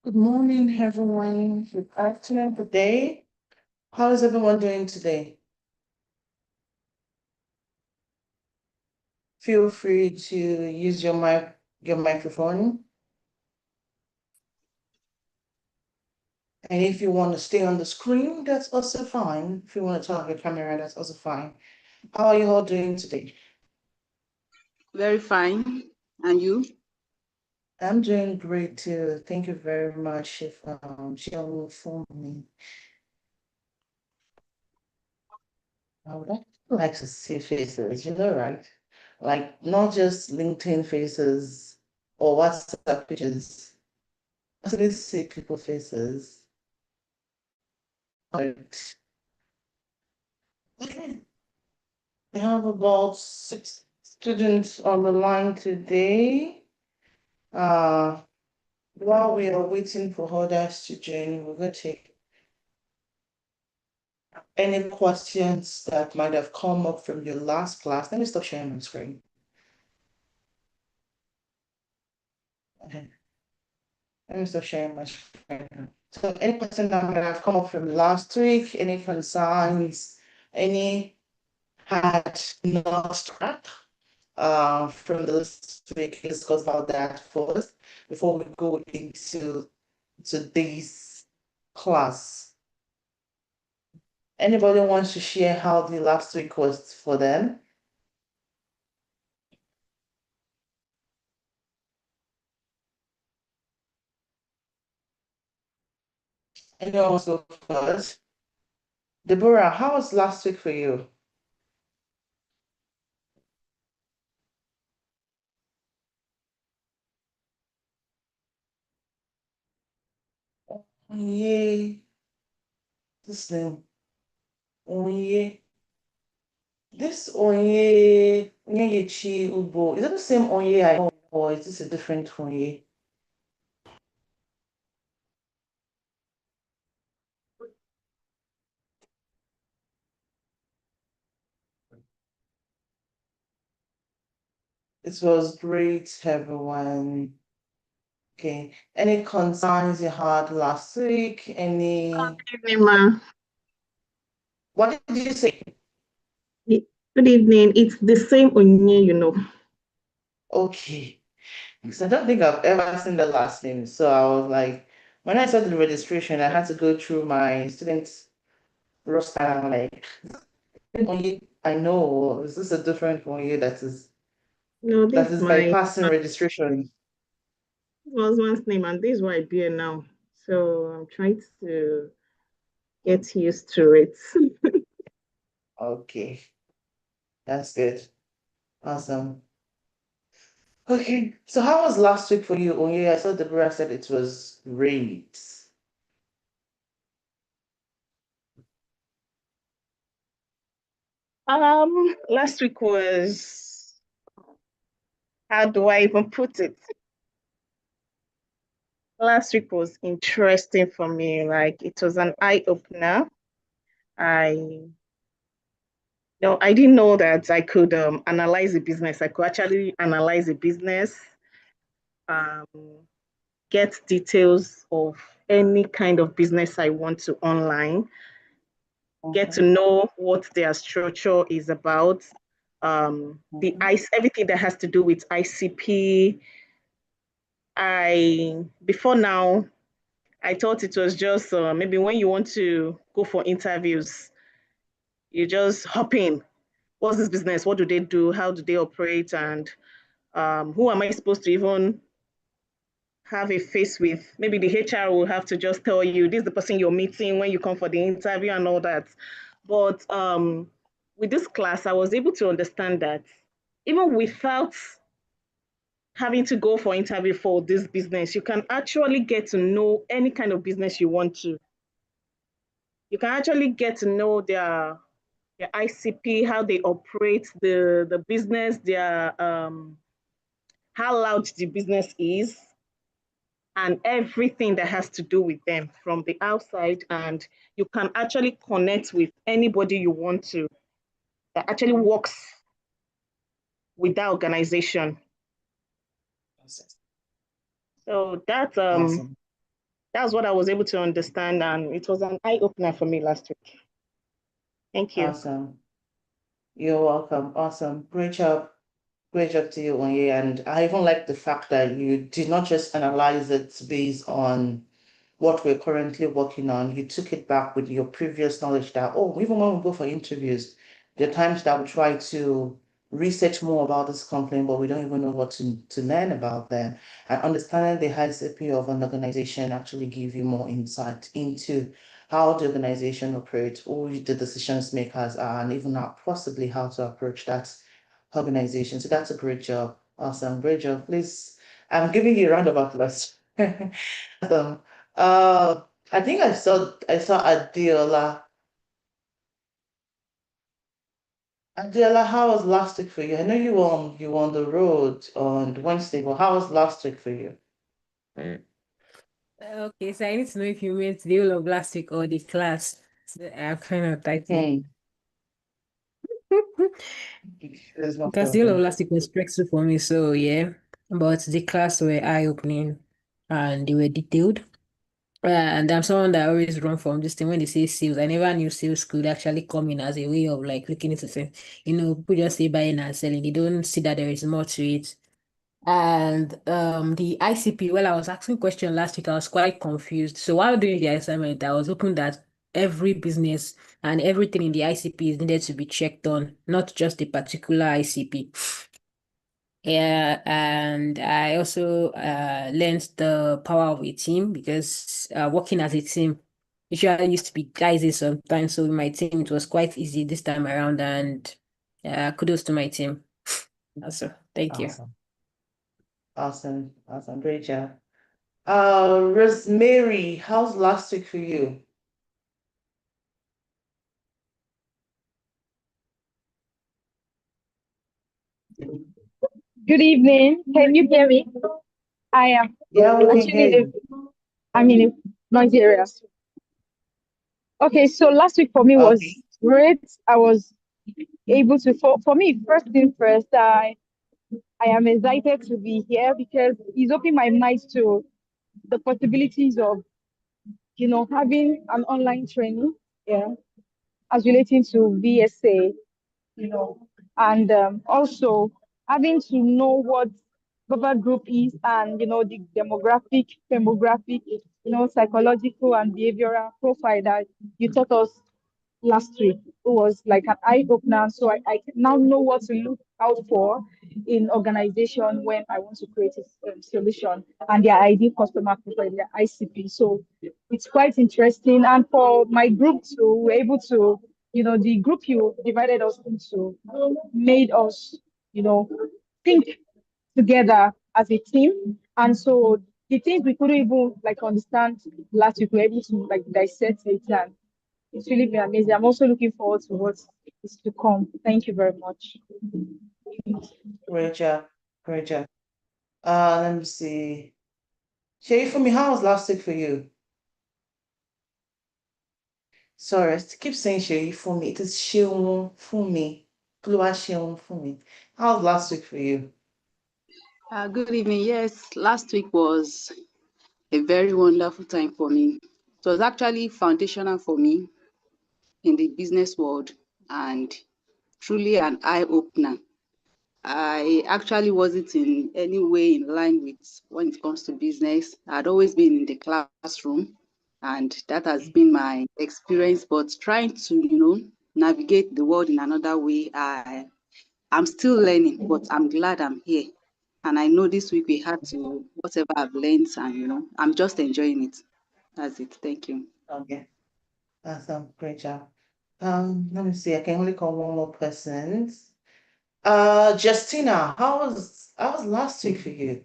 Good morning, everyone. Good afternoon, good day. How is everyone doing today? Feel free to use your microphone. And if you want to stay on the screen, that's also fine. If you want to turn off your camera, that's also fine. How are you all doing today? Very fine. And you? I'm doing great too. Thank you very much if sharing for me. I would like to see faces, right? Like not just LinkedIn faces or WhatsApp pictures. Actually see people faces. Right. Okay. We have about 6 students on the line today. Uh, while we are waiting for others to join, we're going to take any questions that might have come up from your last class. Let me stop sharing my screen. Okay. Let me stop sharing my screen. So any question that might have come up from last week, any concerns, any had not track from this week, discuss about that first before we go into today's class. Anybody wants to share how the last week was for them? Anyone wants to go first? Deborah, how was last week for you? Onye, this name, Onye. This Onyechi Ubo, is it the same Onye I know, or is this a different Onye? It was great, everyone. Okay. Any concerns you had last week? Any, Good evening, ma. what did you say? Good evening. It's the same Onye. Okay. Because I don't think I've ever seen the last name. So I was like, when I saw the registration, I had to go through my students roster. I'm like, only I know, is this a different one that is No, that this is my bypassing registration? husband's name, and this is why I bear now. So I'm trying to get used to it. Okay, that's good. Awesome. Okay, so how was last week for you, Onye? I saw Deborah said it was great. Last week was, how do I even put it? Last week was interesting for me. Like it was an eye opener. I No, I didn't know that I could analyze a business. I could actually analyze a business, um, get details of any kind of business I want to online, get to Mhm, know what their structure is about, the mhm, ICE, everything that has to do with ICP. Before now, I thought it was just maybe when you want to go for interviews, you just hop in. What's this business? What do they do? How do they operate? And who am I supposed to even have a face with? Maybe the HR will have to just tell you this is the person you're meeting when you come for the interview and all that. But with this class, I was able to understand that even without having to go for interview for this business, you can actually get to know any kind of business you want to. You can actually get to know their ICP, how they operate the business, their how loud the business is, and everything that has to do with them from the outside. And you can actually connect with anybody you want to that actually works with that organization. So that's awesome. That's what I was able to understand, and it was an eye-opener for me last week. Thank you. Awesome. You're welcome. Awesome. Great job. Great job to you, Onye. And I even like the fact that you did not just analyze it based on what we're currently working on. You took it back with your previous knowledge that, oh, even when we go for interviews, there are times that we try to research more about this company, but we don't even know what to learn about them. And understanding the hierarchy of an organization actually give you more insight into how the organization operates, who the decisions makers are, and even possibly how to approach that organization. So that's a great job. Awesome. Great job. Please, I'm giving you a round of applause. Awesome. Uh, I think I saw Adiola. Adiola, how was last week for you? I know you were on the road on Wednesday, but how was last week for you? Okay, so I need to know if you meant the whole of last week or the class. So I'm kind of typing. Hmm. There's no Because the whole of problem. last week was stressful for me, so yeah. But the class were eye-opening and they were detailed. And I'm someone that always run from this thing when they say sales. I never knew sales could actually come in as a way of like looking into things. People just say buying and selling. They don't see that there is more to it. And the ICP, well, I was asking question last week, I was quite confused. So while doing the assignment, I was hoping that every business and everything in the ICP is needed to be checked on, not just a particular ICP. Yeah, and I also learned the power of a team because working as a team usually used to be dicey sometimes. So with my team, it was quite easy this time around, and kudos to my team. Also, thank you. Awesome. Awesome. Awesome. Great job. Rosemary, how's last week for you? Good evening. Can you hear me? I am Yeah, we can actually hear you. I'm in a noisy area. Okay, so last week for me Okay. was great. I was able to for me, first thing first, I am excited to be here because it's opened my mind to the possibilities of having an online training, yeah, as relating to VSA, you know, and also having to know what Baba group is and the demographic, psychological and behavioral profile that you taught us last week. It was like an eye opener. So I now know what to look out for in organization when I want to create a solution and their ideal customer profile, their ICP. So it's quite interesting. And for my group too, we're able to, the group you divided us into made us, think together as a team. And so the things we couldn't even like understand last week, we were able to like dissect it, and it's really been amazing. I'm also looking forward to what is to come. Thank you very much. Great job. Great job. Let me see. Shay, for me, how was last week for you? Sorry, I keep saying Shay for me. It is Sheung for me. Plua Sheung for me. How was last week for you? Good evening. Yes, last week was a very wonderful time for me. It was actually foundational for me in the business world and truly an eye opener. I actually wasn't in any way in line with when it comes to business. I'd always been in the classroom, and that has been my experience. But trying to, navigate the world in another way, I'm still learning, but I'm glad I'm here. And I know this week we had to, whatever I've learned, and, I'm just enjoying it. That's it. Thank you. Okay. Awesome. Great job. Let me see. I can only call one more person. Justina, how was last week for you?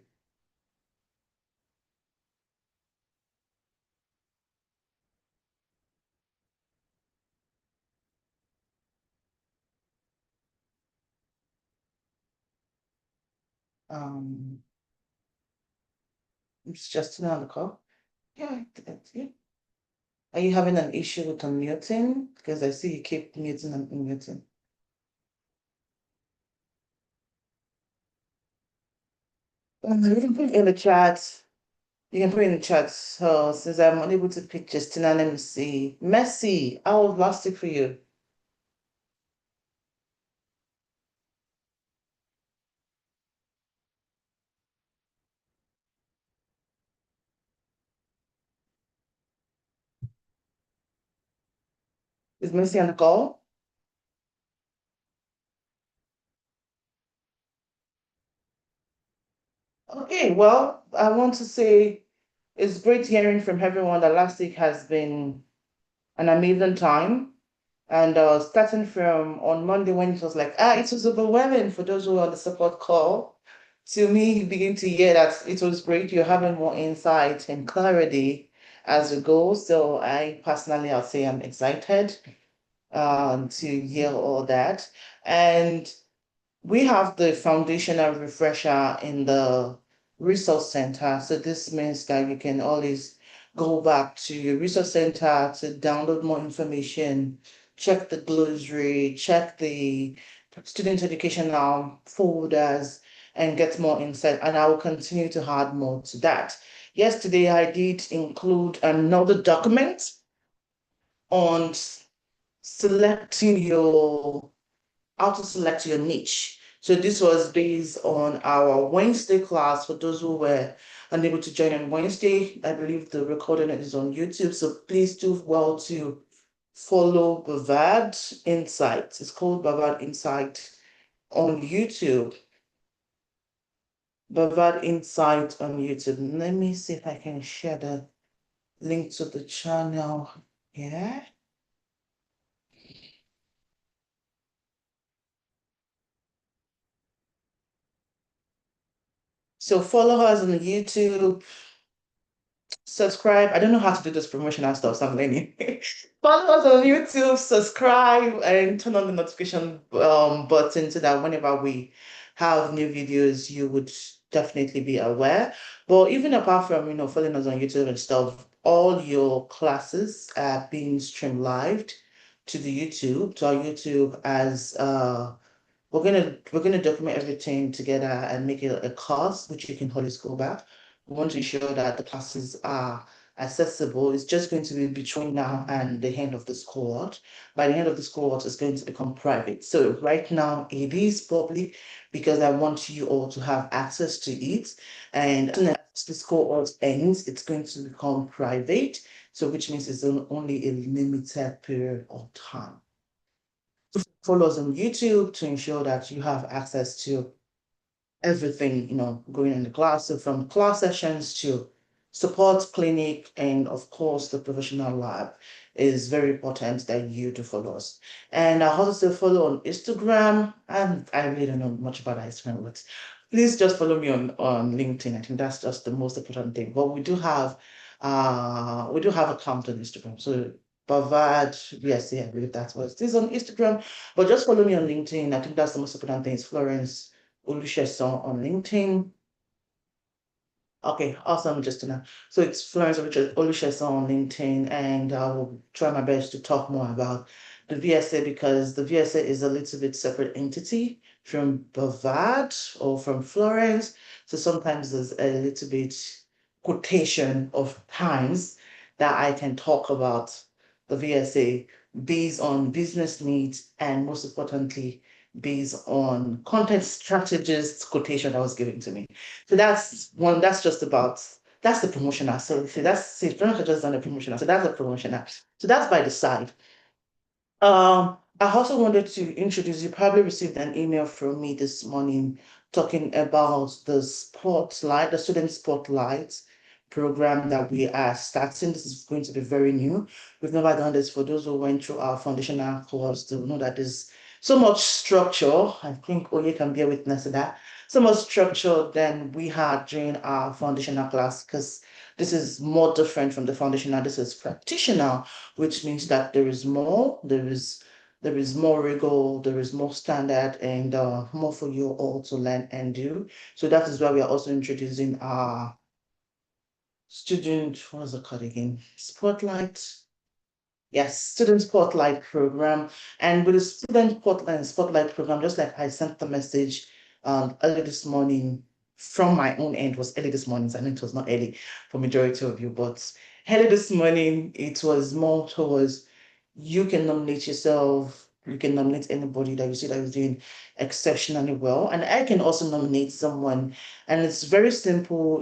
Um, it's Justina on the call. Yeah, yeah. Are you having an issue with unmuting? Because I see you keep muting and unmuting. You can put it in the chat. You can put it in the chat. So since I'm unable to pick Justina, let me see. Messi, how was last week for you? Is Messi on the call? Okay, well, I want to say it's great hearing from everyone that last week has been an amazing time. And starting from on Monday when it was like, it was overwhelming for those who were on the support call. To me, you begin to hear that it was great. You're having more insight and clarity as we go. So I personally, I'll say I'm excited to hear all that. And we have the foundational refresher in the resource center. So this means that you can always go back to your resource center to download more information, check the glossary, check the student educational folders, and get more insight. And I will continue to add more to that. Yesterday, I did include another document on selecting your how to select your niche. So this was based on our Wednesday class for those who were unable to join on Wednesday. I believe the recording is on YouTube. So please do well to follow Bavad Insight. It's called Bavad Insight on YouTube. Bavad Insight on YouTube. Let me see if I can share the link to the channel. Yeah. So follow us on YouTube, subscribe. I don't know how to do this promotional stuff, so I'm learning. Follow us on YouTube, subscribe, and turn on the notification button so that whenever we have new videos, you would definitely be aware. But even apart from following us on YouTube and stuff, all your classes are being streamed live to our YouTube as we're gonna document everything together and make it a course which you can always go back. We want to ensure that the classes are accessible. It's just going to be between now and the end of this cohort. By the end of this cohort, it's going to become private. So right now it is public because I want you all to have access to it. And as soon as this cohort ends, it's going to become private. So which means it's only a limited period of time. Follow us on YouTube to ensure that you have access to everything, going in the class. So from class sessions to support clinic and of course the professional lab is very important that you do follow us. And I also follow on Instagram. And I really don't know much about Instagram, but please just follow me on LinkedIn. I think that's just the most important thing. But we do have account on Instagram. So Bavad VSA, I believe that's what it is on Instagram. But just follow me on LinkedIn. I think that's the most important thing. It's Florence Olusegun on LinkedIn. Okay, awesome, Justina. So it's Florence Olusegun on LinkedIn, and I will try my best to talk more about the VSA because the VSA is a little bit separate entity from Bavad or from Florence. So sometimes there's a little bit quotation of times that I can talk about the VSA based on business needs and most importantly, based on content strategist quotation that was given to me. So that's one, that's the promotional. So don't have just done the promotional. So that's the promotional. So that's by the side. I also wanted to introduce, you probably received an email from me this morning talking about the Spotlight, the Student Spotlight program that we are starting. This is going to be very new. We've never done this. For those who went through our foundational course, to know that there's so much structure. I think Oye can be a witness to that. So much structure than we had during our foundational class because this is more different from the foundational. This is practitioner, which means that there is more rigor, there is more standard, and more for you all to learn and do. So that is why we are also introducing our student, what's it called again? Spotlight. Yes, student spotlight program. And with the student spotlight program, just like I sent the message early this morning, from my own end was early this morning. So I know it was not early for majority of you, but early this morning, it was more towards you can nominate yourself, you can nominate anybody that you see that is doing exceptionally well. And I can also nominate someone. And it's very simple.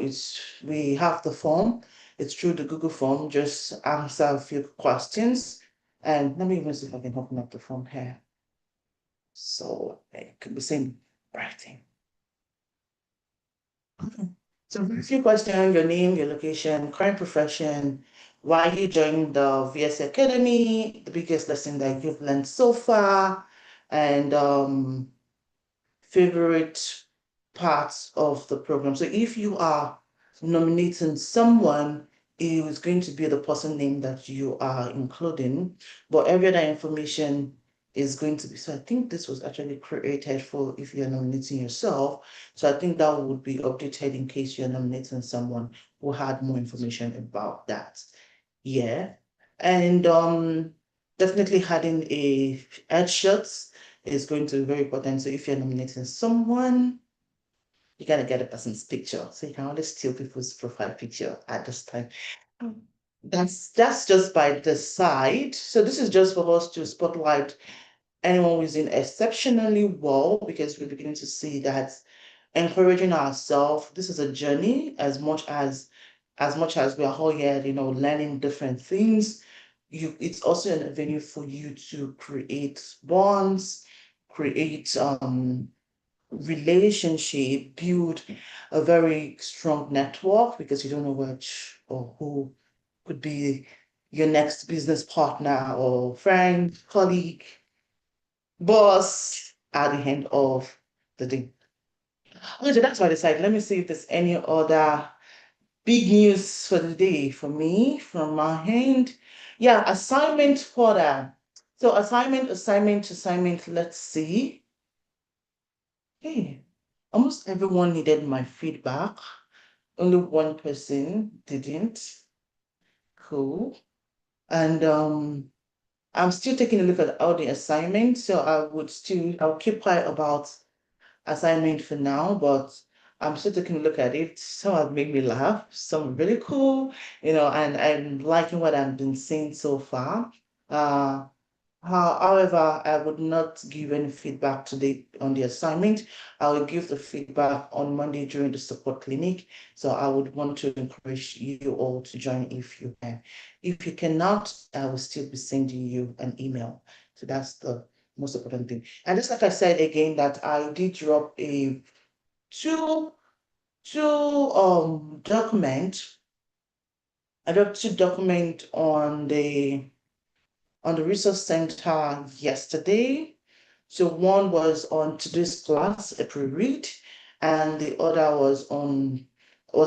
We have the form. It's through the Google form. Just answer a few questions. And let me even see if I can open up the form here. So it could be same writing. Okay. So a few questions, your name, your location, current profession, why you joined the VSA Academy, the biggest lesson that you've learned so far, and favorite parts of the program. So if you are nominating someone, it is going to be the person name that you are including, but every other information is going to be, so I think this was actually created for if you're nominating yourself. So I think that would be updated in case you're nominating someone who had more information about that. Yeah. And definitely having a headshots is going to be very important. So if you're nominating someone, you gotta get a person's picture. So you can only steal people's profile picture at this time. That's just by the side. So this is just for us to spotlight anyone who's in exceptionally well, because we're beginning to see that encouraging ourselves. This is a journey as much as we are all here, learning different things. It's also an avenue for you to create bonds, create relationship, build a very strong network, because you don't know which or who could be your next business partner or friend, colleague, boss at the end of the day. Okay, so that's why I decided, let me see if there's any other big news for the day for me from my hand. Yeah, assignment for that. So assignment, let's see. Hey, almost everyone needed my feedback. Only one person didn't. Cool. And I'm still taking a look at all the assignments, so I'll keep quiet about assignment for now, but I'm still taking a look at it. Some have made me laugh, some really cool, and I'm liking what I've been seeing so far. Uh, However, I would not give any feedback today on the assignment. I will give the feedback on Monday during the support clinic. So I would want to encourage you all to join if you can. If you cannot, I will still be sending you an email. So that's the most important thing. And just like I said again, that I did drop a two document. I dropped two document on the resource center yesterday. So one was on today's class, a pre-read, and the other was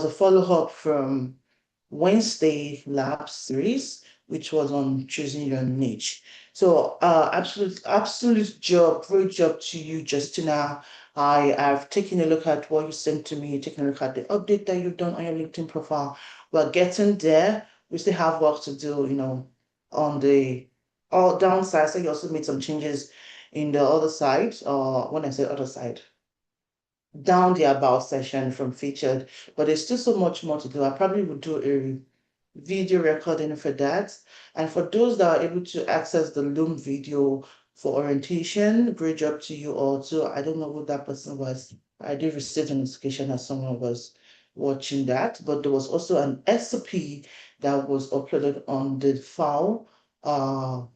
a follow-up from Wednesday lab series, which was on choosing your niche. So absolute job, great job to you, Justina. I have taken a look at what you sent to me, taken a look at the update that you've done on your LinkedIn profile. We're getting there. We still have work to do, on the all downside. So you also made some changes in the other side, when I say other side, down the about section from featured, but there's still so much more to do. I probably would do a video recording for that. And for those that are able to access the Loom video for orientation, great job to you also. I don't know who that person was. I did receive a notification that someone was watching that, but there was also an SOP that was uploaded on the file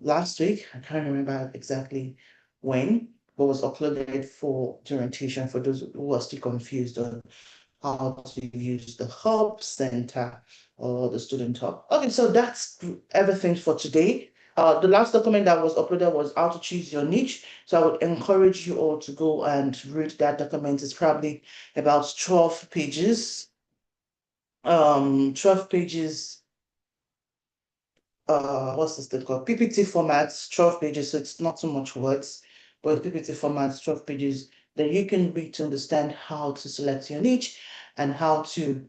last week. I can't remember exactly when, but was uploaded for the orientation for those who are still confused on how to use the Hub Center or the Student Hub. Okay, so that's everything for today. The last document that was uploaded was how to choose your niche. So I would encourage you all to go and read that document. It's probably about 12 pages. 12 pages, what's this thing called? PPT formats, 12 pages, so it's not so much words, but PPT formats, 12 pages that you can read to understand how to select your niche and how to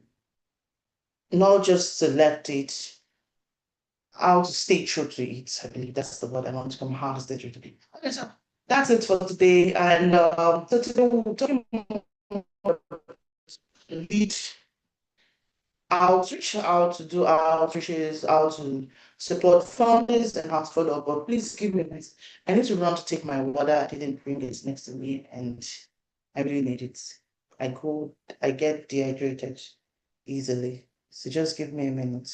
not just select it, how to stay true to it. I believe that's the word I want to come, how to stay true to it. Okay, so that's it for today. And so today we're talking about lead outreach, how to do outreaches, how to support founders, and how to follow up. But please give me this. I need to run to take my water. I didn't bring it next to me, and I really need it. I get dehydrated easily. So just give me a minute.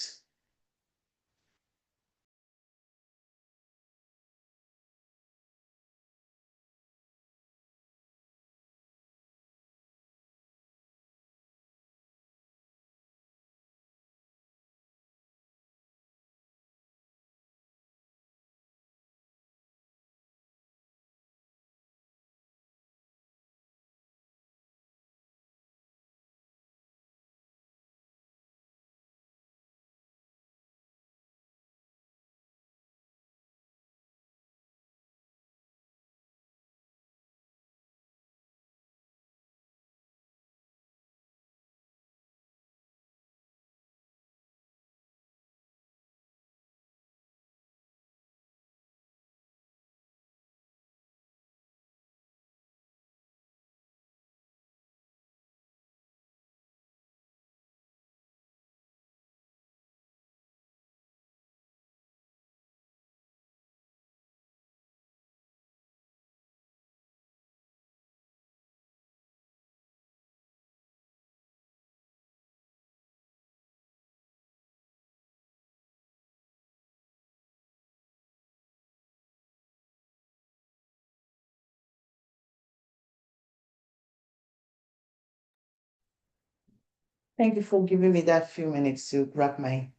Thank you for giving me that few minutes to grab my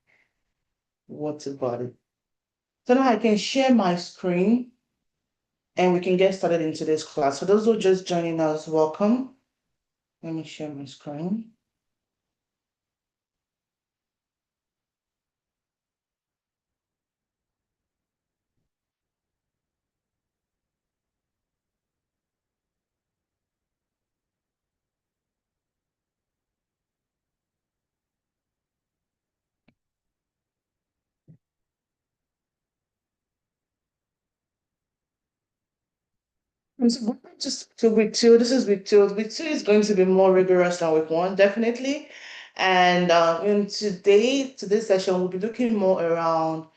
water bottle. So now I can share my screen and we can get started in today's class. For those who are just joining us, welcome. Let me share my screen. And so just to week two, this is week two. Week two is going to be more rigorous than week one, definitely. And in today's session, we'll be looking more around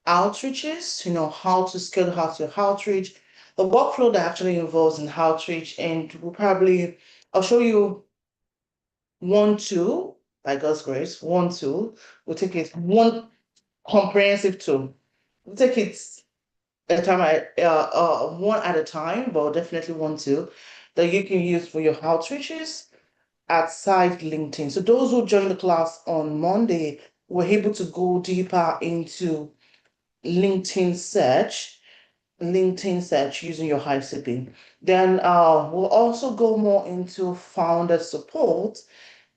outreaches, how to scale out your outreach, the workflow that actually involves in outreach, and I'll show you one tool, by God's grace, one tool. We'll take it one comprehensive tool. We'll take it one at a time, but definitely one tool that you can use for your outreaches outside LinkedIn. So those who joined the class on Monday were able to go deeper into LinkedIn search, using your HiCP. Then we'll also go more into founder support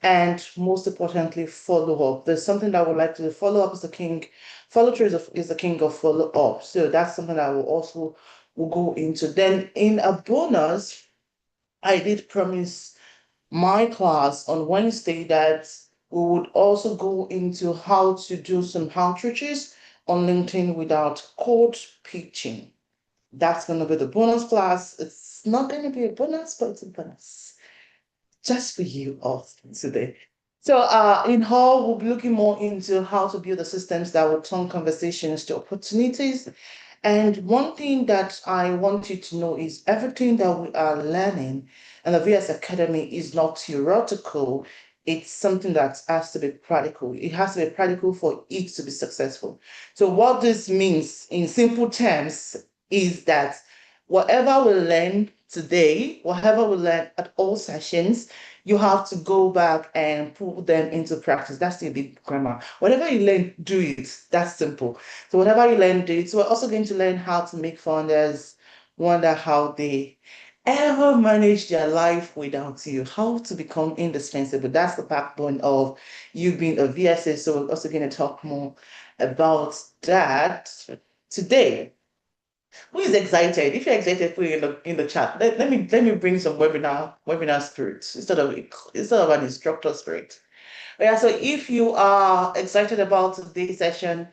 and most importantly, follow up. There's something that I would like to do. Follow up is the king. Follow through is the king of follow up. So that's something I will go into. Then in a bonus, I did promise my class on Wednesday that we would also go into how to do some outreaches on LinkedIn without cold pitching. That's going to be the bonus class. It's not going to be a bonus, but it's a bonus just for you all today. So in Hall, we'll be looking more into how to build the systems that will turn conversations to opportunities. And one thing that I want you to know is everything that we are learning in the VS Academy is not theoretical. It's something that has to be practical. It has to be practical for it to be successful. So what this means in simple terms is that whatever we learn today, whatever we learn at all sessions, you have to go back and put them into practice. That's the big grammar. Whatever you learn, do it. That's simple. So whatever you learn, do it. So we're also going to learn how to make founders wonder how they ever manage their life without you, how to become indispensable. That's the backbone of you being a VSA. So we're also going to talk more about that today. Who is excited? If you're excited, put it in the chat. Let me bring some webinar spirit instead of an instructor spirit. Yeah, so if you are excited about today's session,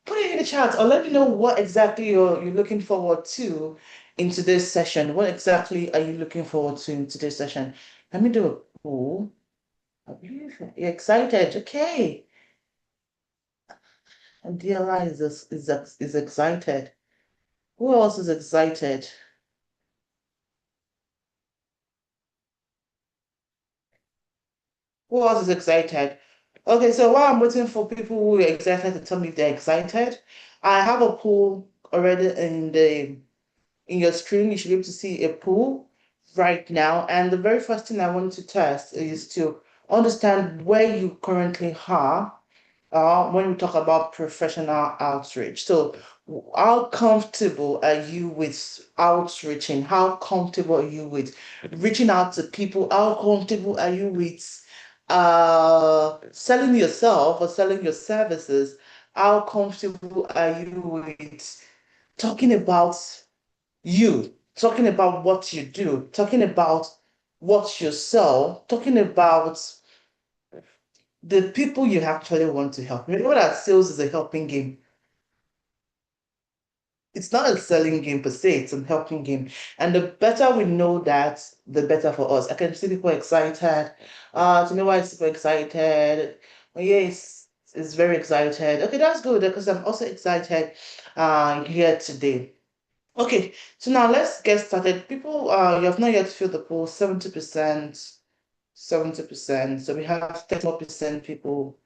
put it in the chat or let me know what exactly you're looking forward to in today's session. What exactly are you looking forward to in today's session? Let me do a poll. You're excited. Okay. And DLI is excited. Who else is excited? Who else is excited? Okay, so while I'm waiting for people who are excited to tell me if they're excited, I have a poll already in your screen. You should be able to see a poll right now. And the very first thing I want to test is to understand where you currently are when we talk about professional outreach. So, how comfortable are you with outreaching? How comfortable are you with reaching out to people? How comfortable are you with selling yourself or selling your services? How comfortable are you with talking about you, talking about what you do, talking about what you sell, talking about the people you actually want to help? Remember that sales is a helping game. It's not a selling game per se, it's a helping game. And the better we know that, the better for us. I can see people excited. To know why it's super excited. Oh, yes, it's very excited. Okay, that's good because I'm also excited here today. Okay, so now let's get started. People, you have not yet filled the poll, 70%, 70%. So we have 30% people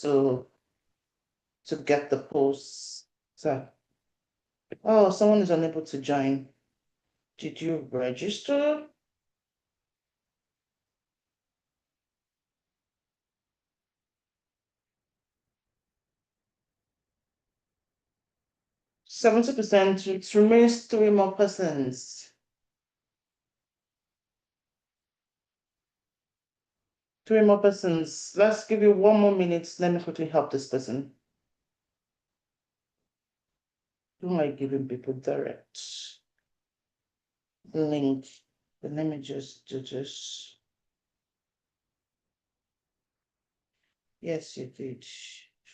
to get the polls. So, oh, someone is unable to join. Did you register? %, it remains 3 more persons. 3 more persons. Let's give you 1 more minute. Let me quickly help this person. Who am I giving people direct link? But let me just do this. Yes, you did.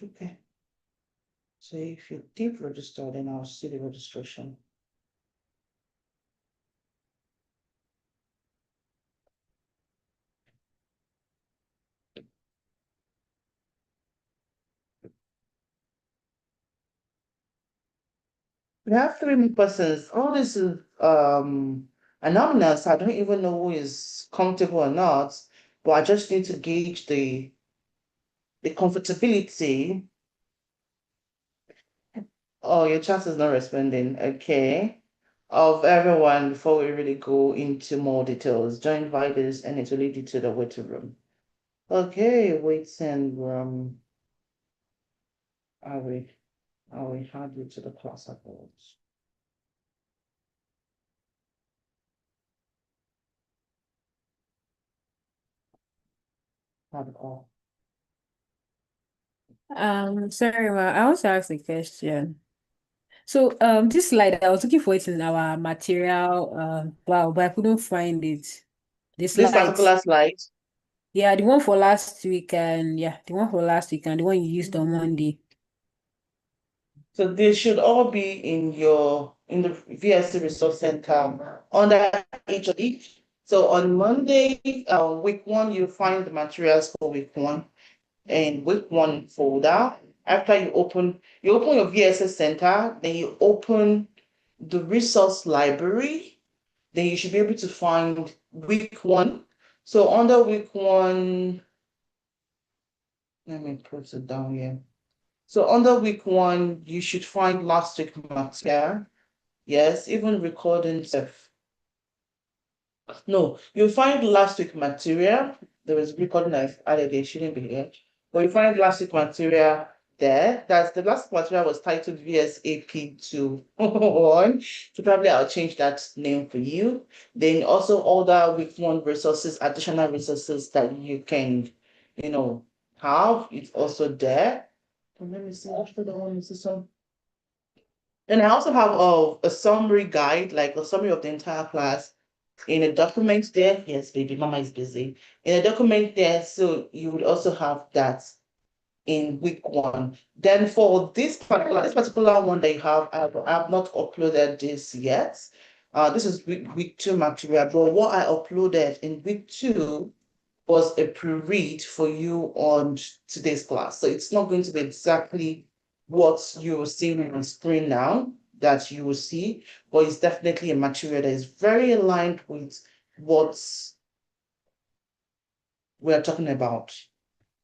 Okay. So if you did register, then I'll see the registration. We have 3 more persons. All this is anonymous. I don't even know who is comfortable or not, but I just need to gauge the comfortability. Oh, your chat is not responding. Okay. Of everyone before we really go into more details. Join inviters and it will lead you to the waiting room. Okay, waiting room. I will add you to the class afterwards. Have it all. Sorry, ma, I want to ask a question. So, this slide, I was looking for it in our material, wow, but I couldn't find it. The This slides. particular slide. Yeah, the one for last week and the one for last week and the one you used on Monday. So they should all be in the VSA Resource Center under each of each. So on Monday, week 1, you find the materials for week 1 and week 1 folder. After you open your VSA Center, then you open the resource library, then you should be able to find week 1. So under week 1, let me put it down here. So under week 1, you should find last week material. Yes, even recording stuff. No, you'll find last week material. There was recording I've added, it shouldn't be here. But you find last week material there. That's the last material was titled VSAP21. So probably I'll change that name for you. Then also other week 1 resources, additional resources that you can, have. It's also there. Let me see, after the one is some. And I also have a summary guide, like a summary of the entire class in a document there. Yes, baby, mama is busy. In a document there, so you would also have that in week 1. Then for this particular one that you have, I have not uploaded this yet. This is week 2 material, but what I uploaded in week 2 was a pre-read for you on today's class. So it's not going to be exactly what you're seeing on the screen now that you will see, but it's definitely a material that is very aligned with what we're talking about.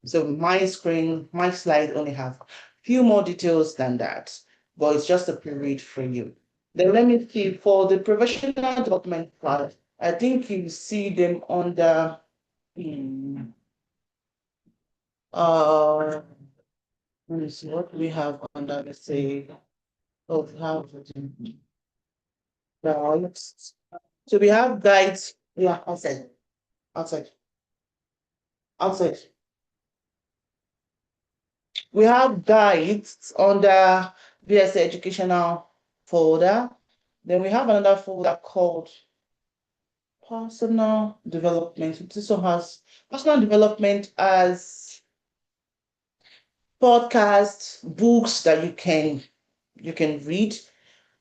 So my screen, my slide only have a few more details than that, but it's just a pre-read for you. Then let me see, for the professional development part, I think you see them under let me see what we have under, let's say, oh, we have guides. So we have guides, yeah, outside, outside, outside. We have guides under VSA educational folder. Then we have another folder called personal development. This one has personal development as podcasts, books that you can read.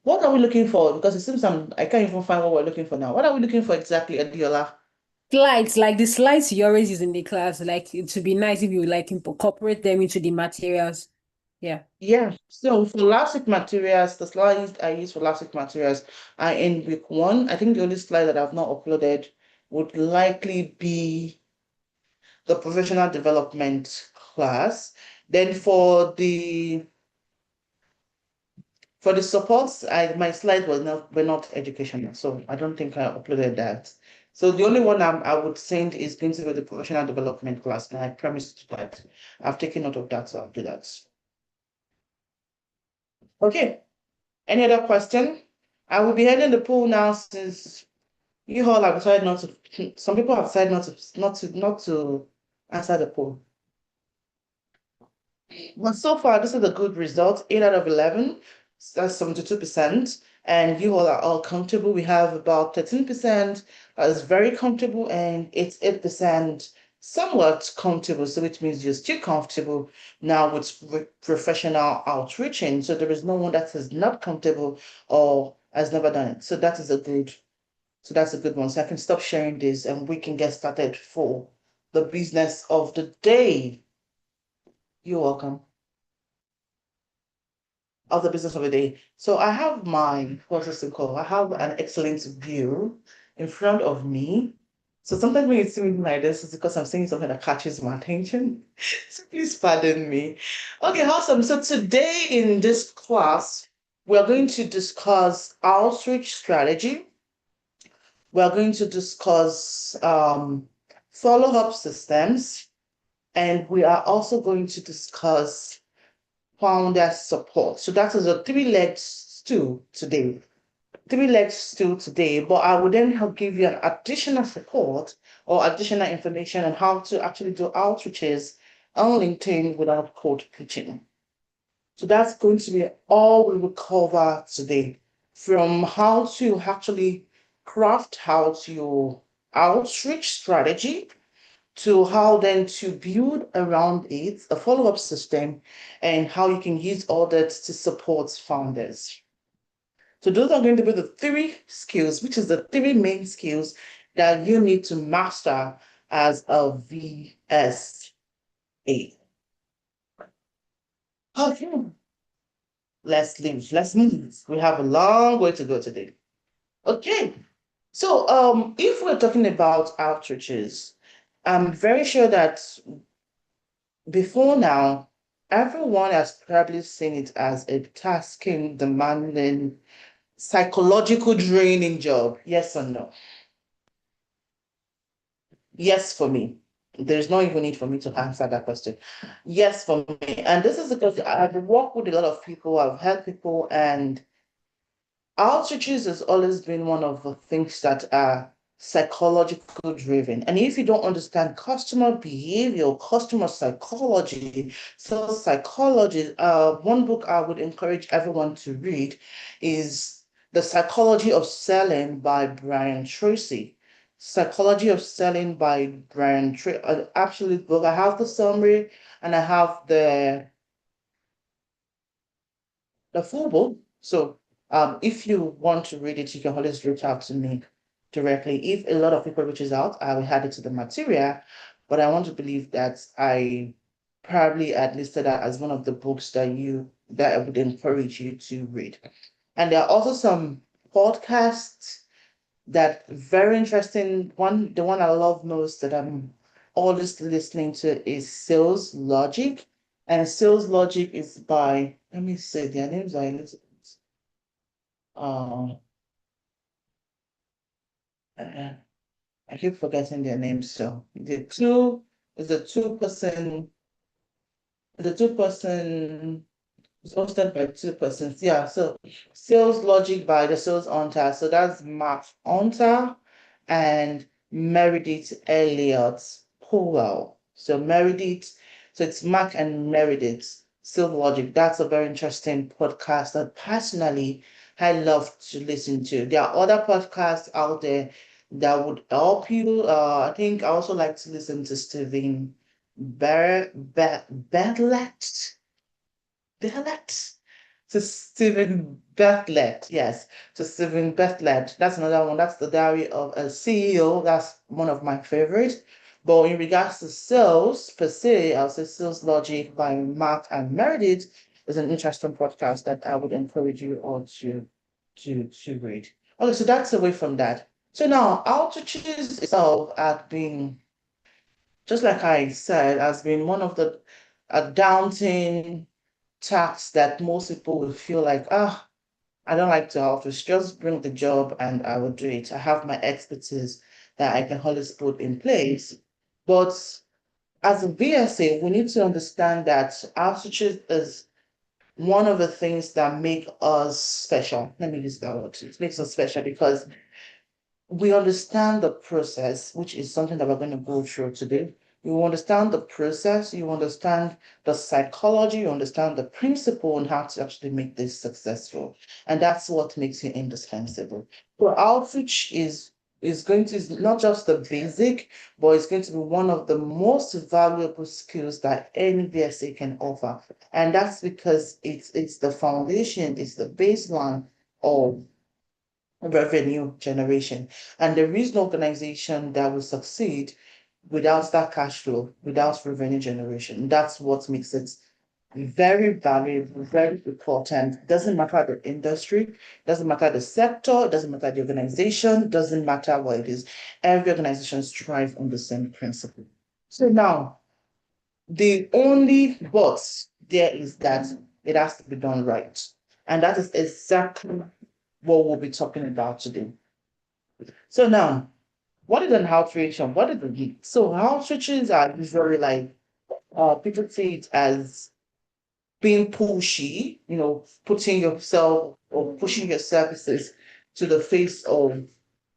What are we looking for? Because it seems I can't even find what we're looking for now. What are we looking for exactly, Adiola? Slides, like the slides you always use in the class, like it would be nice if you like incorporate them into the materials. Yeah. Yeah, so for last week materials, the slides I use for last week materials are in week one. I think the only slide that I've not uploaded would likely be the professional development class. Then for the supports, my slides were not educational, so I don't think I uploaded that. So the only one I would send is going to be the professional development class, and I promised that. I've taken note of that, so I'll do that. Okay. Any other question? I will be heading the poll now since you all have decided not to. Some people have decided not to answer the poll. But so far, this is a good result. 8 out of 11. That's 72%. And you all are all comfortable. We have about 13% that is very comfortable, and it's 8% somewhat comfortable. So which means you're still comfortable now with professional outreaching. So there is no one that is not comfortable or has never done it. So that's a good one. So I can stop sharing this and we can get started for the business of the day. You're welcome. Of the business of the day. So I have what's this called? I have an excellent view in front of me. So sometimes when you see me like this, it's because I'm saying something that catches my attention. So please pardon me. Okay, awesome. So today in this class, we're going to discuss outreach strategy. We're going to discuss follow-up systems, and we are also going to discuss founder support. So that is a three-legged stool today. Three-legged stool today, but I will then help give you an additional support or additional information on how to actually do outreaches on LinkedIn without cold pitching. So that's going to be all we will cover today, from how to actually craft out your outreach strategy to how then to build around it a follow-up system and how you can use all that to support founders. So those are going to be the three skills, which is the three main skills that you need to master as a VSA. Okay, let's move. We have a long way to go today. Okay, so if we're talking about outreaches, I'm very sure that before now, everyone has probably seen it as a tasking, demanding, psychological draining job. Yes or no? Yes, for me. There's no even need for me to answer that question. Yes, for me. And this is because I've worked with a lot of people, I've helped people, and outreaches has always been one of the things that are psychological driven. And if you don't understand customer behavior, customer psychology, so psychology, one book I would encourage everyone to read is The Psychology of Selling by Brian Tracy. Psychology of Selling by Brian Tracy, an absolute book. I have the summary and I have the full book. So if you want to read it, you can always reach out to me directly. If a lot of people reaches out, I will add it to the material. but I want to believe that I probably had listed that as one of the books that I would encourage you to read. And there are also some podcasts that very interesting. The one I love most that I'm always listening to is Sales Logic. And Sales Logic is by, let me say their names are a little uh, uh, I keep forgetting their names. So is a two person it's hosted by two persons. Yeah. So Sales Logic by the Sales Hunter. So that's Mark Hunter and Meredith Elliott Powell. So Meredith, so it's Mark and Meredith Sales Logic. That's a very interesting podcast that personally I love to listen to. There are other podcasts out there that would help you. I think I also like to listen to Stephen Bartlett. Bartlett? To Stephen Bartlett, yes, to Stephen Bartlett. That's another one. That's the Diary of a CEO. That's one of my favorites. But in regards to sales per se, I'll say Sales Logic by Mark and Meredith is an interesting podcast that I would encourage you all to read. Okay, so that's away from that. So now outreaches itself had been, just like I said, has been one of the daunting tasks that most people will feel like, I don't like to office, just bring the job and I will do it. I have my expertise that I can always put in place. But as a VSA, we need to understand that outreach is one of the things that make us special. Let me use that word. It makes us special because we understand the process, which is something that we're going to go through today. You understand the process, you understand the psychology, you understand the principle and how to actually make this successful. And that's what makes it indispensable. So outreach is going to is not just the basic, but it's going to be one of the most valuable skills that any VSA can offer. And that's because it's the foundation, it's the baseline of revenue generation. And there is no organization that will succeed without that cash flow, without revenue generation. That's what makes it very valuable, very important. Doesn't matter the industry, doesn't matter the sector, doesn't matter the organization, doesn't matter what it is. Every organization strives on the same principle. So now, the only but there is that it has to be done right. And that is exactly what we'll be talking about today. So now, what is an outreach and what is it? So outreaches are usually like people see it as being pushy, putting yourself or pushing your services to the face of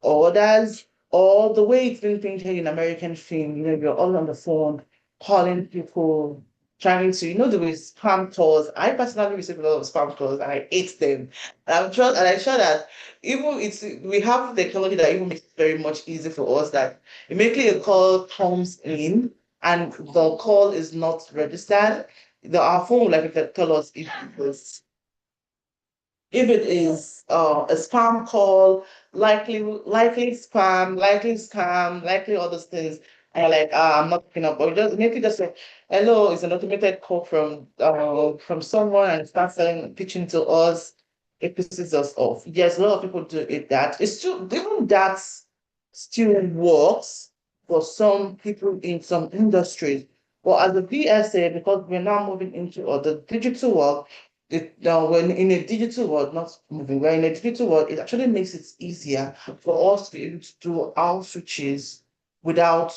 others, or the way it's been painted in American film, you're all on the phone calling people, trying to, the way spam calls. I personally receive a lot of spam calls and I hate them. And I'm sure that even we have technology that even makes it very much easy for us that immediately a call comes in and the call is not registered. Our phone will like tell us if it is a spam call, likely spam, likely scam, likely all those things, and you're like, I'm not picking up, or just say, hello, it's an automated call from someone and start pitching to us, it pisses us off. Yes, a lot of people do it that. It's still even that still works for some people in some industries. But as a PSA, because we're now moving into the digital world, when in a digital world, not moving, we're in a digital world, it actually makes it easier for us to be able to do outreaches without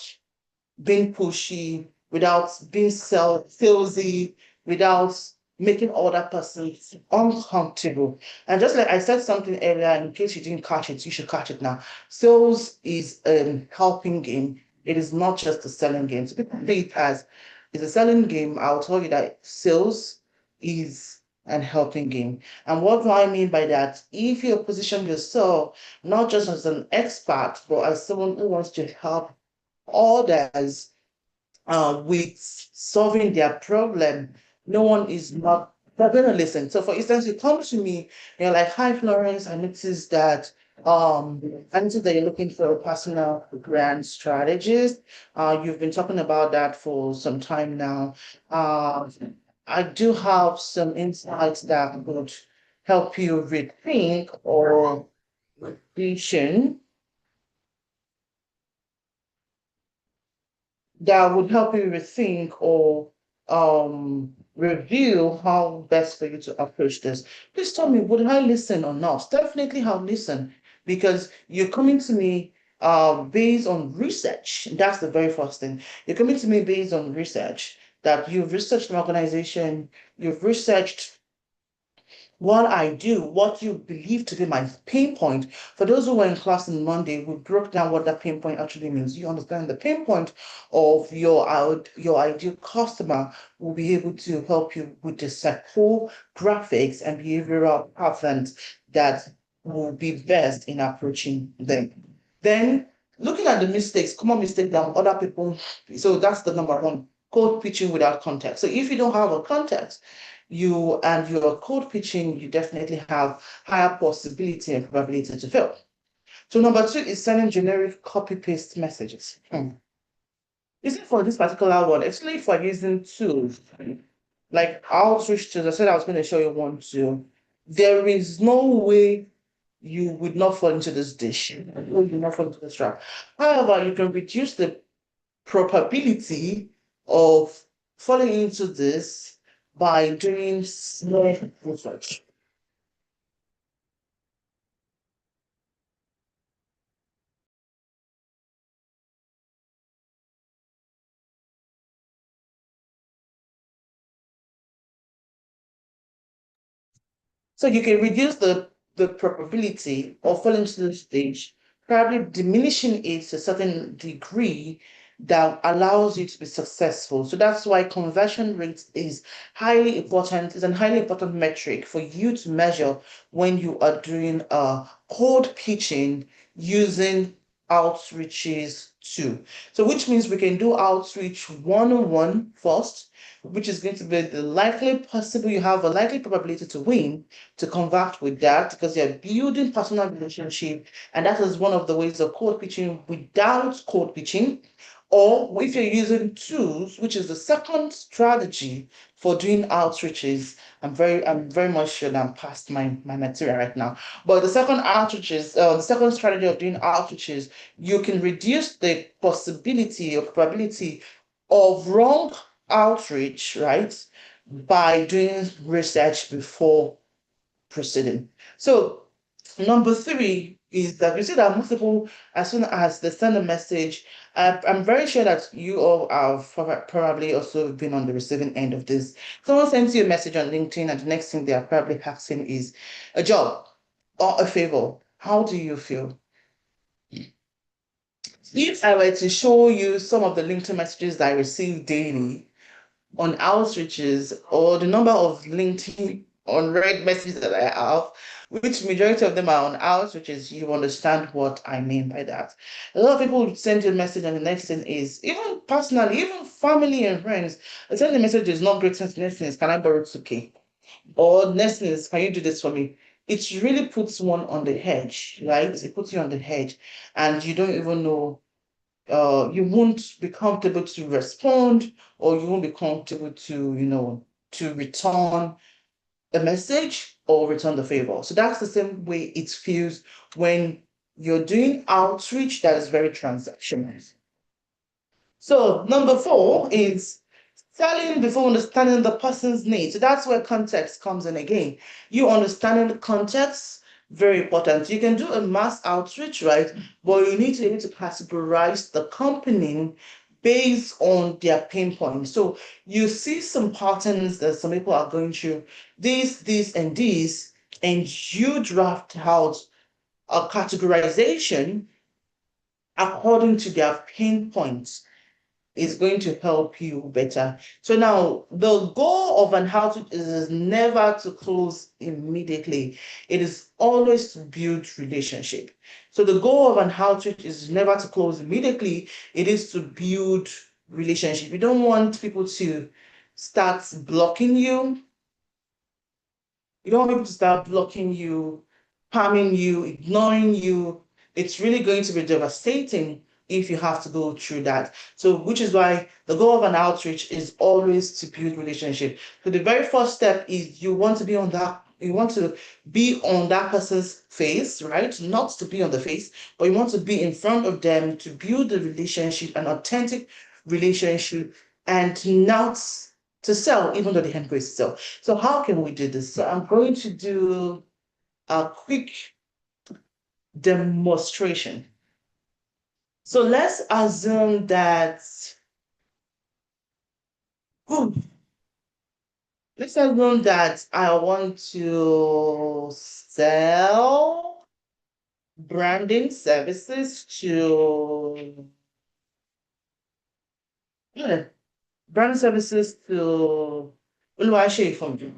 being pushy, without being salesy, without making other persons uncomfortable. And just like I said something earlier, in case you didn't catch it, you should catch it now. Sales is a helping game. It is not just a selling game. So people play it as it's a selling game. I'll tell you that sales is an helping game. And what do I mean by that? If you position yourself not just as an expert, but as someone who wants to help others with solving their problem, no one is not they're going to listen. So, for instance, you come to me, you're like, "Hi, Florence. I noticed that and so they're looking for a personal brand strategist. You've been talking about that for some time now. Uh, I do have some insights that would help you rethink or vision that would help you rethink or review how best for you to approach this. Please tell me, would I listen or not? Definitely I'll listen because you're coming to me based on research. That's the very first thing. You're coming to me based on research that you've researched an organization, you've researched what I do, what you believe to be my pain point. For those who were in class on Monday, we broke down what that pain point actually means. You understand the pain point of your ideal customer will be able to help you with the psychographics and behavioral patterns that will be best in approaching them. Then looking at the mistakes, common mistakes that other people, so that's the number one, code pitching without context. So if you don't have a context, you and your code pitching, you definitely have higher possibility and probability to fail. So number two is sending generic copy paste messages. Is it for this particular one? Actually, if we're using tools like outreach tools, I said I was going to show you one too. There is no way you would not fall into this dish. You would not fall into this trap. However, you can reduce the probability of falling into this by doing small research. So you can reduce the probability of falling to the stage, probably diminishing it to a certain degree that allows you to be successful. So that's why conversion rate is highly important, is a highly important metric for you to measure when you are doing cold pitching using outreaches too. So which means we can do outreach one-on-one first, which is going to be the likely possible, you have a likely probability to win to convert with that because you're building personal relationship. And that is one of the ways of code pitching without code pitching. Or if you're using tools, which is the second strategy for doing outreaches, I'm very much sure that I'm past my material right now. But the second outreaches, the second strategy of doing outreaches, you can reduce the possibility or probability of wrong outreach, right? By doing research before proceeding. So number three is that you see that most people, as soon as they send a message, I'm very sure that you all have probably also been on the receiving end of this. Someone sends you a message on LinkedIn, and the next thing they are probably asking is a job or a favor. How do you feel? If I were to show you some of the LinkedIn messages that I receive daily, on outreaches or the number of LinkedIn unread messages that I have, which majority of them are on outreaches, you understand what I mean by that. A lot of people would send you a message, and the next thing is, even personally, even family and friends, they send the message is not great sense. Next thing is, can I borrow 2K? Or next thing is, can you do this for me? It really puts one on the edge, right? It puts you on the edge, and you don't even know you won't be comfortable to respond or you won't be comfortable to, to return a message or return the favor. So that's the same way it feels when you're doing outreach that is very transactional. So number four is selling before understanding the person's needs. So that's where context comes in again. You understanding the context, very important. You can do a mass outreach, right? But you need to be able to categorize the company based on their pain points. So you see some patterns that some people are going through, this, and this, and you draft out a categorization according to their pain points is going to help you better. So now the goal of an outreach is never to close immediately. It is always to build relationship. So the goal of an outreach is never to close immediately. It is to build relationship. You don't want people to start blocking you. You don't want people to start blocking you harming you, ignoring you, it's really going to be devastating if you have to go through that. So, which is why the goal of an outreach is always to build relationship. So the very first step is you want to be on that, you want to be on that person's face, right? Not to be on the face, but you want to be in front of them to build a relationship, an authentic relationship, and not to sell, even though the end goal is to sell. So how can we do this? So I'm going to do a quick demonstration. So let's assume that, let's assume that I want to sell branding services to, yeah, branding services to Oluwase for me.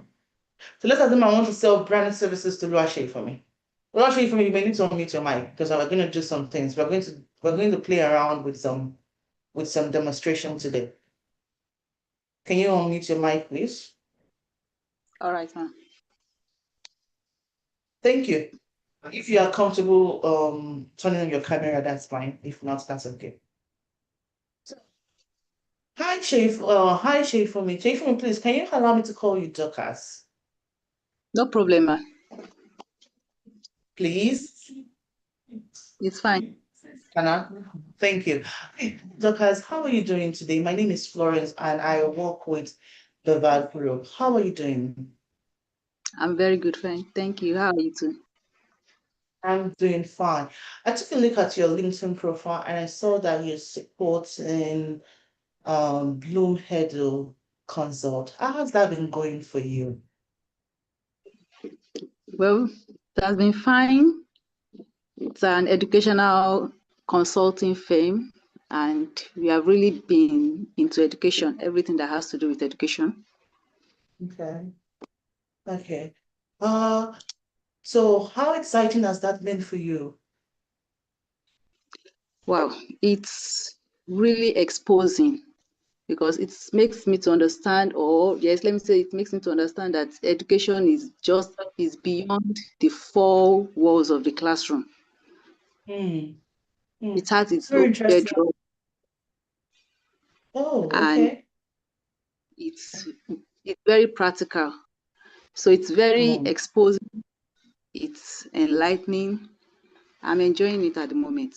So let's assume I want to sell branding services to Oluwase for me. Oluwase for me, you may need to unmute your mic because we're going to do some things. We're going to play around with some demonstration today. Can you unmute your mic, please? All right, ma'am. Thank you. If you are comfortable turning on your camera, that's fine. If not, that's okay. So, hi, Shayfumi. Shayfumi, please, can you allow me to call you Dorcas, No problem, ma'am. please? It's fine. Can I? Thank you. Hey, Dorcas, how are you doing today? My name is Florence, and I work with the VAD Group. How are you doing? I'm very good, fine. Thank you. How are you too? I'm doing fine. I took a look at your LinkedIn profile, and I saw that you're supporting Bloomhead Consult. How has that been going for you? Well, it has been fine. It's an educational consulting firm, and we have really been into education, everything that has to do with education. Okay. Okay. So how exciting has that been for you? Wow, it's really exposing because it makes me to understand, or yes, let me say it makes me to understand that education is beyond the four walls of the classroom. Hmm. Hmm. It has It's its very own interesting. bedrock, Oh, and okay. it's very practical. So it's very Hmm. exposing, it's enlightening. I'm enjoying it at the moment.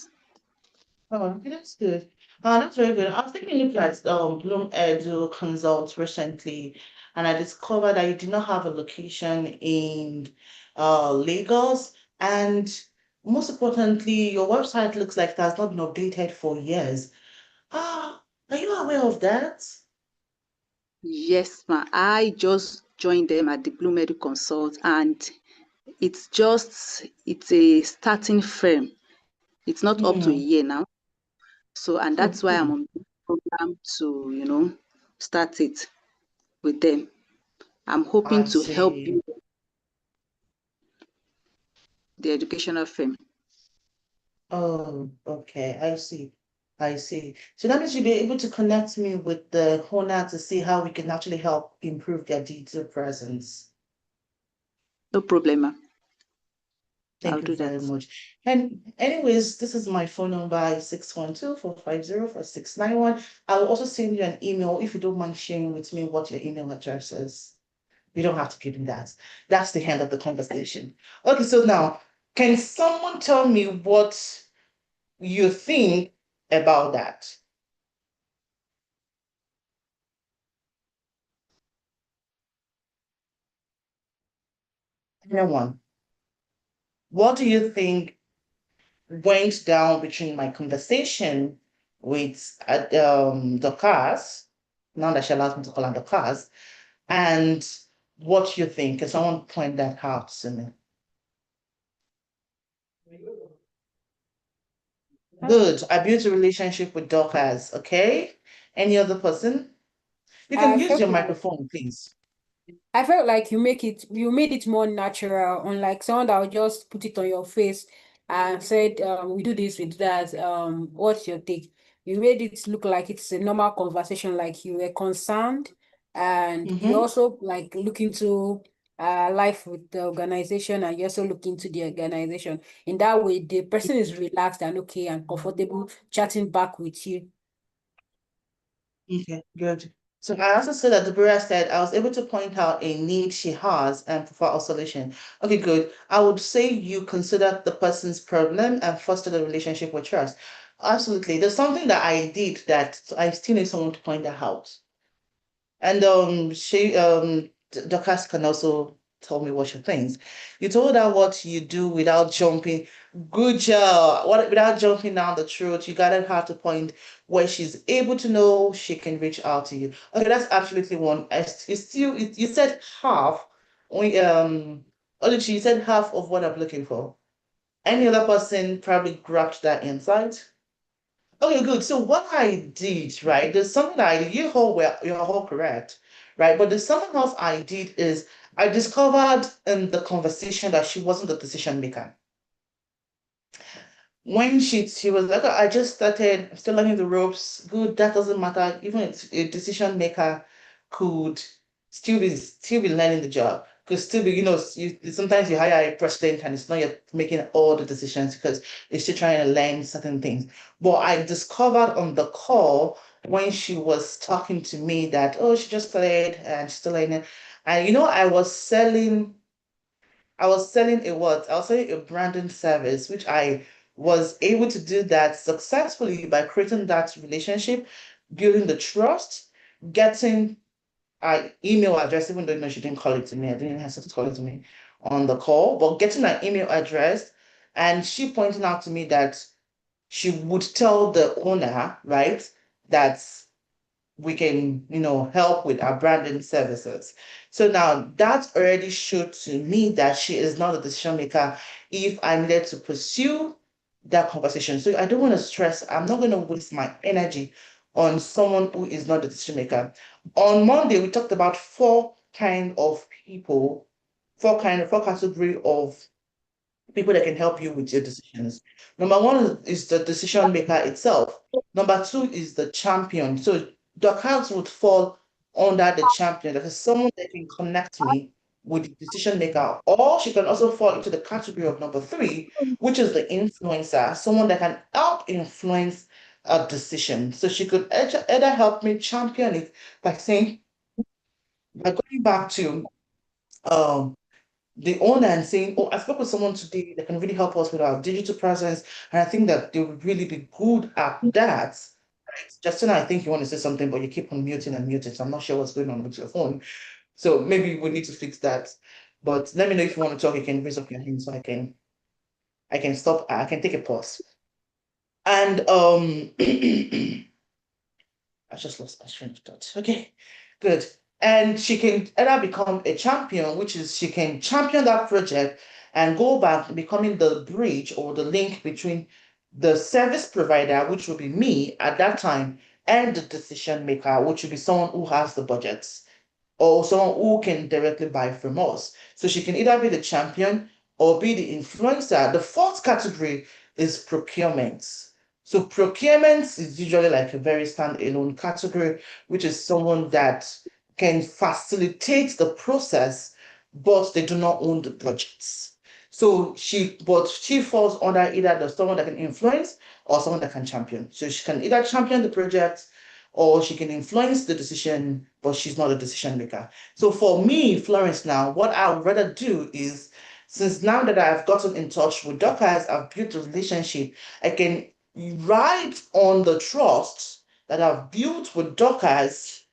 Oh, okay, that's good. That's very good. I was taking a look at Bloom Edu Consult recently, and I discovered that you did not have a location in Lagos, and most importantly, your website looks like it has not been updated for years. Are you aware of that? Yes, ma. I just joined them at the Blue Medical Consult, and it's a starting firm. It's not up to a Hmm. year now. So, and that's why I'm Hmm. on the program to, start it with them. I'm hoping I to help see. build the educational firm. Oh, okay. I see. I see. So that means you'll be able to connect me with the owner to see how we can actually help improve their digital presence. No problem, ma. I'll Thank you do that. very much. And anyways, this is my phone number, 612-450-4691. I will also send you an email if you don't mind sharing with me what your email address is. You don't have to give me that. That's the end of the conversation. Okay, so now, can someone tell me what you think about that? Anyone? What do you think went down between my conversation with Dorcas, now that she allows me to call her Dorcas, and what you think? Can someone point that out to me? Good. I built a relationship with Dorcas, okay? Any other person? You can I use felt your like microphone, please. you made it more natural, unlike someone that would just put it on your face and said, we do this, we do that. What's your take? You made it look like it's a normal conversation, like you were concerned, and you Mm-hmm. also like look into life with the organization, and you also look into the organization. In that way, the person is relaxed and okay and comfortable chatting back with you. Okay, good. So I also said that Deborah said I was able to point out a need she has and provide a solution. Okay, good. I would say you consider the person's problem and foster the relationship with trust. Absolutely. There's something that I did that I still need someone to point that out. And Dorcas can also tell me what she thinks. You told her what you do without jumping. Good job. What without jumping down the throat, you got her to point where she's able to know she can reach out to you. Okay, that's absolutely one. You said half. We Oluchi, you said half of what I'm looking for. Any other person probably grabbed that insight. Okay, good. So what I did, right? There's something that I did. You're all correct, right? But there's something else I did is I discovered in the conversation that she wasn't the decision maker. When she was like, "Oh, I just started, I'm still learning the ropes. Good, that doesn't matter. Even a decision maker could still be learning the job. Could still be, sometimes you hire a president and it's not yet making all the decisions because it's still trying to learn certain things. But I discovered on the call when she was talking to me that, oh, she just started and she's still learning. And I was selling a what? I was selling a branding service, which I was able to do that successfully by creating that relationship, building the trust, getting an email address, even though no, she didn't call it to me. I didn't have to call it to me on the call, but getting an email address and she pointing out to me that she would tell the owner, right, that we can, help with our branding services. So now that already showed to me that she is not a decision maker if I needed to pursue that conversation. So I don't want to stress, I'm not going to waste my energy on someone who is not a decision maker. On Monday, we talked about four kind of people, four category of people that can help you with your decisions. Number one is the decision maker itself. Number two is the champion. So the accounts would fall under the champion. That is someone that can connect me with the decision maker. Or she can also fall into the category of number three, which is the influencer, someone that can help influence a decision. So she could either help me champion it by saying, by going back to um the owner and saying, "Oh, I spoke with someone today that can really help us with our digital presence, and I think that they would really be good at that." Justin, I think you want to say something, but you keep on muting and muting, so I'm not sure what's going on with your phone. So maybe we need to fix that. But let me know if you want to talk. You can raise up your hand so I can stop. I can take a pause. And I just lost my train of thought. Okay, good. And she can either become a champion, which is she can champion that project and go back becoming the bridge or the link between the service provider, which will be me at that time, and the decision maker, which will be someone who has the budgets or someone who can directly buy from us. So she can either be the champion or be the influencer. The fourth category is procurement. So procurement is usually like a very standalone category, which is someone that can facilitate the process, but they do not own the budgets. But she falls under either the someone that can influence or someone that can champion. So she can either champion the project or she can influence the decision, but she's not a decision maker. So for me, Florence, now, what I would rather do is, since now that I've gotten in touch with Dorcas, I've built a relationship, I can ride on the trust that I've built with Dorcas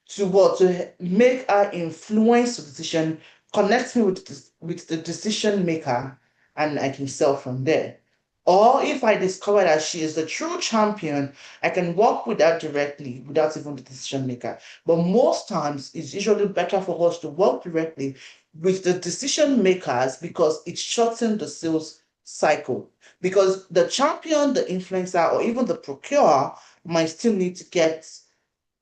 to what to make her influence the decision, connect me with the decision maker, and I can sell from there. Or if I discover that she is the true champion, I can work with her directly without even the decision maker. But most times, it's usually better for us to work directly with the decision makers because it shortens the sales cycle. Because the champion, the influencer, or even the procurer might still need to get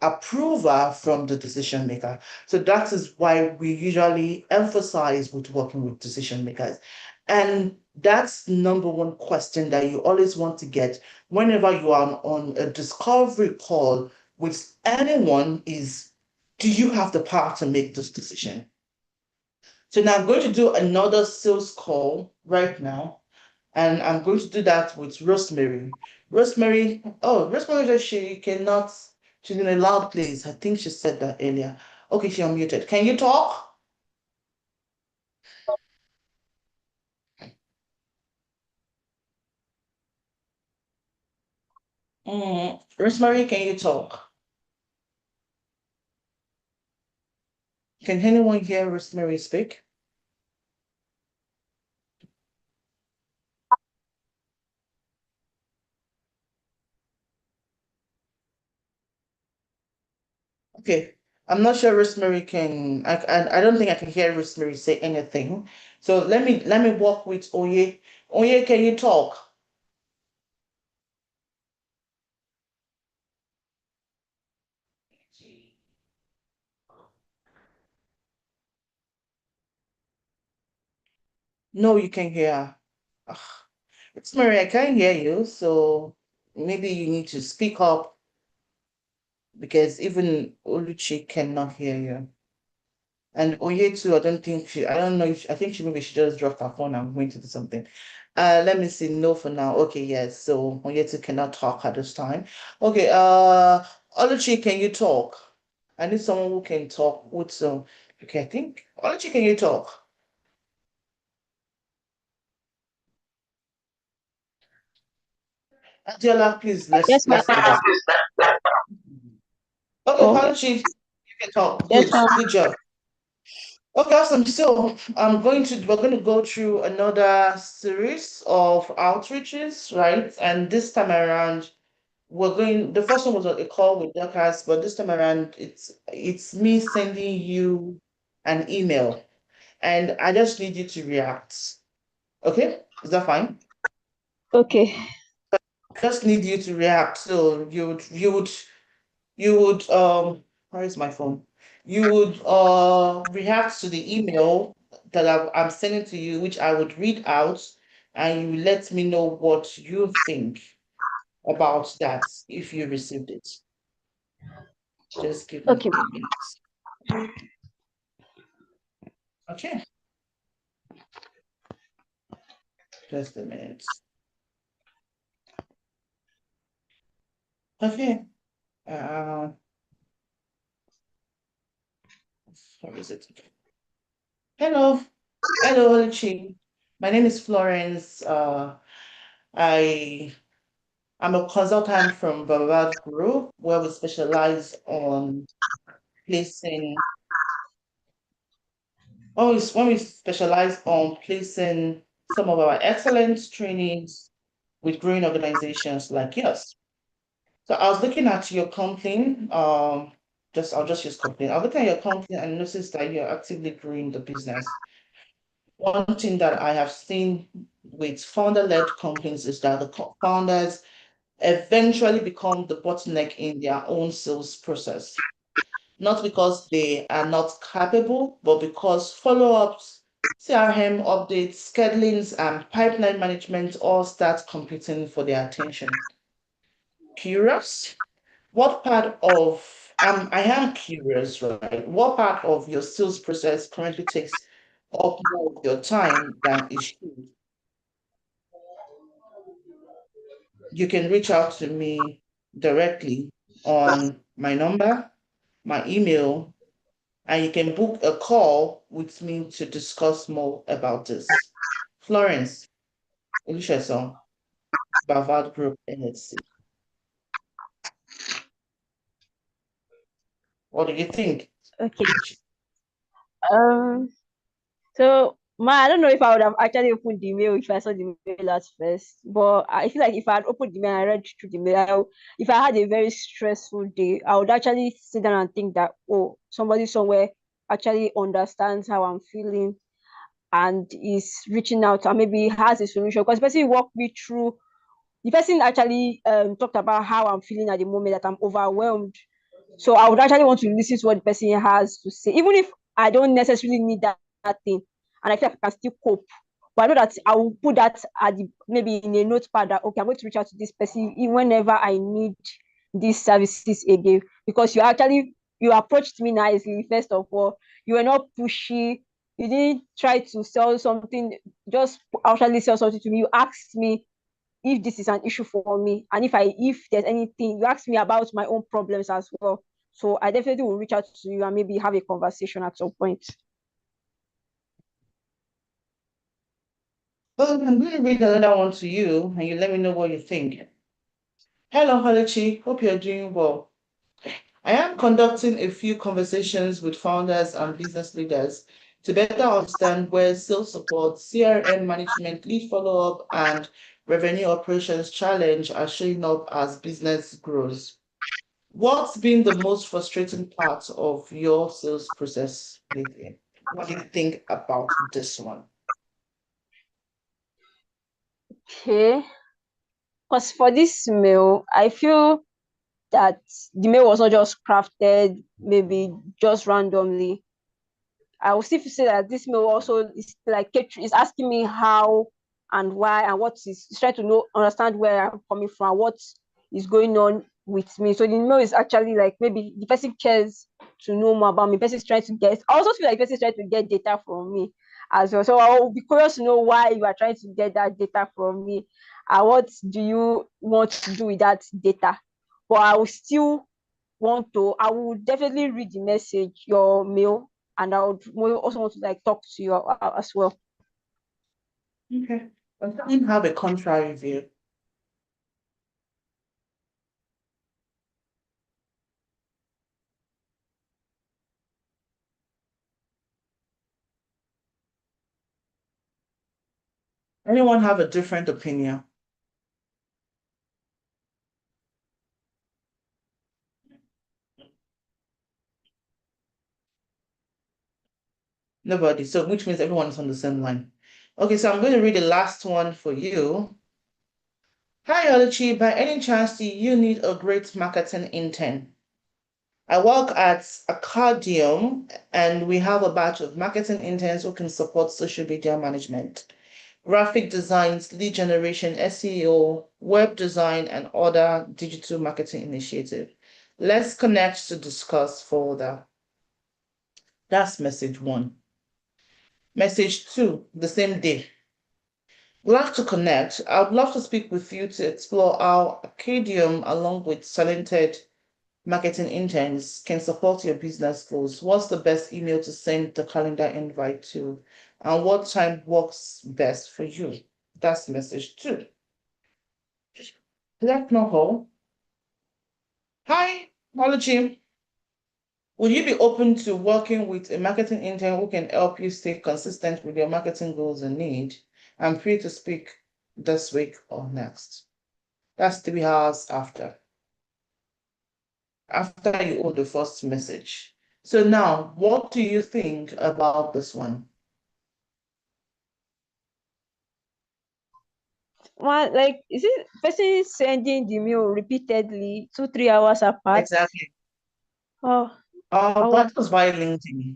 approval from the decision maker. So that is why we usually emphasize with working with decision makers. And that's number one question that you always want to get whenever you are on a discovery call with anyone is, do you have the power to make this decision? So now I'm going to do another sales call right now, and I'm going to do that with Rosemary. Rosemary said she cannot, she's in a loud place. I think she said that earlier. Okay, she unmuted. Can you talk? Rosemary, can you talk? Can anyone hear Rosemary speak? Okay, I'm not sure Rosemary can. I don't think I can hear Rosemary say anything. So let me walk with Oye. Oye, can you talk? No, you can hear her. Ugh. Rosemary, I can't hear you. So maybe you need to speak up because even Oluchi cannot hear you. And Oye too, I don't know if, I think maybe she just dropped her phone and went to do something. Let me see, no for now. Okay, yes, so Oye too cannot talk at this time. Okay, Oluchi, can you talk? I need someone who can talk with some, okay, I think, Oluchi, can you talk? Adiola, please, Yes, ma'am. let's listen. Okay, Oh, Oluchi, you can talk. yes, Good, ma'am. good job. Okay, awesome. So we're going to go through another series of outreaches, right? And this time around, the first one was a call with Dorcas, but this time around, it's me sending you an email, and I just need you to react. Okay? Is that fine? Okay. I just need you to react. So you would where is my phone? You would react to the email that I'm sending to you, which I would read out, and you let me know what you think about that if you received it. Just give me Okay. a minute. Okay, just a minute. Okay. Uh, what is it? Hello, hello, Oluchi. My name is Florence. I I'm a consultant from Bavard Group, where we specialize on placing. When we specialize on placing some of our excellent trainees with growing organizations like yours. So I was looking at your company. I'll just use company. I was looking at your company and noticed that you're actively growing the business. One thing that I have seen with founder-led companies is that the founders eventually become the bottleneck in their own sales process. Not because they are not capable, but because follow-ups, CRM updates, schedulings, and pipeline management all start competing for their attention. Curious? What part of I am curious, right? What part of your sales process currently takes up more of your time than it should? You can reach out to me directly on my number, my email, and you can book a call with me to discuss more about this. Florence Olusegun, Bavard Group NSC. What do you think? Okay. Um. So, I don't know if I would have actually opened the mail if I saw the mail at first. But I feel like if I had opened the mail and read through the mail, if I had a very stressful day, I would actually sit down and think that, oh, somebody somewhere actually understands how I'm feeling and is reaching out and maybe has a solution. Because the person walked me through, the person actually talked about how I'm feeling at the moment, that I'm overwhelmed. So I would actually want to listen to what the person has to say, even if I don't necessarily need that thing, and I feel like I can still cope. But I know that I will put that at maybe in a notepad that, okay, I'm going to reach out to this person whenever I need these services again. Because you approached me nicely, first of all. You were not pushy. You didn't try to sell something, just outrightly sell something to me. You asked me if this is an issue for me, and if there's anything, you asked me about my own problems as well. So I definitely will reach out to you and maybe have a conversation at some point. Well, I'm going to read another one to you, and you let me know what you think. Hello, Holichi. Hope you're doing well. I am conducting a few conversations with founders and business leaders to better understand where sales support, CRM management, lead follow-up, and revenue operations challenge are showing up as business grows. What's been the most frustrating part of your sales process lately? What do you think about this one? Okay. Because for this mail, I feel that the mail was not just crafted, maybe just randomly. I will still say that this mail also is like is asking me how and why and what is trying to understand where I'm coming from, what is going on with me. So the mail is actually like maybe the person cares to know more about me. The person is trying to get. I also feel like the person is trying to get data from me as well. So I will be curious to know why you are trying to get that data from me, and what do you want to do with that data. But I will still I would definitely read the message, your mail, and I would also want to like talk to you as well. Okay. I'm going to have a contrary view. Anyone have a different opinion? Nobody. So which means everyone's on the same line. Okay, so I'm going to read the last one for you. Hi, Oluchi. By any chance, do you need a great marketing intern? I work at Acadium, and we have a batch of marketing interns who can support social media management, graphic designs, lead generation, SEO, web design, and other digital marketing initiatives. Let's connect to discuss further. That's message one. Message two, the same day. Glad to connect. I would love to speak with you to explore how Acadium, along with talented marketing interns, can support your business goals. What's the best email to send the calendar invite to? And what time works best for you? That's message two. Let know how. Hi, Oluchi. Would you be open to working with a marketing intern who can help you stay consistent with your marketing goals and need? I'm free to speak this week or next. That's 3 hours after you own the first message. So now, what do you think about this one? Well, like, is it person sending the mail repeatedly, 2-3 hours apart? Exactly. Oh, I will, That was via LinkedIn.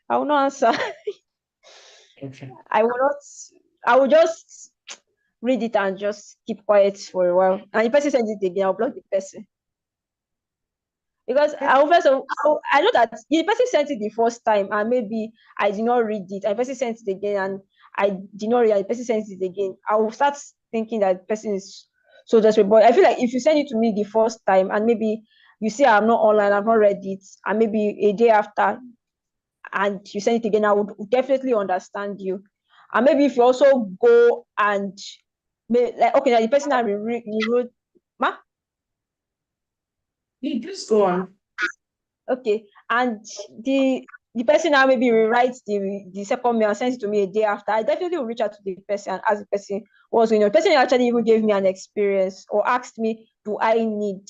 I will not answer. Okay. I will not. I will just read it and just keep quiet for a while. And if person sends it again, I'll block the person. Because Okay. I know that the person sent it the first time and maybe I did not read it, and the person sent it again and I did not read it, the person sends it again. I will start thinking that the person is so desperate. But I feel like if you send it to me the first time and maybe you say I'm not online, I've not read it, and maybe a day after and you send it again, I would definitely understand you. And maybe if you also go and like, okay, now the person that rewrote, ma, Please go on. okay, and the person now maybe rewrites the second mail and sends it to me a day after, I definitely will reach out to the person and ask the person what's going on. The person actually even gave me an experience or asked me, do I need,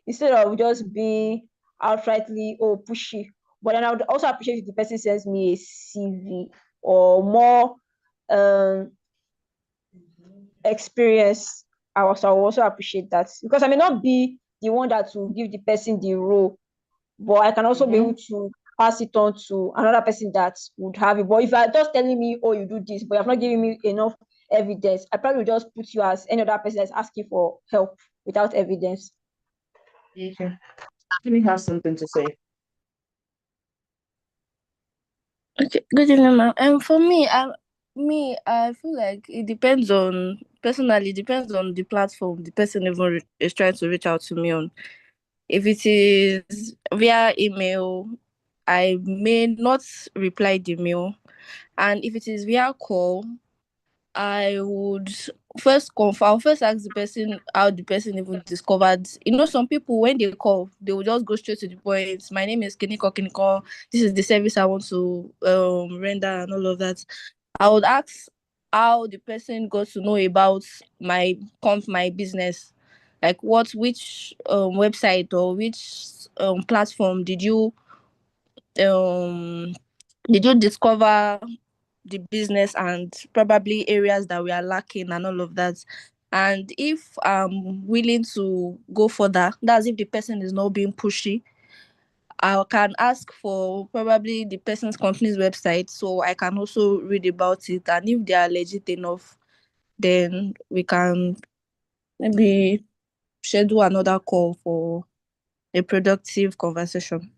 instead of just being outrightly pushy. But then I would also appreciate if the person sends me a CV or more experience. I will also appreciate that, because I may not be the one that will give the person the role, but I can also be able to pass it on to another person that would have it. But if you are just telling me, oh, you do this, but you have not given me enough evidence, I probably just put you as any other person that's asking for help without evidence. Okay. Can you have something to say? Okay, good evening, ma'am. For me, I feel like it depends on personally. It depends on the platform the person even is trying to reach out to me on. If it is via email, I may not reply the mail, and if it is via call, I would first confirm. I'll first ask the person how the person even discovered. Some people when they call, they will just go straight to the point. My name is Kiniko Kiniko. This is the service I want to render and all of that. I would ask how the person got to know about my business. Like which website or which platform um did you discover the business and probably areas that we are lacking and all of that. And if I'm willing to go further, that's if the person is not being pushy. I can ask for probably the person's company's website so I can also read about it. And if they are legit enough, then we can maybe schedule another call for a productive conversation.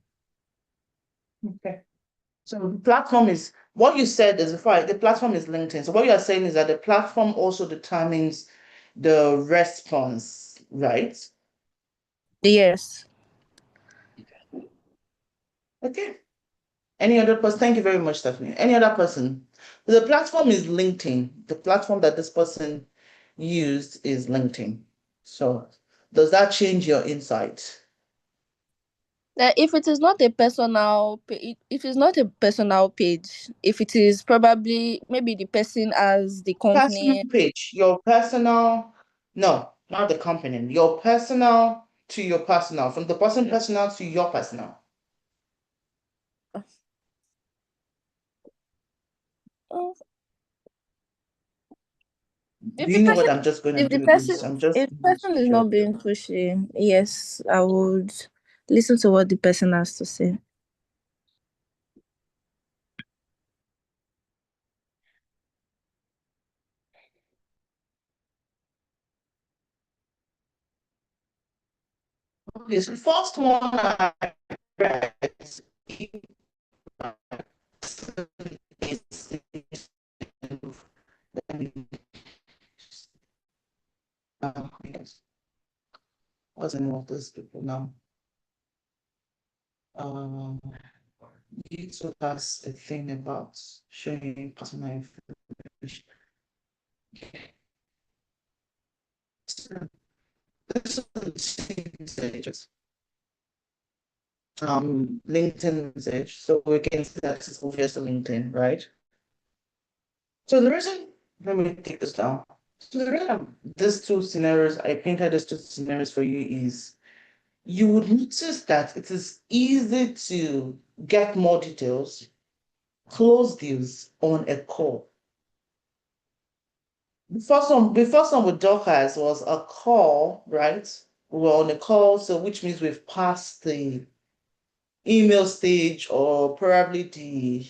Okay. So the platform is what you said is before. The platform is LinkedIn. So what you are saying is that the platform also determines the response, right? Yes. Okay. Any other person? Thank you very much, Stephanie. Any other person? The platform is LinkedIn. The platform that this person used is LinkedIn. So does that change your insight? If it is not a personal if it's not a personal page, if it is probably maybe the person as the Personal company. page, your personal, no, not the company, your personal to your personal, from the person personal to your personal. Oh, Do you know what I'm just going to if the do person is I'm just if the going person to is just not being pushy, yes, I would listen to what the person has to say. okay, so the first one I read is yes. What's the name of those people now? YouTube has a thing about showing personal information. So this is messages. LinkedIn message. So we can see that it's obviously LinkedIn, right? So the reason, let me take this down. So the reason these two scenarios, I painted these two scenarios for you is you would notice that it is easy to get more details, close deals on a call. The first one with Dockers was a call, right? We were on a call, so which means we've passed the email stage or probably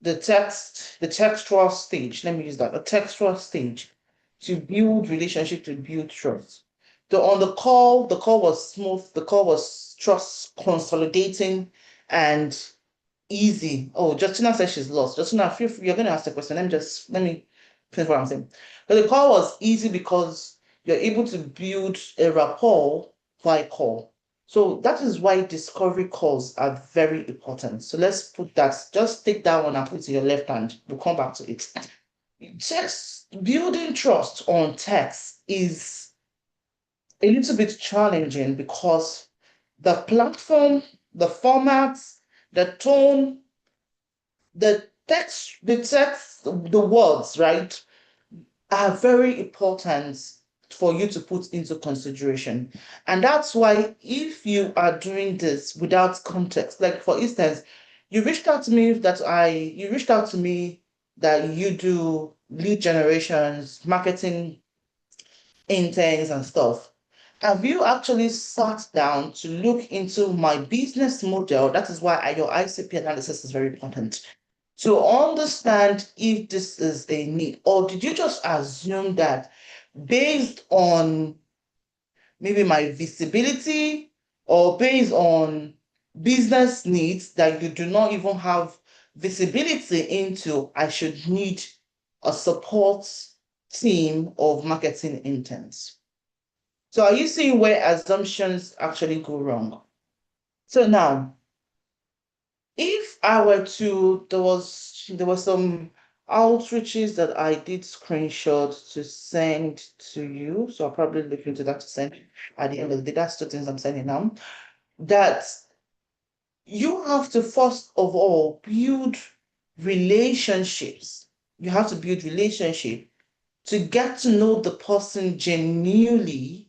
the textual stage. Let me use that, a textual stage to build relationship, to build trust. So on the call was smooth, the call was trust consolidating and easy. Oh, Justina says she's lost. Justina, feel free, you're going to ask a question. Let me finish what I'm saying. But the call was easy because you're able to build a rapport by call. So that is why discovery calls are very important. So let's put that, just take that one and put it in your left hand. We'll come back to it. Building trust on text is a little bit challenging because the platform, the formats, the tone, the words, right, are very important for you to put into consideration. And that's why if you are doing this without context, like for instance, you reached out to me that you do lead generations, marketing interns and stuff. Have you actually sat down to look into my business model? That is why your ICP analysis is very important to understand if this is a need, or did you just assume that based on maybe my visibility or based on business needs that you do not even have visibility into I should need a support team of marketing interns. So are you seeing where assumptions actually go wrong? So now, if I were to, there were some outreaches that I did screenshot to send to you. So I'll probably look into that to send at the end of the day. That's two things I'm sending now. That you have to first of all build relationships. You have to build relationship to get to know the person genuinely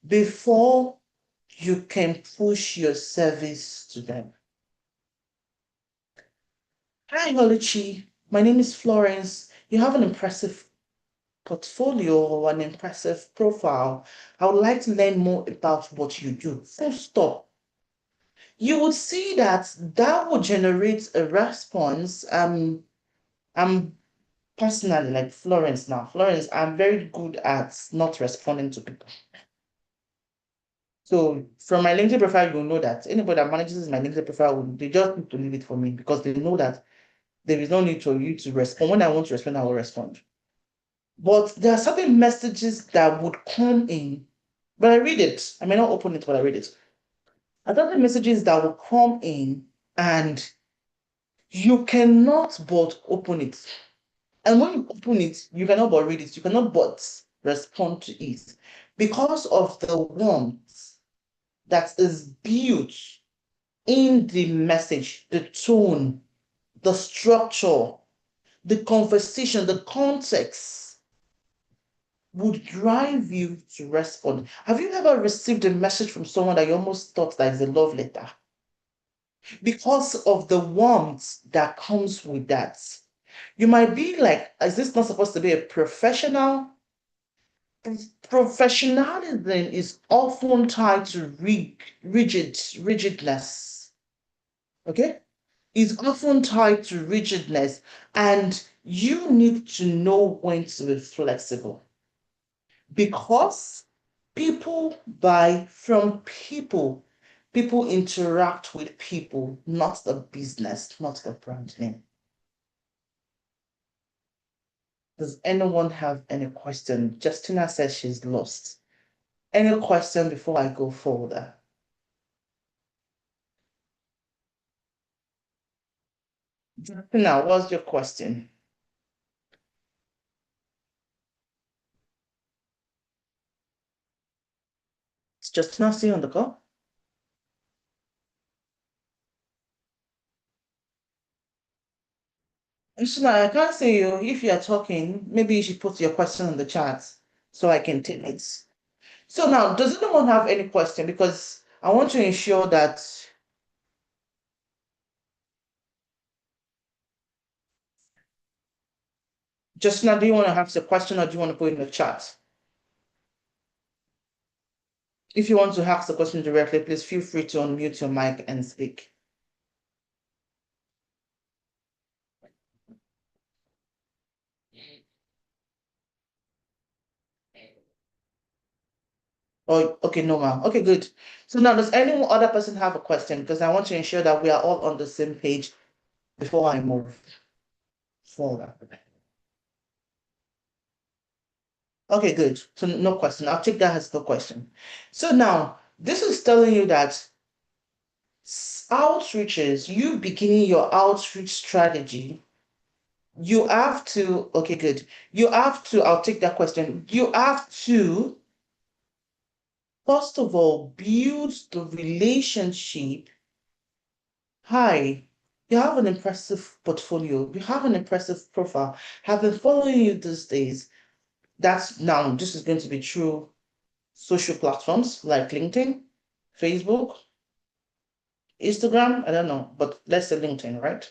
before you can push your service to them. Hi, Oluchi. My name is Florence. You have an impressive portfolio or an impressive profile. I would like to learn more about what you do. Full stop. You would see that that will generate a response. I'm personally like Florence now. Florence, I'm very good at not responding to people. So from my LinkedIn profile, you'll know that anybody that manages my LinkedIn profile, they just need to leave it for me because they know that there is no need for you to respond. When I want to respond, I will respond. But there are certain messages that would come in, but I read it. I may not open it, but I read it. There are certain messages that will come in and you cannot but open it. And when you open it, you cannot but read it. You cannot but respond to it because of the warmth that is built in the message, the tone, the structure, the conversation, the context would drive you to respond. Have you ever received a message from someone that you almost thought that is a love letter? Because of the warmth that comes with that. You might be like, is this not supposed to be a professional? Professionalism is often tied to rigidness. Okay? It's often tied to rigidness, and you need to know when to be flexible because people buy from people. People interact with people, not the business, not the brand name. Does anyone have any question? Justina says she's lost. Any question before I go further? Justina, what's your question? Is Justina still on the call? Justina, I can't see you. If you are talking, maybe you should put your question in the chat so I can take it. So now, does anyone have any question? Because I want to ensure that Justina, do you want to ask a question or do you want to put it in the chat? If you want to ask the question directly, please feel free to unmute your mic and speak. Oh, okay, normal. Okay, good. So now, does any other person have a question? Because I want to ensure that we are all on the same page before I move forward. Okay, good. So no question. I'll take that as no question. So now, this is telling you that outreaches, you beginning your outreach strategy, you have to, okay, good. You have to, I'll take that question. You have to, first of all, build the relationship. Hi, you have an impressive portfolio. You have an impressive profile. Have been following you these days. That's now, this is going to be true social platforms like LinkedIn, Facebook, Instagram, I don't know, but let's say LinkedIn, right?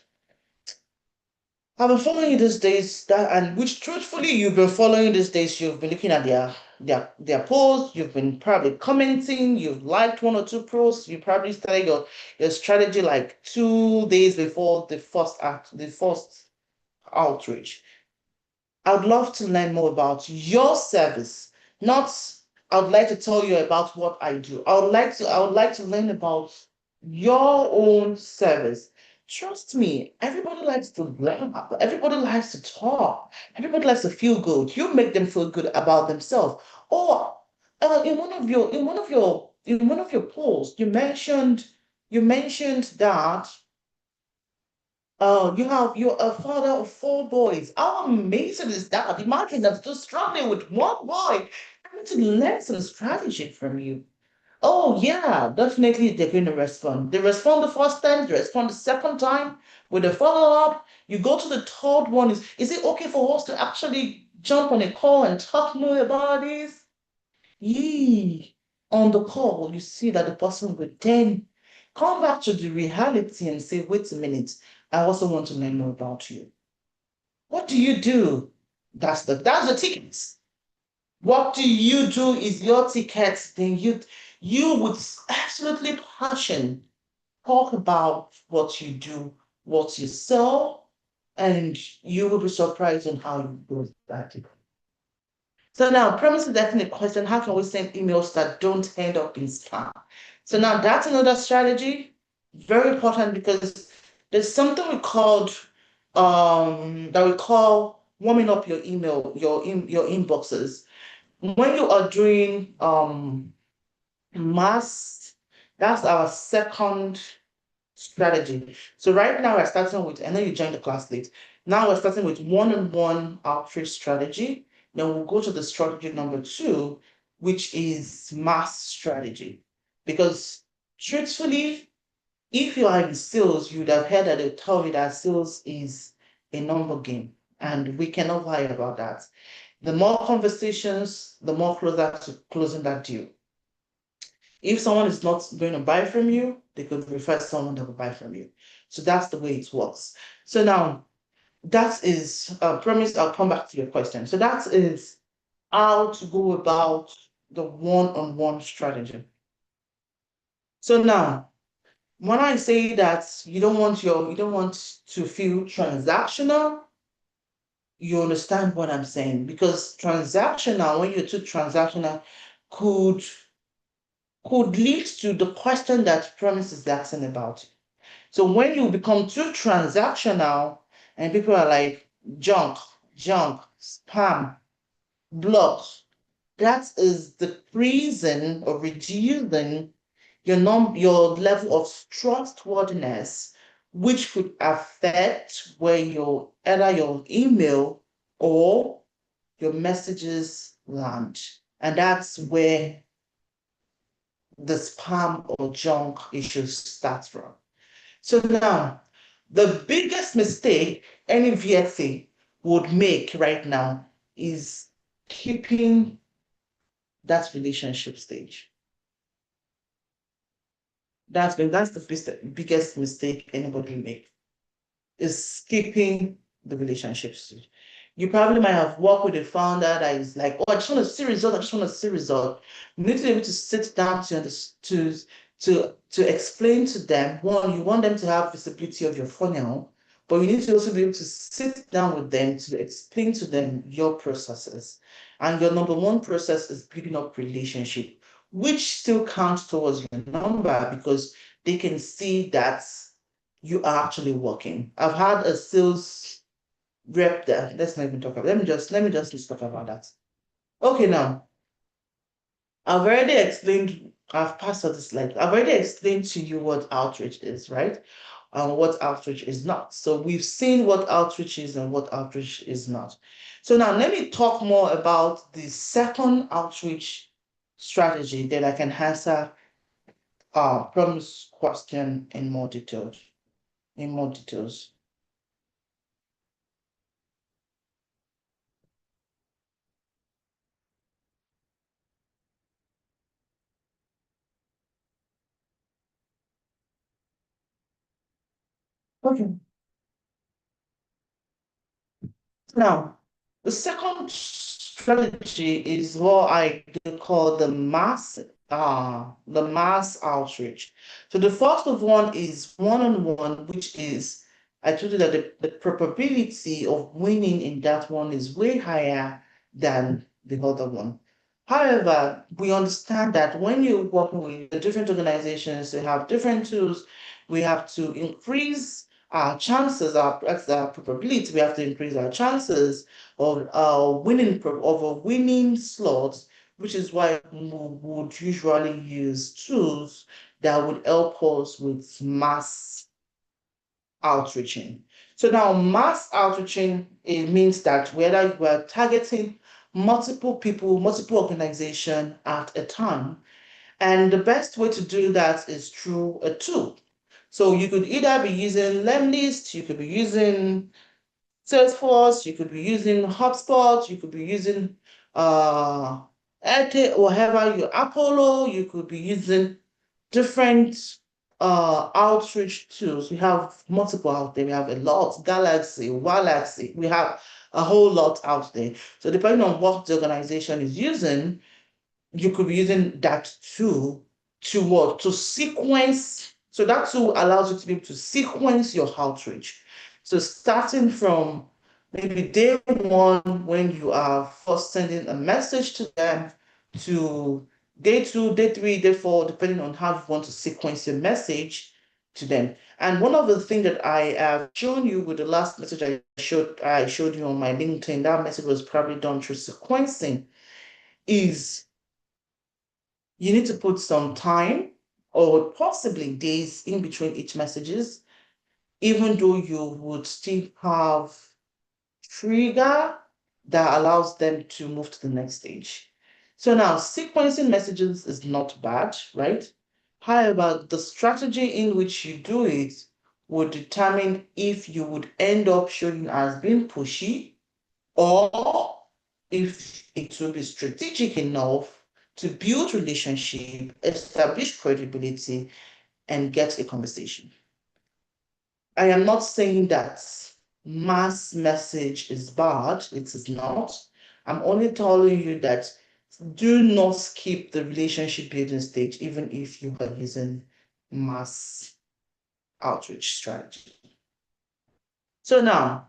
I've been following you these days, and which truthfully you've been following these days, you've been looking at their posts, you've been probably commenting, you've liked one or two posts, you probably started your strategy like 2 days before the first outreach. I would love to learn more about your service, not I would like to tell you about what I do. I would like to learn about your own service Trust me, everybody likes to learn. Everybody likes to talk. Everybody likes to feel good. You make them feel good about themselves. Or in one of your posts, you mentioned that you're a father of 4 boys. How amazing is that? Imagine that just struggling with one boy. I need to learn some strategy from you. Oh yeah, definitely they're going to respond. They respond the first time, they respond the second time with a follow-up. You go to the third one. Is it okay for us to actually jump on a call and talk more about this? Yee. On the call, you see that the person will then come back to the reality and say, wait a minute, I also want to learn more about you. What do you do? That's the ticket. What do you do is your ticket. Then you with absolutely passion talk about what you do, what you sell, and you will be surprised on how you do that. So now, premise the definite question, how can we send emails that don't end up in spam? So now that's another strategy, very important because there's something that we call warming up your email, your inboxes. When you are doing mass, that's our second strategy. So right now we're starting with, I know you joined the class late. Now we're starting with one-on-one outreach strategy. Then we'll go to the strategy number 2, which is mass strategy. Because truthfully, if you are in sales, you would have heard that they tell you that sales is a number game, and we cannot lie about that. The more conversations, the more closer to closing that deal. If someone is not going to buy from you, they could refer someone that will buy from you. So that's the way it works. So now that is promise. I'll come back to your question. So that is how to go about the one-on-one strategy. So now, when I say that you don't want to feel transactional, you understand what I'm saying, because transactional, when you're too transactional, could lead to the question that Promise is asking about. So when you become too transactional and people are like junk, spam, block, that is decreasing or reducing your level of trustworthiness, which could affect where either your email or your messages land. And that's where the spam or junk issues start from. So now, the biggest mistake any VSA would make right now is keeping that relationship stage. That's the biggest mistake anybody make, is skipping the relationship stage. You probably might have worked with a founder that is like, oh, I just want to see result. I just want to see result. You need to be able to sit down to explain to them. One, you want them to have visibility of your funnel, but you need to also be able to sit down with them to explain to them your processes. And your number one process is building up relationship, which still counts towards your number because they can see that you are actually working. I've had a sales rep there. Let's not even talk about. Let's talk about that. Okay, now I've already explained. I've passed on this slide. I've already explained to you what outreach is, right? And what outreach is not. So we've seen what outreach is and what outreach is not. So now let me talk more about the second outreach strategy that I can answer Prom's question in more details. Okay. Now, the second strategy is what I do call the mass outreach. So the first of one is one-on-one, which is, I told you that the probability of winning in that one is way higher than the other one. However, we understand that when you're working with the different organizations, they have different tools. We have to increase our chances, that's our probability. We have to increase our chances of a winning slot, which is why we would usually use tools that would help us with mass outreaching. So now mass outreaching, it means that whether you are targeting multiple people, multiple organizations at a time, and the best way to do that is through a tool. So you could either be using Lemlist, you could be using Salesforce, you could be using HubSpot, you could be using Airtable, whatever your Apollo, you could be using different outreach tools. We have multiple out there. We have a lot, Galaxy, Walaxy, we have a whole lot out there. So depending on what the organization is using, you could be using that tool to what? To sequence. So that tool allows you to be able to sequence your outreach. So starting from maybe day one, when you are first sending a message to them, to day two, day three, day four, depending on how you want to sequence your message to them. And one of the things that I have shown you with the last message I showed you on my LinkedIn, that message was probably done through sequencing, is you need to put some time or possibly days in between each messages, even though you would still have trigger that allows them to move to the next stage. So now sequencing messages is not bad, right? However, the strategy in which you do it would determine if you would end up showing as being pushy or if it will be strategic enough to build relationship, establish credibility, and get a conversation. I am not saying that mass message is bad. It is not. I'm only telling you that do not skip the relationship building stage, even if you are using mass outreach strategy. So now,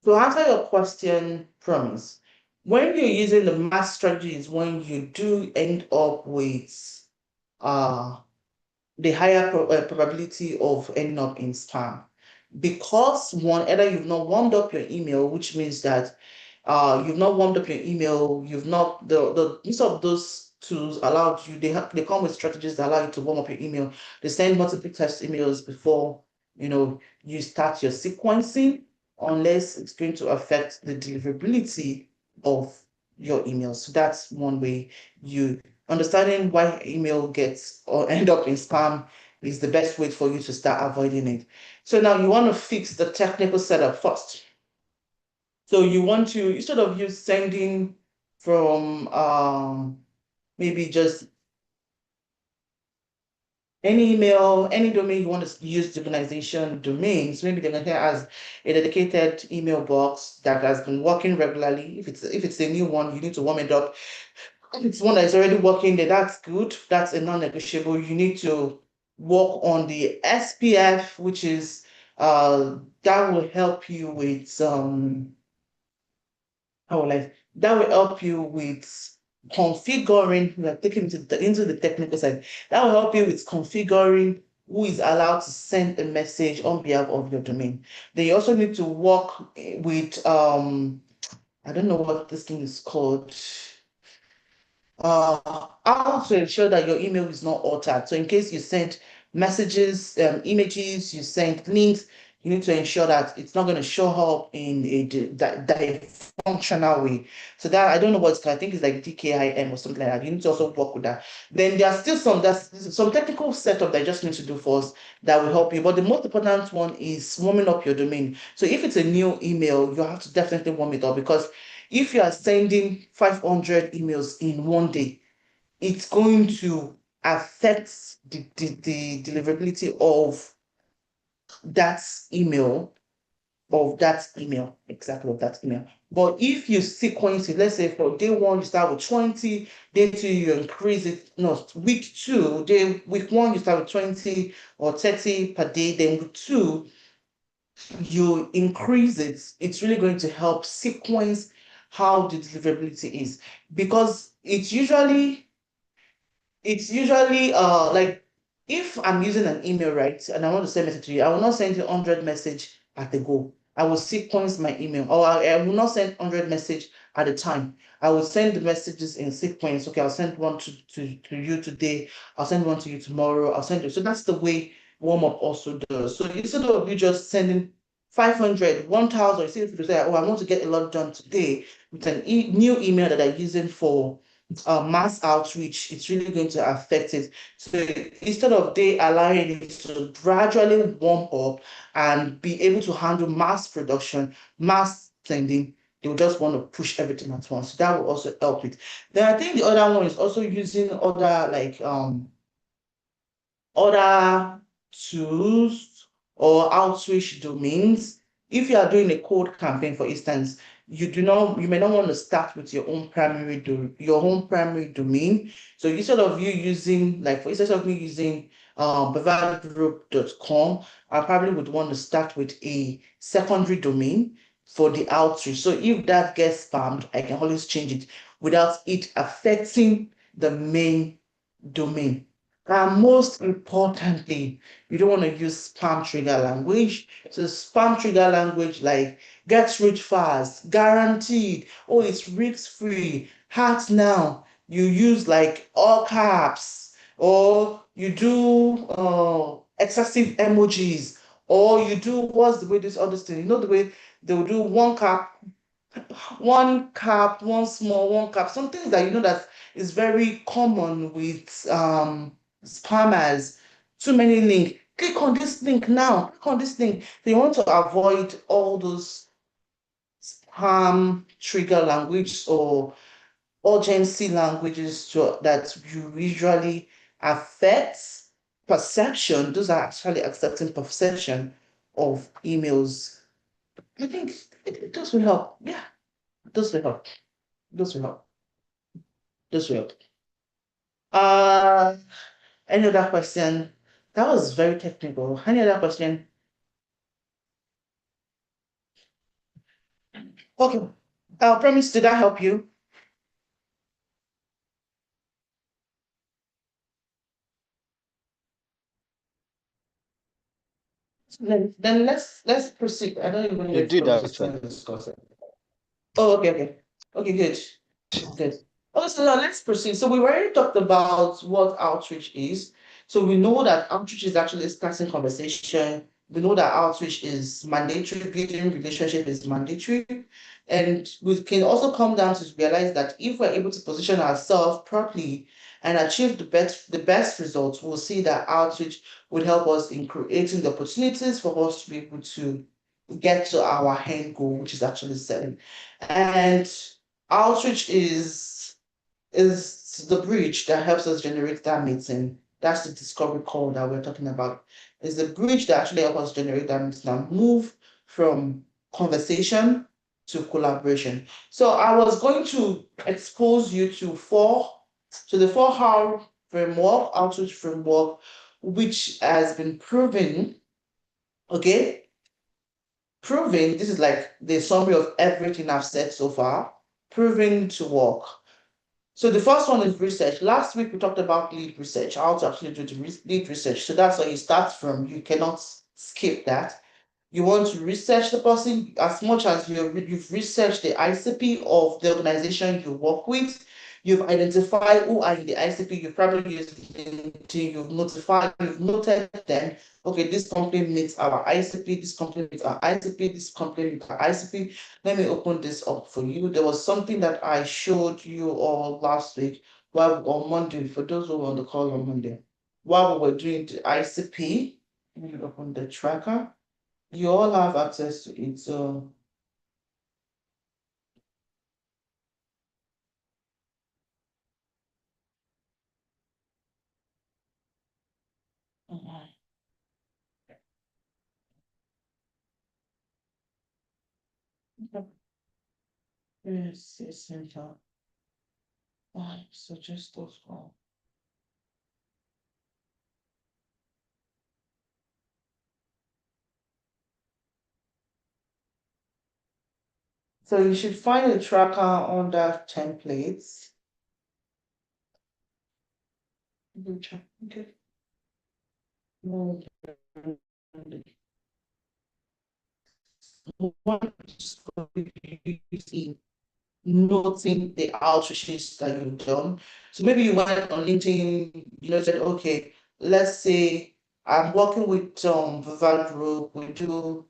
to answer your question, promise, when you're using the mass strategy is when you do end up with the higher probability of ending up in spam. Because one, either you've not warmed up your email, which means that you've not warmed up your email, you've not, the use of those tools allowed you, they come with strategies that allow you to warm up your email. They send multiple test emails before, you start your sequencing, unless it's going to affect the deliverability of your email. So that's one way. You understanding why email gets or end up in spam is the best way for you to start avoiding it. So now you want to fix the technical setup first. So you want to, instead of you sending from maybe just any email, any domain you want to use the organization domains, maybe the organization has a dedicated email box that has been working regularly. If it's a new one, you need to warm it up. If it's one that is already working there, that's good. That's a non-negotiable. You need to work on the SPF, which is that will help you with that will help you with configuring. We are taking into the technical side. That will help you with configuring who is allowed to send a message on behalf of your domain. Then you also need to work with I don't know what this thing is called. How to ensure that your email is not altered. So in case you send messages, images, you send links, you need to ensure that it's not going to show up in a functional way. So that, I don't know what it's called. I think it's like DKIM or something like that. You need to also work with that. Then there's still some technical setup that you just need to do first that will help you. But the most important one is warming up your domain. So if it's a new email, you have to definitely warm it up, because if you are sending 500 emails in one day, it's going to affect the deliverability of that email, exactly of that email. But if you sequence it, let's say for day one, you start with 20, day two, you increase it, no, week two, week one, you start with 20 or 30 per day, then week two, you increase it, it's really going to help sequence how the deliverability is, because it's usually like if I'm using an email, right, and I want to send message to you, I will not send you 100 message at a go. I will sequence my email, or I will not send 100 message at a time. I will send the messages in sequence. Okay, I'll send one to you today. I'll send one to you tomorrow. I'll send you. So that's the way warm up also does. So instead of you just sending 500, 1,000, you see if you say, oh, I want to get a lot done today with an new email that I'm using for mass outreach, it's really going to affect it. So instead of they allowing it to gradually warm up and be able to handle mass production, mass sending, they will just want to push everything at once. So that will also help it. Then I think the other one is also using other tools or outreach domains. If you are doing a cold campaign, for instance, you may not want to start with your own primary domain. So instead of you using, like for instance of me using bavardgroup.com, I probably would want to start with a secondary domain for the outreach. So if that gets spammed, I can always change it without it affecting the main domain. And most importantly, you don't want to use spam trigger language. So spam trigger language like get rich fast, guaranteed, oh, it's risk-free, heart now. You use like all caps, or you do excessive emojis, or you do what's the way this other thing, you know the way they'll do one cap, one small, one cap, some things that you know that is very common with spammers. Too many link. Click on this link now. Click on this link. They want to avoid all those spam trigger language or urgency languages that you usually affect perception. Those are actually accepting perception of emails. I think those will help. Yeah, those will help. Those will help. Those will help. Uh, any other question? That was very technical. Any other question? Okay. I promise, did that help you? Then let's proceed. I don't even know You if did Prof is actually. still discussing. Oh, okay, okay. Okay, good. Good. Okay, so now let's proceed. So we already talked about what outreach is. So we know that outreach is actually starting conversation. We know that outreach is mandatory, building relationship is mandatory. And we can also come down to realize that if we're able to position ourselves properly and achieve the best results, we'll see that outreach would help us in creating the opportunities for us to be able to get to our end goal, which is actually selling. And outreach is the bridge that helps us generate that meeting. That's the discovery call that we're talking about. It's the bridge that actually helps us generate that meeting and move from conversation to collaboration. So I was going to expose you to the 4R framework, outreach framework, which has been proven, okay, proving, this is like the summary of everything I've said so far, proving to work. So the first one is research. Last week we talked about lead research, how to actually do the lead research. So that's where you start from. You cannot skip that. You want to research the person as much as you've researched the ICP of the organization you work with. You've identified who are in the ICP. You've probably used LinkedIn. You've noted them. Okay, this company meets our ICP. This company meets our ICP. This company meets our ICP. Let me open this up for you. There was something that I showed you all last week, while on Monday, for those who were on the call on Monday, while we were doing the ICP. Let me open the tracker. You all have access to it. So yes, center. So just those one. So you should find a tracker under templates. Okay. Noting the outreaches that you've done. So maybe you went on LinkedIn, said, okay, let's say I'm working with Vivat Group, we do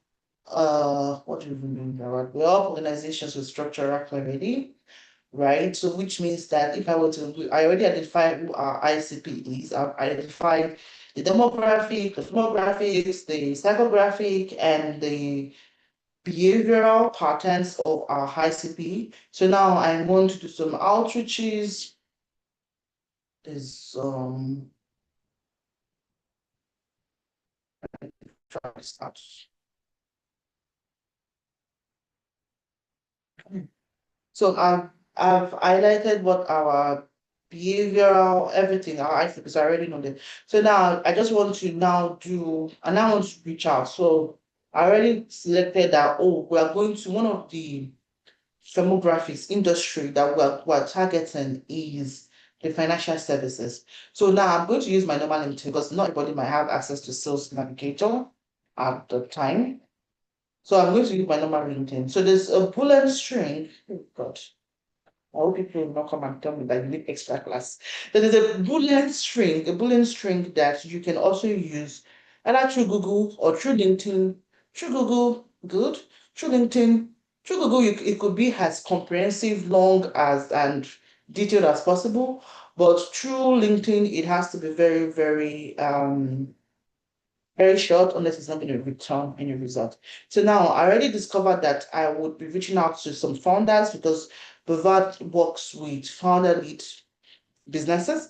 what do we mean by that? We help organizations with structural clarity, right? So which means that if I were to, I already identified who our ICP is. I've identified the demographics, the psychographic, and the behavioral patterns of our ICP. So now I'm going to do some outreaches. There's try to start. So I've highlighted what our behavioral everything our ICPs I already know that. So now I just want to now do and I want to reach out. So I already selected that, oh, we are going to one of the demographics industry that we're targeting is the financial services. So now I'm going to use my normal LinkedIn because not everybody might have access to Sales Navigator at the time. So I'm going to use my normal LinkedIn. So there's a bullet string. Oh God. I hope people will not come and tell me that you need extra class. There is a Boolean string that you can also use either through Google or through LinkedIn. Through Google, good. Through LinkedIn, through Google, it could be as comprehensive, long as and detailed as possible. But through LinkedIn, it has to be very, very short unless it's not going to return any result. So now I already discovered that I would be reaching out to some founders because Bavard works with founder-led businesses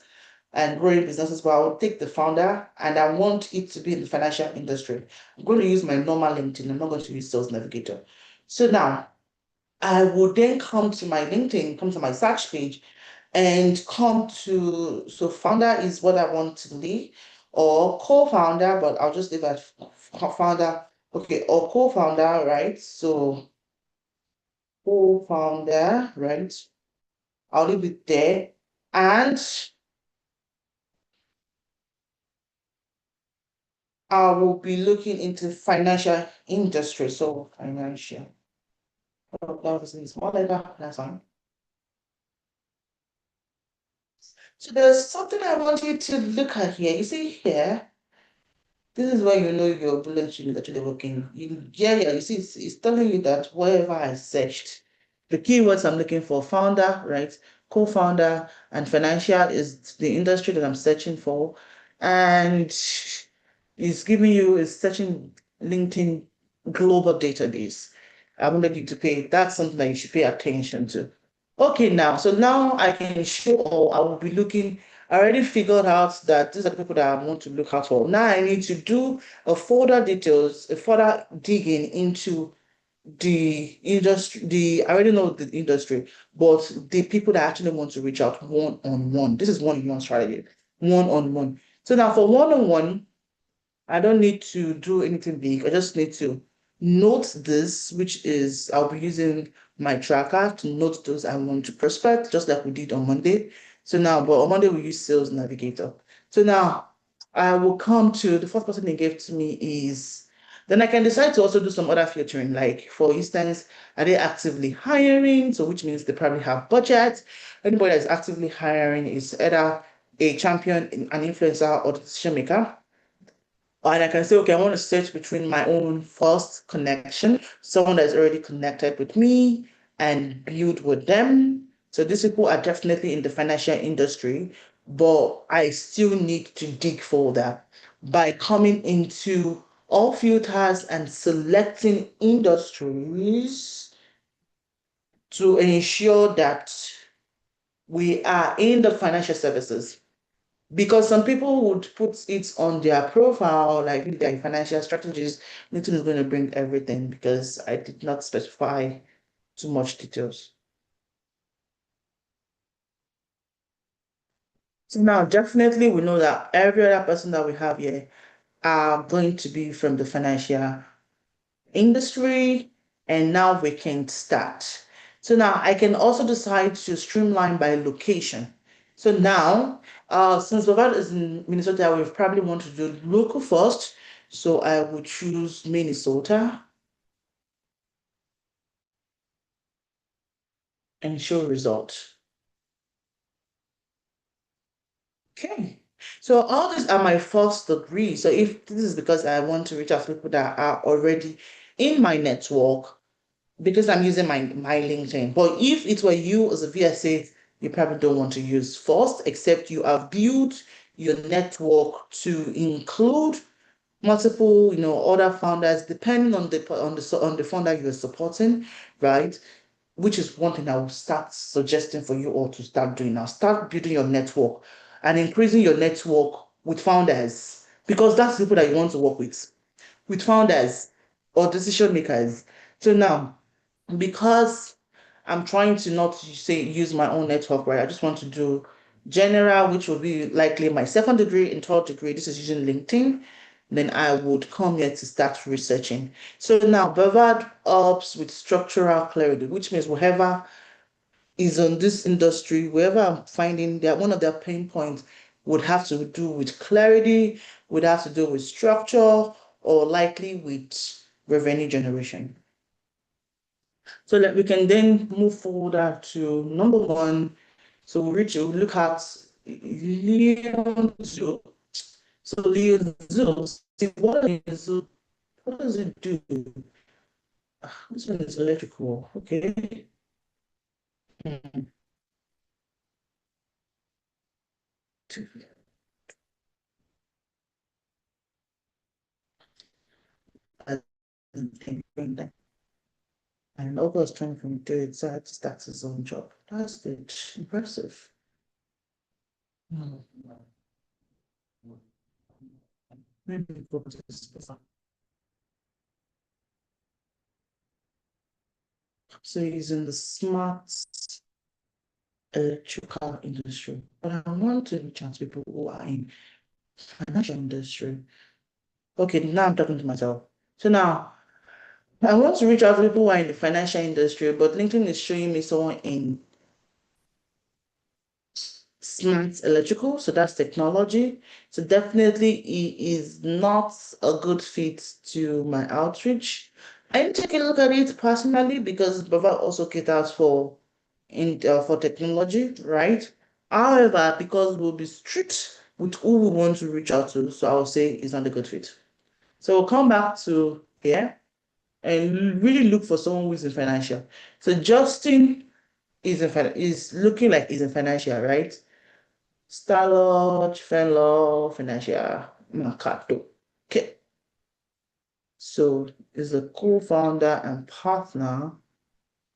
and growing businesses, but I will take the founder and I want it to be in the financial industry. I'm going to use my normal LinkedIn. I'm not going to use Sales Navigator. So now I will then come to my LinkedIn, come to my search page, and come to, so founder is what I want to leave, or co-founder, but I'll just leave that founder, okay, or co-founder, right? So co-founder, right? I'll leave it there. And I will be looking into financial industry. So financial. Oh, that was small letter, that's fine. So there's something I want you to look at here. You see here, this is where you know your bullet string is actually working. You see, it's telling you that wherever I searched, the keywords I'm looking for, founder, right? Co-founder and financial is the industry that I'm searching for. And it's searching LinkedIn global database. I wanted you to pay, that's something that you should pay attention to. Okay, so now I can show, or I will be looking. I already figured out that these are the people that I want to look out for. Now I need to do a further digging into the industry. I already know the industry, but the people that actually want to reach out one-on-one. This is one-on-one strategy, one-on-one. So now for one-on-one, I don't need to do anything big. I just need to note this, which is I'll be using my tracker to note those I want to prospect, just like we did on Monday. So now, but on Monday we use Sales Navigator. So now I will come to the first person they gave to me is, then I can decide to also do some other filtering. Like for instance, are they actively hiring? So which means they probably have budget. Anybody that's actively hiring is either a champion, an influencer, or the decision maker. And I can say, okay, I want to search between my own first connection, someone that's already connected with me and build with them. So these people are definitely in the financial industry, but I still need to dig further by coming into all filters and selecting industries to ensure that we are in the financial services. Because some people would put it on their profile, like their financial strategies. LinkedIn is going to bring everything because I did not specify too much details. So now, definitely, we know that every other person that we have here are going to be from the financial industry, and now we can start. So now I can also decide to streamline by location. So now, since Bavad is in Minnesota, I will probably want to do local first. So I would choose Minnesota and show result. Okay. So all these are my first degree. So if this is because I want to reach out to people that are already in my network, because I'm using my LinkedIn. But if it were you as a VSA, you probably don't want to use first, except you have built your network to include multiple, other founders, depending on the founder you're supporting, right? Which is one thing I will start suggesting for you all to start doing now. Start building your network and increasing your network with founders, because that's the people that you want to work with founders or decision makers. So now, because I'm trying to not say use my own network, right? I just want to do general, which will be likely my second degree and third degree. This is using LinkedIn. Then I would come here to start researching. So now Bavard helps with structural clarity, which means whoever is on this industry, wherever I'm finding that one of their pain points would have to do with clarity, would have to do with structure, or likely with revenue generation. So that we can then move forward to number one. So we'll look at Leonzo. So Leonzo, see what does it do? This one is electrical, okay. Hmm. And August 2022, it started to start his own job. That's good, impressive. Hmm. Maybe go to this. So he's in the smart electrical industry. But I want to reach out to people who are in financial industry. Okay, now I'm talking to myself. So now I want to reach out to people who are in the financial industry, but LinkedIn is showing me someone in smart electrical, so that's technology. So definitely he is not a good fit to my outreach. I didn't take a look at it personally because Baba also caters for technology, right? However, because we'll be strict with who we want to reach out to, so I'll say it's not a good fit. So we'll come back to here and really look for someone who's in financial. So Justin is looking like he's in financial, right? Starlord, Fenlaw, Financial, Mercato. Okay. So is a co-founder and partner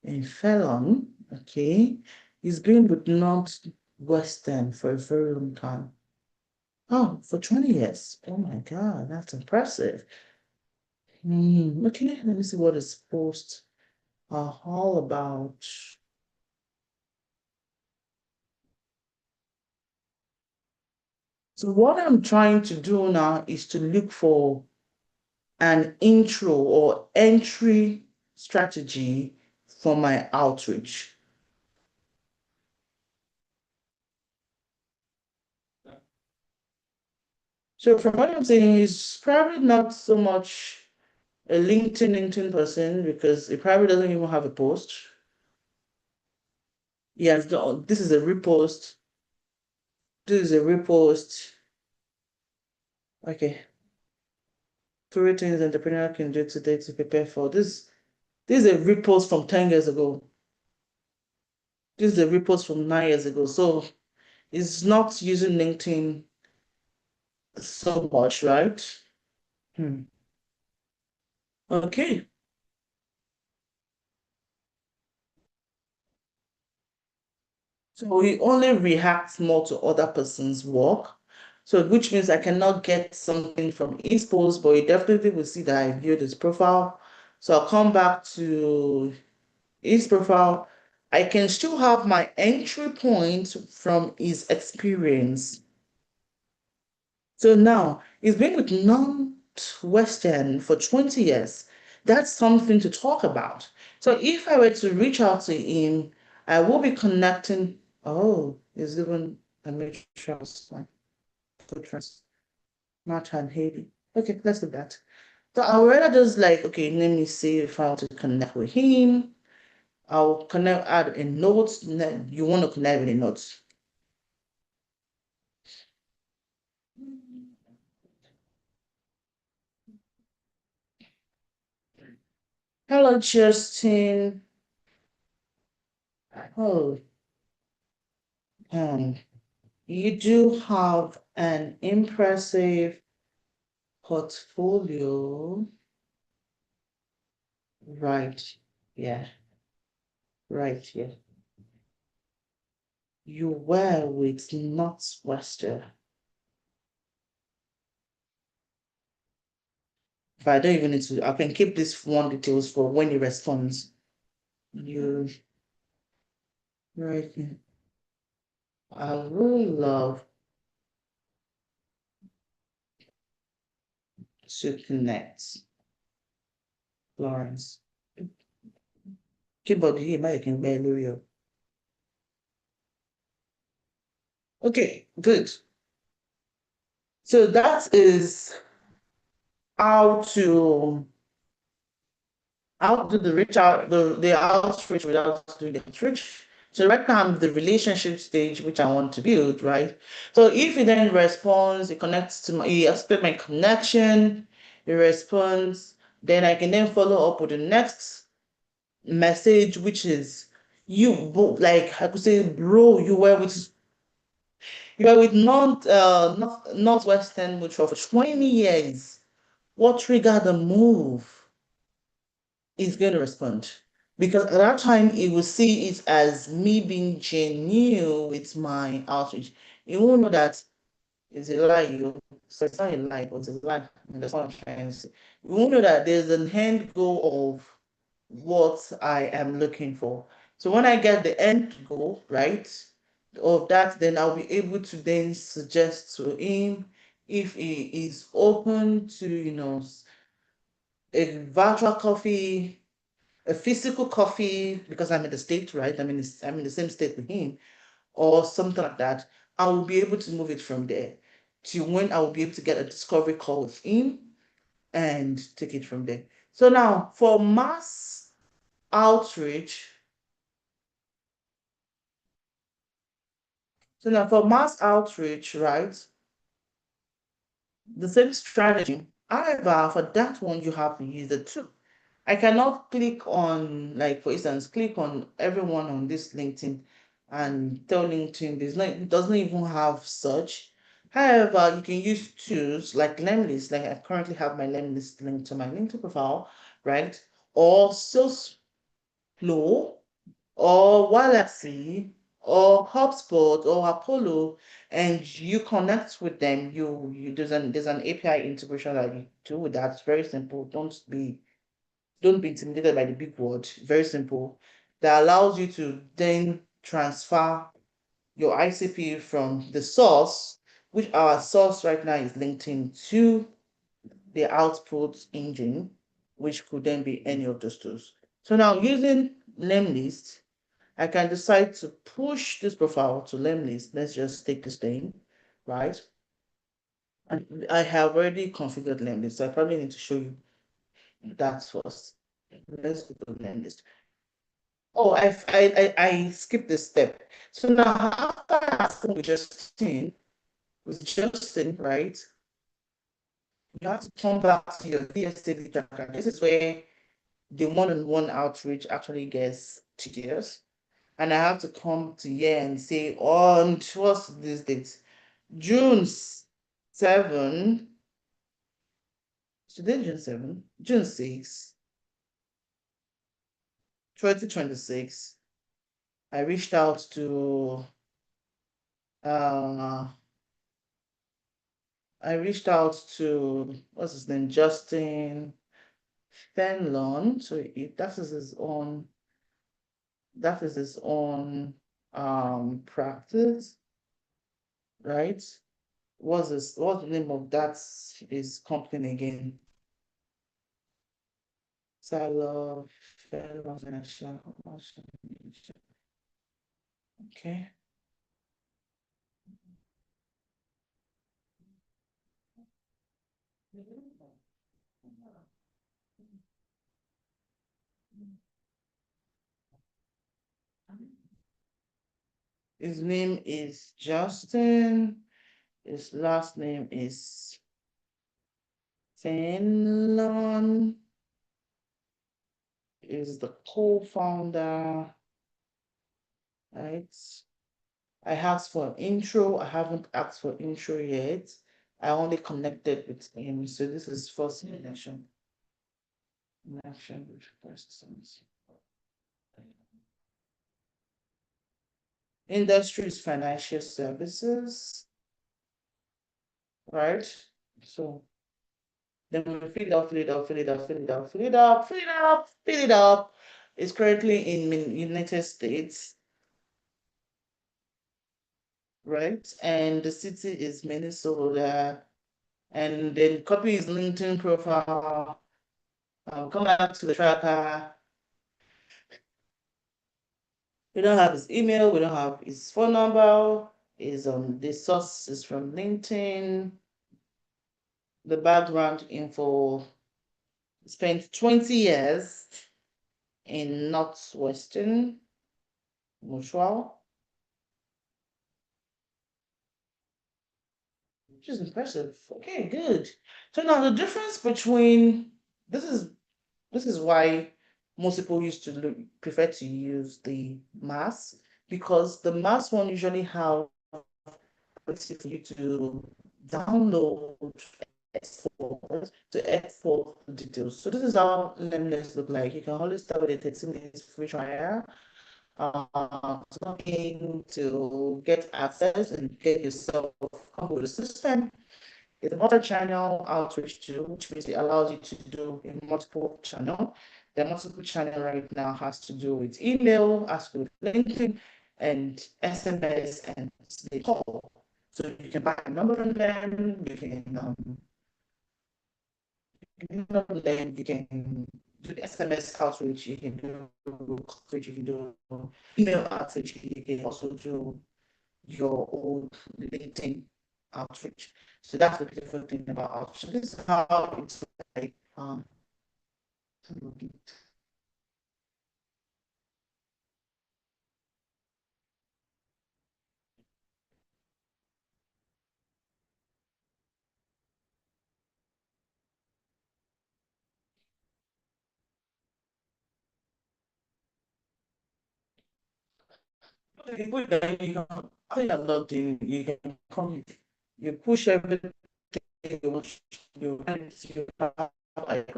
in Felon. Okay. He's been with Northwestern for a very long time. Oh, for 20 years. Oh my God, that's impressive. Okay, let me see what his posts are all about. So what I'm trying to do now is to look for an intro or entry strategy for my outreach. So from what I'm saying, he's probably not so much a LinkedIn person because he probably doesn't even have a post. Yes, this is a repost. This is a repost. Okay. Three things entrepreneur can do today to prepare for this. This is a repost from 10 years ago. This is a repost from 9 years ago. So it's not using LinkedIn so much, right? Okay. So he only reacts more to other person's work. So which means I cannot get something from his post, but he definitely will see that I viewed his profile. So I'll come back to his profile. I can still have my entry point from his experience. So now he's been with Northwestern for 20 years. That's something to talk about. So if I were to reach out to him, I will be connecting. Oh, he's even and make sure it's like good friends. Matt and Haley. Okay, let's do that. So I'll rather just like, okay, let me see if I want to connect with him. I'll connect, add a note. You want to connect with a note. Hello, Justin. Oh, you do have an impressive portfolio. Right. Yeah. Right. Yeah. You were with Northwestern. If I don't even need to, I can keep this one details for when he responds. You right. Yeah. I really love to connect, Florence. Keyboard here, I can barely hear. Okay, good. So that is how to do the reach out, the outreach without doing the outreach. So right now I'm the relationship stage which I want to build, right? So if he then responds, he connects to my, he expects my connection, he responds, then I can then follow up with the next message, which is you both, like I could say, bro, you were with Northwestern Mutual for 20 years. What triggered the move? Is going to respond. Because at that time, it will see it as me being genuine with my outreach. You won't know that it's a lie. So it's not a lie, but it's a lie. And that's what I'm trying to say. You won't know that there's an end goal of what I am looking for. So when I get the end goal, right, of that, then I'll be able to then suggest to him if he is open to, a virtual coffee, a physical coffee, because I'm in the state, right? I'm in the same state with him, or something like that. I will be able to move it from there to when I will be able to get a discovery call with him and take it from there. So now for mass outreach, right? The same strategy. However, for that one, you have to use the tool. I cannot click on, like, for instance, click on everyone on this LinkedIn and tell LinkedIn it doesn't even have search. However, you can use tools like Lemlist, like I currently have my Lemlist linked to my LinkedIn profile, right? Or Salesflow, or Wallacy, or HubSpot, or Apollo, and you connect with them. There's an API integration that you do with that. It's very simple. Don't be intimidated by the big word. Very simple. That allows you to then transfer your ICP from the source, which our source right now is LinkedIn, to the output engine, which could then be any of those tools. So now using Lemlist, I can decide to push this profile to Lemlist. Let's just take this thing, right? And I have already configured Lemlist, so I probably need to show you that first. Let's go to Lemlist. Oh, I skipped this step. So now after asking with Justin, right? You have to come back to your VSA tracker. This is where the one-on-one outreach actually gets tedious. And I have to come to here and say, on what's this date? June 7, today June 7, June 6, 2026. I reached out to uh what's his name, Justin Fenlon. So that is his own practice, right? What's the name of that his company again? Silo Fenlon Financial. Okay. His name is Justin. His last name is Fenlon. Is the co-founder, right? I asked for intro. I haven't asked for intro yet. I only connected with him. So this is first connection. Connection with persons. Industry is financial services, right? So then we fill it up, fill it up, fill it up, fill it up, fill it up, fill it up, fill it up. It's currently in United States, right? And the city is Minnesota. And then copy his LinkedIn profile. Come back to the tracker. We don't have his email. We don't have his phone number. Is the source is from LinkedIn. The background info. Spent 20 years in Northwestern Mutual, which is impressive. Okay, good. So now the difference between this is why most people used to prefer to use the mass, because the mass one usually have ability for you to download, export, to export details. So this is how learners look like. You can always start with a 30 minutes free trial, login to get access and get yourself comfortable with the system. It's a multi-channel outreach tool, which means it allows you to do a multiple channel. The multiple channel right now has to do with email, has to do with LinkedIn, and SMS and they call. So you can buy a number from them, you can you can do the SMS outreach, you can do outreach, you can do email outreach, you can also do your own LinkedIn outreach. So that's the beautiful thing about outreach. So this is how it's like you put that you can after you're logged in, you can come, you push everything you want, you have like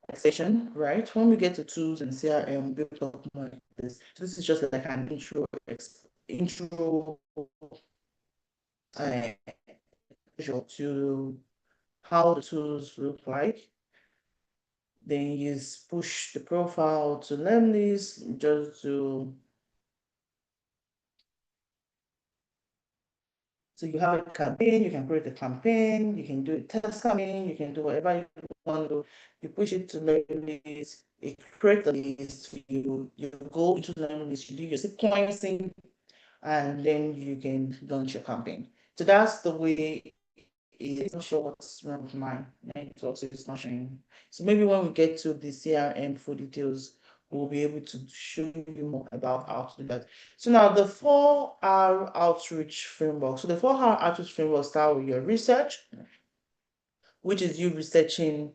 a session, right? When we get to tools and CRM, we'll talk more like this. So this is just like an intro uh, to how the tools look like. Then you push the profile to learn this, just to so you have a campaign, you can create a campaign, you can do a test campaign, you can do whatever you want to. You push it to learn list, it create the list for you, you go into the learn list, you do your sequencing, and then you can launch your campaign. So that's the way it's not sure what's wrong with my network, so it's not showing. So maybe when we get to the CRM full details, we'll be able to show you more about how to do that. So now the 4R outreach framework. So the 4R outreach framework start with your research, which is you researching,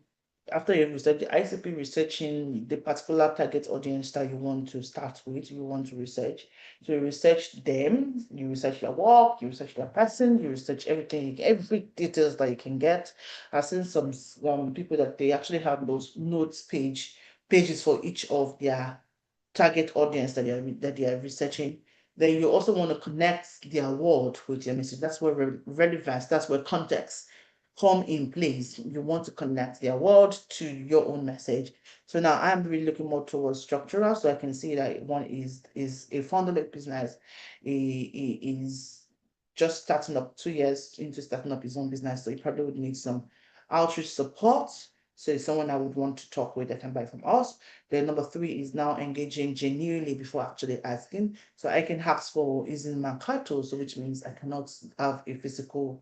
after you've researched the ICP, researching the particular target audience that you want to start with, you want to research. So you research them, you research their work, you research their person, you research everything, every details that you can get. I've seen some people that they actually have those notes pages for each of their target audience that they are researching. Then you also want to connect their word with your message. That's where relevance, that's where context come in place. You want to connect their word to your own message. So now I'm really looking more towards structural, so I can see that one is a founder-led business. He is just starting up 2 years into starting up his own business, so he probably would need some outreach support. So it's someone I would want to talk with that can buy from us. Then number 3 is now engaging genuinely before actually asking. So I can ask for using Mercato, so which means I cannot have a physical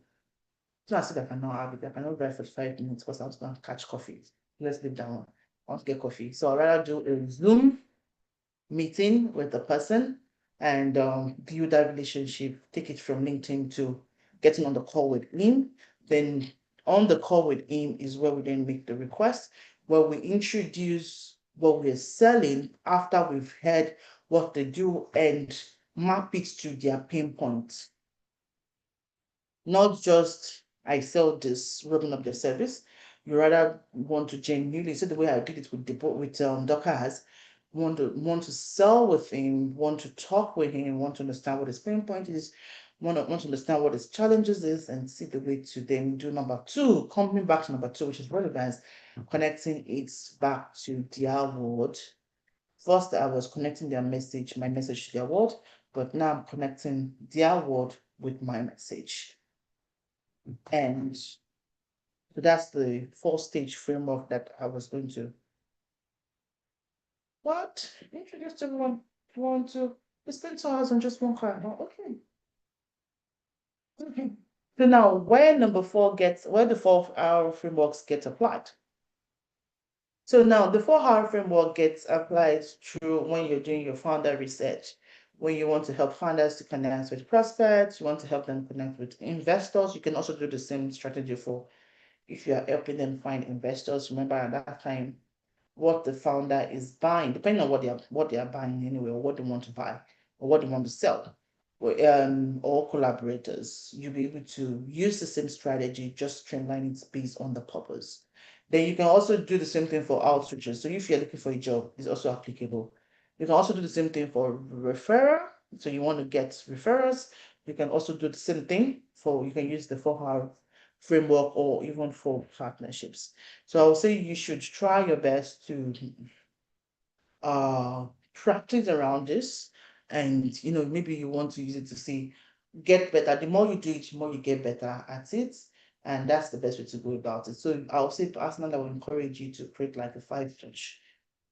I said I cannot have it. I cannot drive for 5 minutes because I was going to catch coffee. Let's leave that one. I want to get coffee. So I'd rather do a Zoom meeting with the person and build that relationship, take it from LinkedIn to getting on the call with him. Then on the call with him is where we then make the request, where we introduce what we're selling after we've heard what they do and map it to their pain points. Not just I sell this, rubbing up the service. You rather want to genuinely, so the way I did it with Docker has, want to sell with him, want to talk with him, want to understand what his pain point is, want to understand what his challenges is, and see the way to then do number two, coming back to number two, which is relevance, connecting it back to their world. First, I was connecting my message to their world, but now I'm connecting their world with my message. And so that's the 4-stage framework that I was going to. What? Introduce everyone. Want to spend 2 hours on just one car? Oh, okay. Okay. So now, where the 4-hour frameworks get applied. So now the 4-hour framework gets applied through when you're doing your founder research, when you want to help founders to connect with prospects, you want to help them connect with investors. You can also do the same strategy for if you are helping them find investors. Remember at that time, what the founder is buying, depending on what they are buying anyway, or what they want to buy, or what they want to sell, or collaborators, you'll be able to use the same strategy, just streamline it based on the purpose. Then you can also do the same thing for outreaches. So if you're looking for a job, it's also applicable. You can also do the same thing for referral. So you want to get referrals. You can also do the same thing you can use the 4-hour framework or even for partnerships. So I would say you should try your best to practice around this, and maybe you want to use it to see get better. The more you do it, the more you get better at it, and that's the best way to go about it. So I would say personally, I would encourage you to create like a 5-touch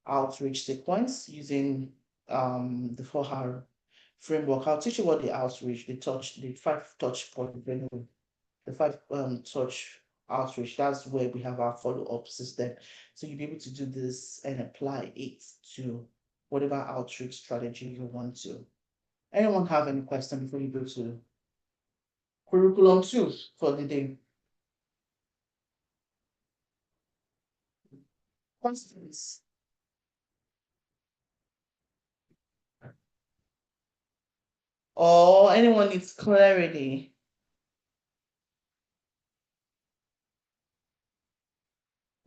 outreach sequence using the 4-hour framework. I'll teach you what the outreach, the 5-touch point, the 5-touch outreach. That's where we have our follow-up system. So you'll be able to do this and apply it to whatever outreach strategy you want to. Anyone have any question before you go to curriculum 2 for the day? Questions? Or anyone needs clarity?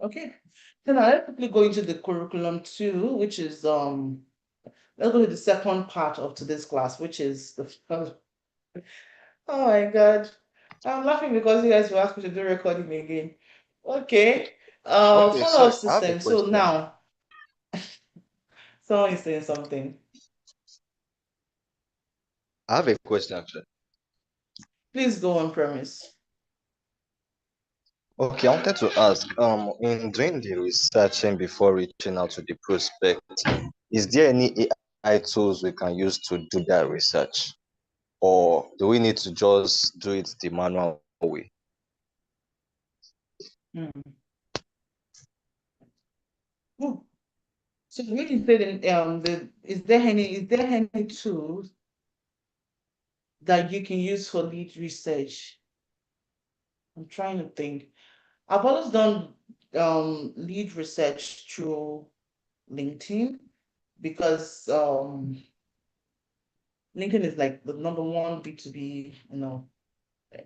Okay. So now let's quickly go into the curriculum 2, which is let's go to the second part of today's class, which is the first. Oh my God. I'm laughing because you guys will ask me to do recording again. Okay. Okay, Follow-up sorry, I have a system. So question. now someone is saying something. I have a question actually. Please go on premise. Okay, I wanted to ask, in doing the researching before reaching out to the prospect, is there any AI tools we can use to do that research? Or do we need to just do it the manual way? Hmm. Hmm. So when you say is there any tools that you can use for lead research? I'm trying to think. I've always done lead research through LinkedIn because LinkedIn is like the number one B2B,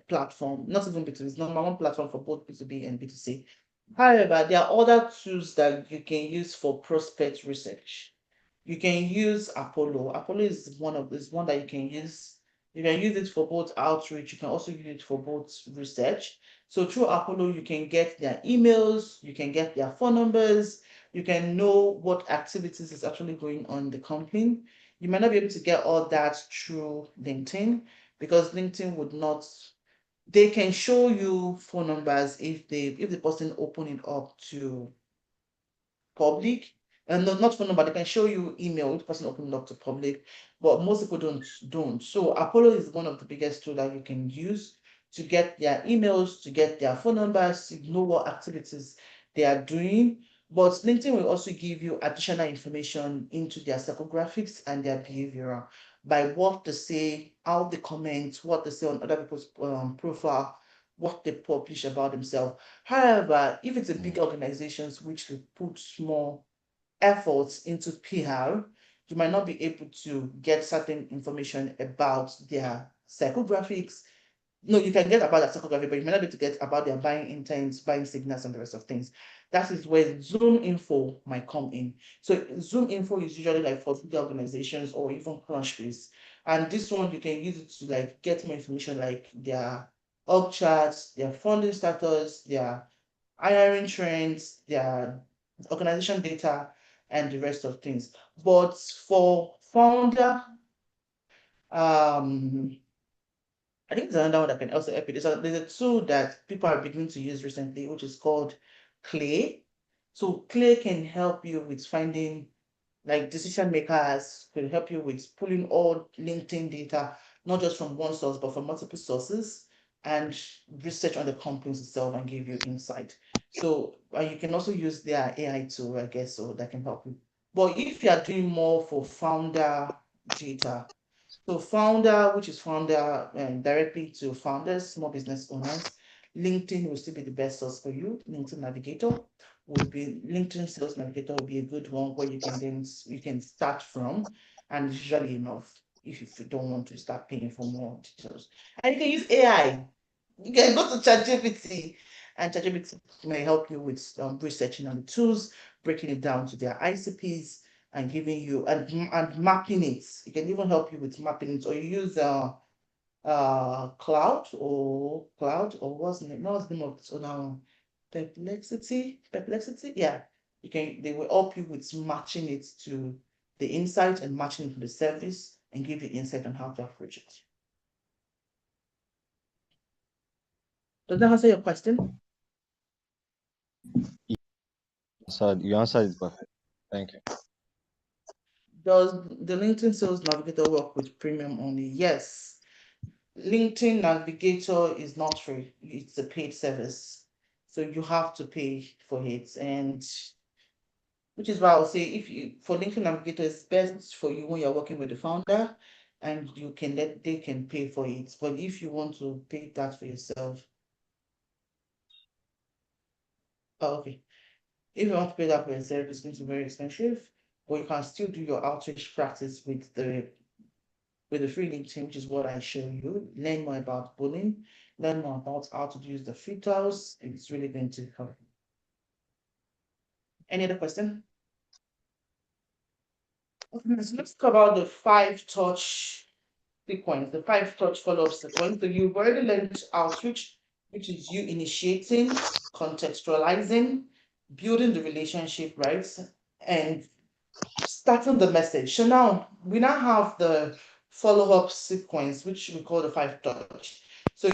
platform, not even B2B, it's number one platform for both B2B and B2C. However, there are other tools that you can use for prospect research. You can use Apollo. Apollo is one that you can use. You can use it for both outreach. You can also use it for both research. So through Apollo, you can get their emails, you can get their phone numbers, you can know what activities is actually going on in the company. You might not be able to get all that through LinkedIn because LinkedIn would not. They can show you phone numbers if the person open it up to public, and not phone number. They can show you email if the person open it up to public, but most people don't. So Apollo is one of the biggest tool that you can use to get their emails, to get their phone numbers, to know what activities they are doing. But LinkedIn will also give you additional information into their psychographics and their behavioral by what they say, how they comment, what they say on other people's profile, what they publish about themselves. However, if it's a big organizations which will put more efforts into PR, you might not be able to get certain information about their psychographics. No, you can get about their psychography, but you may not be able to get about their buying intents, buying signals, and the rest of things. That is where Zoom info might come in. So Zoom info is usually like for big organizations or even countries. And this one you can use it to like get more information like their org charts, their funding status, their hiring trends, their organization data, and the rest of things. But for founder, I think there's another one that can also help you. There's a tool that people are beginning to use recently, which is called Clay. So Clay can help you with finding like decision makers, can help you with pulling all LinkedIn data, not just from one source, but from multiple sources, and research on the companies itself and give you insight. So you can also use their AI tool, I guess, so that can help you. But if you are doing more for founder data, so founder, which is founder directly to founders, small business owners, LinkedIn will still be the best source for you. LinkedIn Navigator will be LinkedIn Sales Navigator will be a good one where you can start from, and it's usually enough if you don't want to start paying for more details. And you can use AI. You can go to ChatGPT, and ChatGPT may help you with researching on the tools, breaking it down to their ICPs, and giving you and mapping it. It can even help you with mapping it, or you use cloud or what's the name? No, what's the name of this now? Perplexity. Yeah, they will help you with matching it to the insight and matching it to the service and give you insight on how to approach it. Does that answer your question? You answered it perfect. Thank you. Does the LinkedIn Sales Navigator work with premium only? Yes. LinkedIn Navigator is not free. It's a paid service. So you have to pay for it. And which is why I would say for LinkedIn Navigator, it's best for you when you're working with the founder and they can pay for it. But if you want to pay that for yourself, okay. If you want to pay that for yourself, it's going to be very expensive. But you can still do your outreach practice with the free LinkedIn, which is what I show you. Learn more about bullying, learn more about how to use the filters. It's really going to help you. Any other question? Okay, so let's talk about the 5-touch sequence, the 5-touch follow-up sequence. So you've already learned outreach, which is you initiating, contextualizing, building the relationship, right? And starting the message. So now we have the follow-up sequence, which we call the 5-touch. So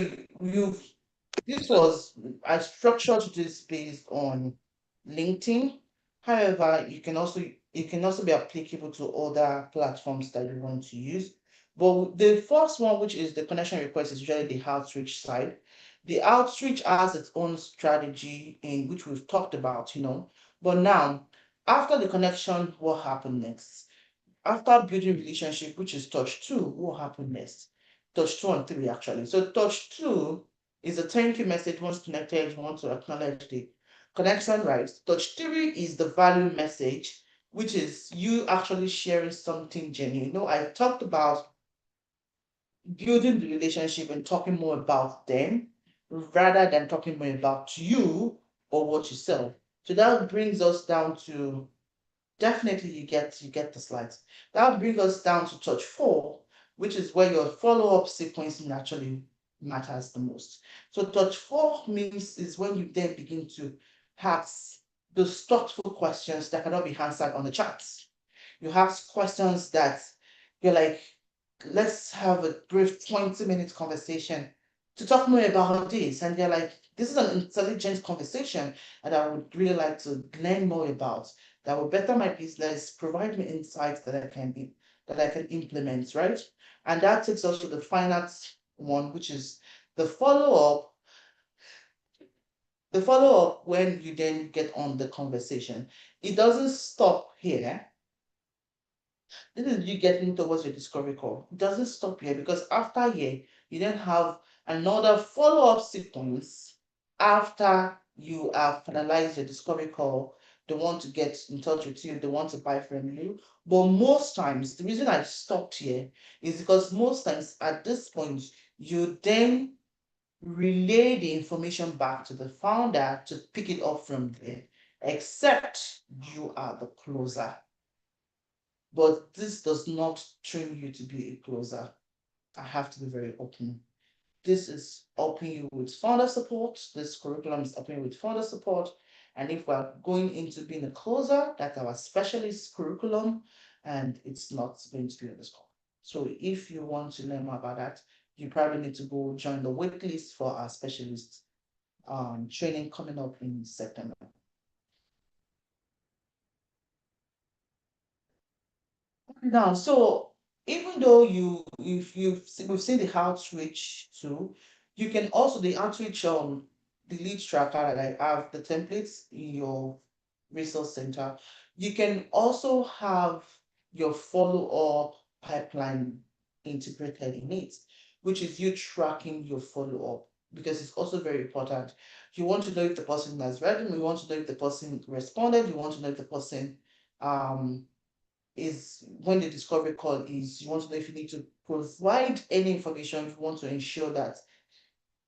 I structured this based on LinkedIn. However, it can also be applicable to other platforms that you want to use. But the first one, which is the connection request, is usually the outreach side. The outreach has its own strategy in which we've talked about, But now, after the connection, what happened next? After building relationship, which is touch 2, what happened next? Touch 2 and 3, actually. So touch 2 is a thank you message. Once connected, you want to acknowledge the connection, right? Touch 3 is the value message, which is you actually sharing something genuine. I talked about building the relationship and talking more about them rather than talking more about you or what you sell. So that brings us down to definitely you get the slides. That brings us down to touch 4, which is where your follow-up sequencing actually matters the most. So touch 4 is when you then begin to ask those thoughtful questions that cannot be answered on the charts. You ask questions that you're like, let's have a brief 20-minute conversation to talk more about this. And they're like, this is an intelligent conversation and I would really like to learn more about that will better my business, provide me insights that I can implement, right? And that takes us to the final one, which is The follow-up, when you then get on the conversation, it doesn't stop here. This is you getting towards your discovery call. It doesn't stop here, because after here, you then have another follow-up sequence after you have finalized your discovery call. They want to get in touch with you, they want to buy from you. But most times, the reason I stopped here is because most times at this point, you then relay the information back to the founder to pick it up from there, except you are the closer. But this does not train you to be a closer. I have to be very open. This is helping you with founder support. This curriculum is helping you with founder support. And if we're going into being a closer, that's our specialist curriculum, and it's not going to be on this call. So if you want to learn more about that, you probably need to go join the wait list for our specialist training coming up in September. Now, so even though we've seen the outreach too, you can also the outreach the lead tracker that I have the templates in your resource center. You can also have your follow-up pipeline integrated in it, which is you tracking your follow-up, because it's also very important. You want to know if the person has read them, you want to know if the person responded, you want to know if the person is when the discovery call is, you want to know if you need to provide any information, you want to ensure that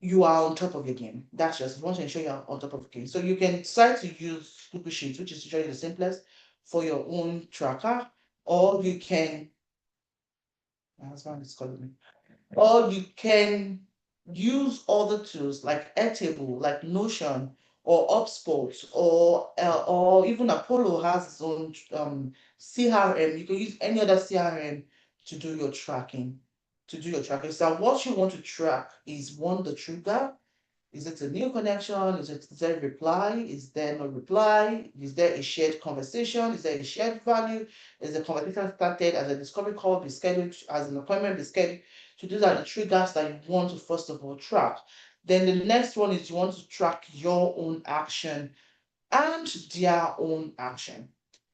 you are on top of your game. That's just, you want to ensure you are on top of your game. So you can try to use Google Sheets, which is usually the simplest for your own tracker, or you can, my husband is calling me, or you can use other tools like Airtable, like Notion, or HubSpot, or even Apollo has its own CRM. You can use any other CRM to do your tracking. So what you want to track is, one, the trigger. Is it a new connection? Is there a reply? Is there no reply? Is there a shared conversation? Is there a shared value? Is the conversation started as a discovery call, be scheduled as an appointment, be scheduled? So these are the triggers that you want to first of all track. Then the next one is you want to track your own action and their own action.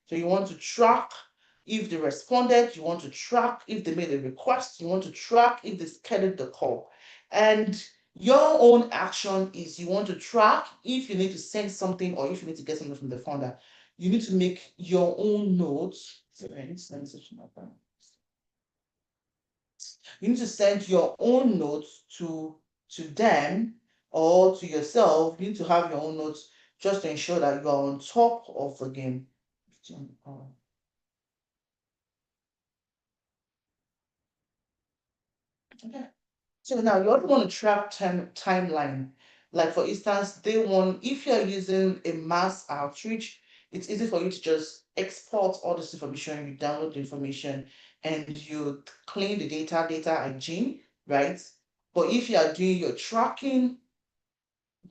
So you want to track if they responded, you want to track if they made a request, you want to track if they scheduled the call. And your own action is you want to track if you need to send something or if you need to get something from the founder. You need to make your own notes. You need to send your own notes to them or to yourself. You need to have your own notes just to ensure that you are on top of the game. Okay. So now you also want to track timeline. Like for instance, day one, if you're using a mass outreach, it's easy for you to just export all this information, you download the information, and you clean the data hygiene, right? But if you are doing your tracking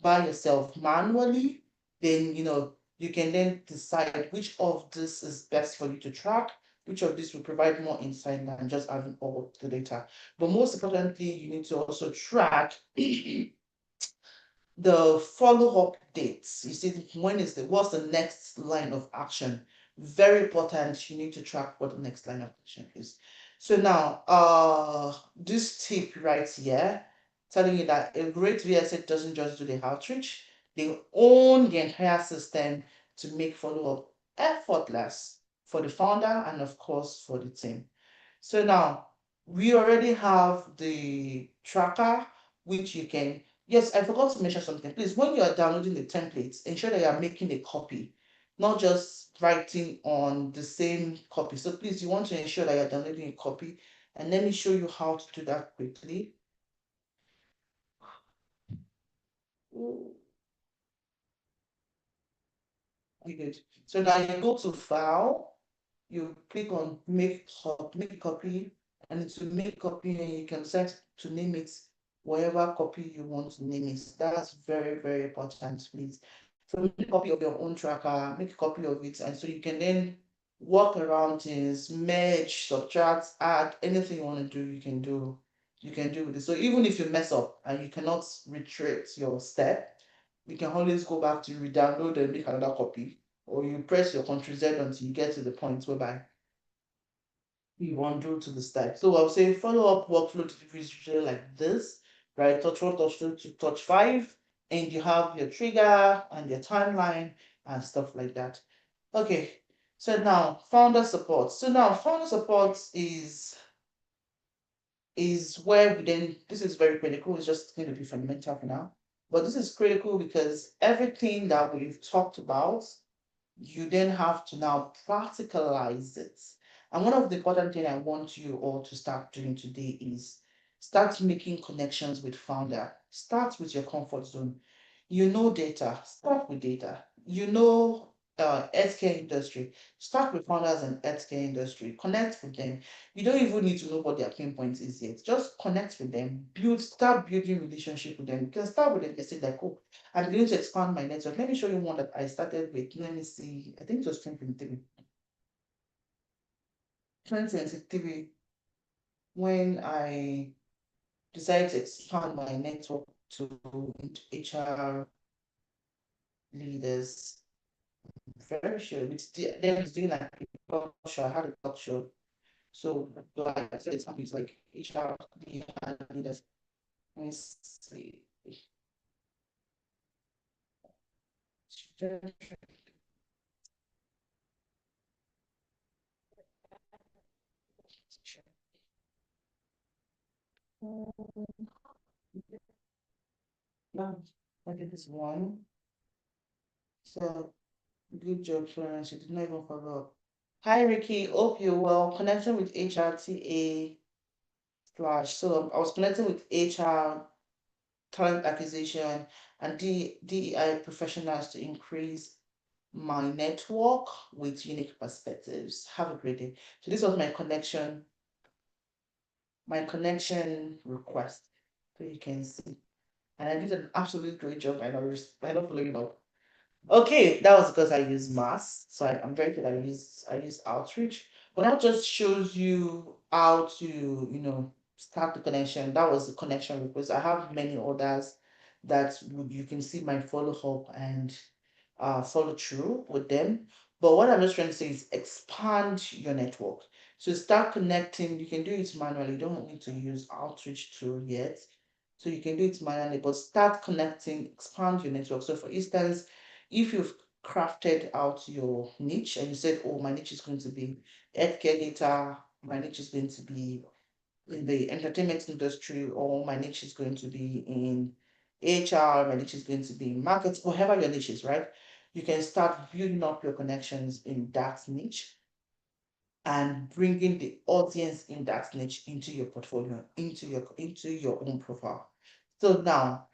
by yourself manually, then you can then decide which of this is best for you to track, which of this will provide more insight than just having all the data. But most importantly, you need to also track the follow-up dates. You see, what's the next line of action? Very important. You need to track what the next line of action is. So now, this tip right here, telling you that a great VSA doesn't just do the outreach, they own the entire system to make follow-up effortless for the founder and of course for the team. So now we already have the tracker, which you can, yes, I forgot to mention something. Please, when you are downloading the templates, ensure that you are making a copy, not just writing on the same copy. So please, you want to ensure that you're downloading a copy. And let me show you how to do that quickly. Okay, good. So now you go to File, you click on make copy, and it will make copy, and you can set to name it whatever copy you want to name it. That's very, very important, please. So make a copy of your own tracker, make a copy of it, and so you can then work around things, merge, subtract, add, anything you want to do, you can do you can do with it. So even if you mess up and you cannot retrace your step, you can always go back to re-download and make another copy, or you press your Ctrl Z until you get to the point whereby you undo to the step. So I'll say follow-up workflow delivery is usually like this, right? Touch 1, touch 2 to touch 5, and you have your trigger and your timeline and stuff like that. Okay, so now founder support. So now founder support is where we then, this is very critical, it's just going to be fundamental for now. But this is critical because everything that we've talked about, you then have to now practicalize it. And one of the important things I want you all to start doing today is start making connections with founder. Start with your comfort zone. You know data, start with data. You know healthcare industry, start with founders in healthcare industry. Connect with them. You don't even need to know what their pain point is yet. Just connect with them. Start building relationship with them. You can start with them and say like, oh, I'm going to expand my network. Let me show you one that I started with. Let me see. I think it was 2023. 2023, when I decided to expand my network to HR leaders. Very sure. Then it's doing like a talk show. I had a talk show. So like I said, it's something like HR leaders. Let me see. Yeah, I did this one. So good job, Florence. You did not even follow up. Hi, Ricky. Hope you're well. Connection with HRTA slash. So I was connecting with HR, talent acquisition, and DEI professionals to increase my network with unique perspectives. Have a great day. So this was my connection request. So you can see. And I did an absolutely great job. I love following up. Okay, that was because I use mass. So I'm very good. I use outreach. But that just shows you how to, start the connection. That was the connection request. I have many others that you can see my follow up and follow through with them. But what I'm just trying to say is expand your network. So start connecting. You can do it manually. You don't need to use outreach tool yet. So you can do it manually, but start connecting, expand your network. So for instance, if you've crafted out your niche and you said, oh, my niche is going to be healthcare data, my niche is going to be in the entertainment industry, or my niche is going to be in HR, my niche is going to be in markets, whatever your niche is, right? You can start building up your connections in that niche and bringing the audience in that niche into your portfolio, into your own profile. So now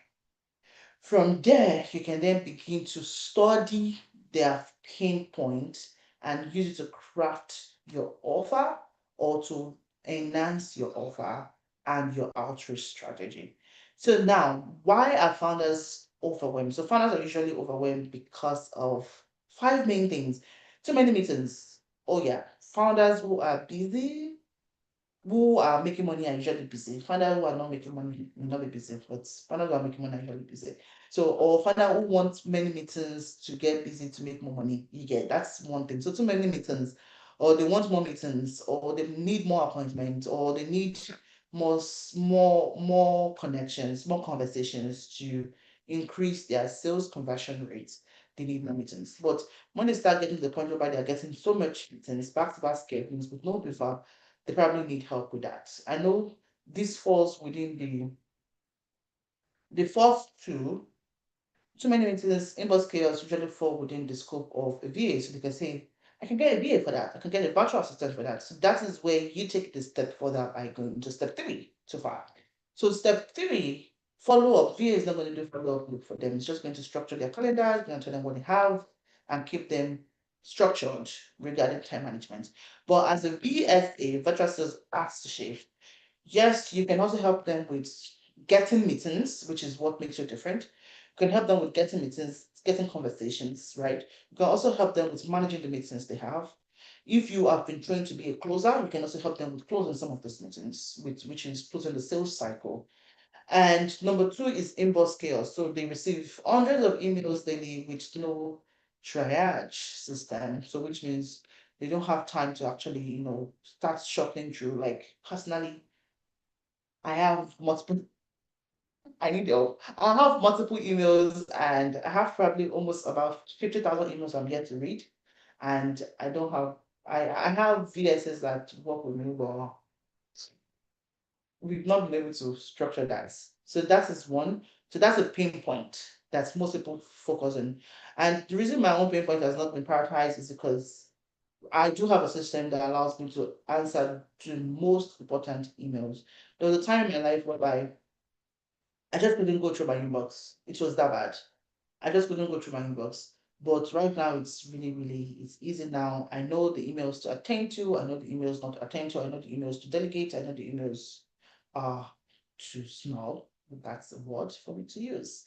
from there, you can then begin to study their pain points and use it to craft your offer or to enhance your offer and your outreach strategy. So now, why are founders overwhelmed? So founders are usually overwhelmed because of five main things. Too many meetings. Oh yeah, founders who are busy, who are making money are usually busy. Founders who are not making money will not be busy, but founders who are making money are usually busy. So, or founder who wants many meetings to get busy to make more money. You get that's one thing. So, too many meetings, or they want more meetings, or they need more appointments, or they need more connections, more conversations to increase their sales conversion rates. They need more meetings. But when they start getting to the point where they are getting so much meetings, back-to-back schedules with no buffer, they probably need help with that. I know this falls within the first two. Too many meetings, inbox chaos usually fall within the scope of a VA. So they can say, I can get a VA for that. I can get a virtual assistant for that. So that is where you take the step further by going to step three so far. So step three, follow up. VA is not going to do follow up for them. It's just going to structure their calendars, going to tell them what they have, and keep them structured regarding time management. But as a VSA, virtual sales associate, yes, you can also help them with getting meetings, which is what makes you different. You can help them with getting meetings, getting conversations, right? You can also help them with managing the meetings they have. If you have been trained to be a closer, you can also help them with closing some of these meetings, which is closing the sales cycle. And number two is inbox chaos. So they receive hundreds of emails daily with no triage system. So which means they don't have time to actually, start shuffling through. Like personally, I have multiple I need help. I have multiple emails and I have probably almost about 50,000 emails I'm yet to read. And I don't have I have VSs that work with me, but we've not been able to structure that. So that is one. So that's a pain point that most people focus on. And the reason my own pain point has not been prioritized is because I do have a system that allows me to answer the most important emails. There was a time in my life whereby I just couldn't go through my inbox. It was that bad. I just couldn't go through my inbox. But right now, it's really, really, it's easy now. I know the emails to attend to. I know the emails not to attend to. I know the emails to delegate. I know the emails too small. That's a word for me to use.